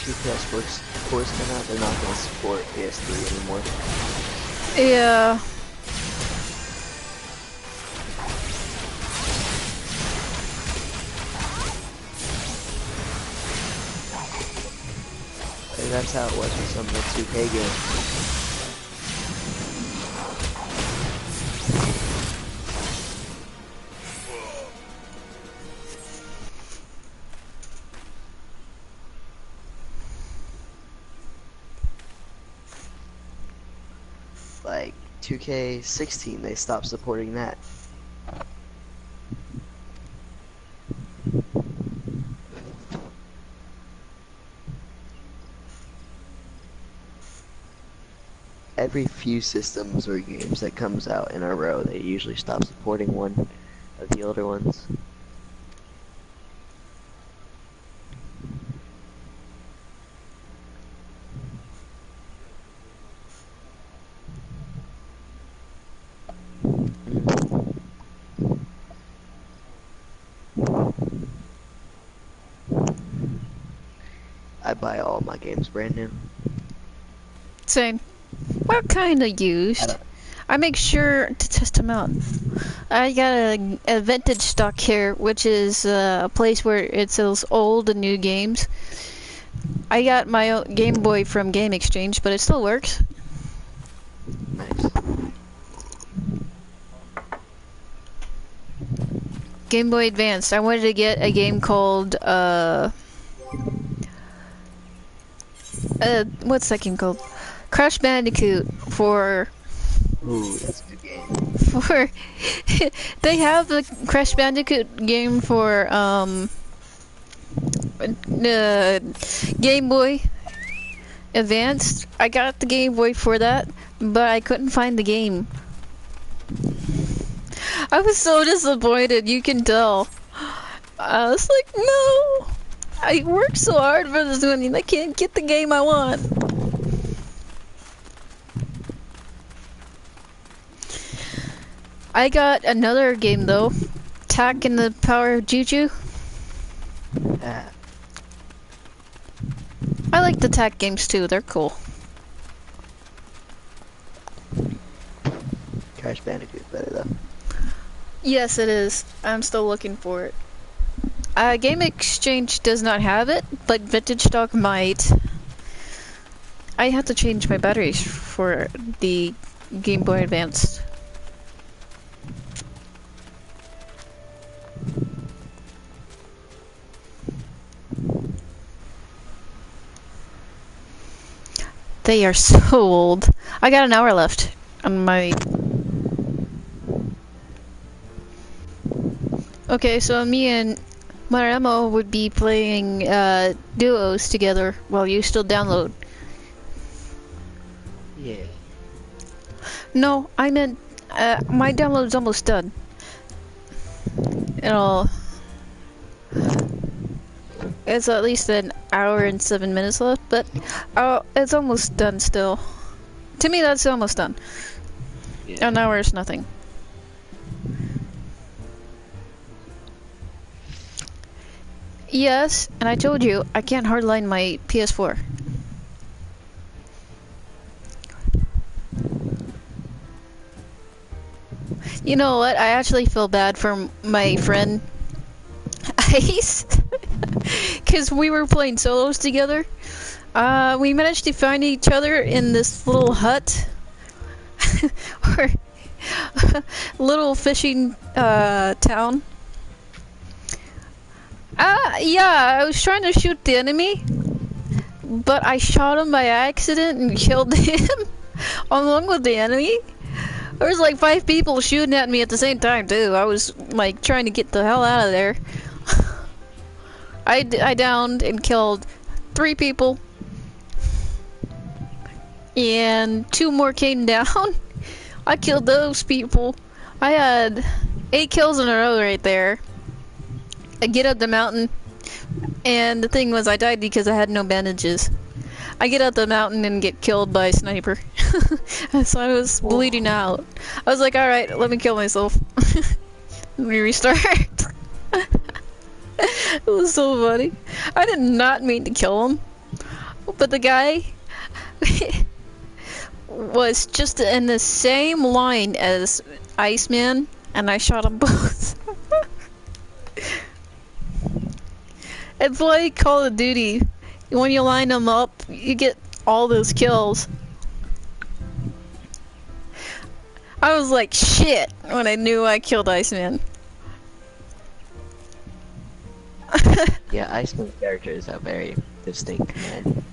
Speaker 3: two PS4s come out, they're not going to support PS3 anymore.
Speaker 1: Yeah.
Speaker 3: And that's how it was with some of the 2K games. Like 2K16, they stopped supporting that. Every few systems or games that comes out in a row, they usually stop supporting one of the older ones. I buy all my games brand new.
Speaker 1: Same. We're kind of used. I make sure to test them out. I got a vintage stock here, which is a place where it sells old and new games. I got my own Game Boy from Game Exchange, but it still works.
Speaker 3: Nice.
Speaker 1: Game Boy Advance. I wanted to get a game called what's that game called? Crash Bandicoot for
Speaker 3: Ooh, that's a good game.
Speaker 1: for they have the Crash Bandicoot game for Game Boy Advanced. I got the Game Boy for that, but I couldn't find the game. I was so disappointed, you can tell. I was like, no! I worked so hard for this one and I can't get the game I want. I got another game though. Tak and the Power of Juju. I like the Tak games too, they're cool.
Speaker 3: Crash Bandicoot's better though.
Speaker 1: Yes, it is. I'm still looking for it. Game Exchange does not have it, but Vintage Stock might. I have to change my batteries for the Game Boy Advance. They are so old. I got an hour left on my... Okay, so me and Maremo would be playing duos together while you still download.
Speaker 3: Yeah.
Speaker 1: No, I meant my download's almost done. It's at least an hour and 7 minutes left, but it's almost done still. To me, that's almost done.
Speaker 3: Yeah.
Speaker 1: An hour is nothing. Yes, and I told you, I can't hardline my PS4. You know what? I actually feel bad for my friend Ice. Because we were playing solos together. We managed to find each other in this little hut. Or little fishing town. Yeah, I was trying to shoot the enemy, but I shot him by accident and killed him along with the enemy. There was like 5 people shooting at me at the same time too. I was like trying to get the hell out of there. I downed and killed 3 people, and 2 more came down. I killed those people. I had 8 kills in a row right there. I get up the mountain, and the thing was I died because I had no bandages. I get up the mountain and get killed by a sniper. So I was bleeding out. I was like, alright, let me kill myself. Let me restart. It was so funny. I did not mean to kill him, but the guy was just in the same line as Iceman, and I shot them both. It's like Call of Duty. When you line them up, you get all those kills. I was like, shit, when I knew I killed Iceman.
Speaker 3: Yeah, Iceman's character is a very distinct command.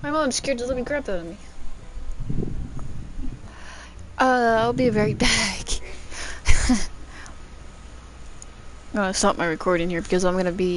Speaker 1: My mom's scared to let me grab that on me. I'll be right back. I'm gonna stop my recording here because I'm gonna be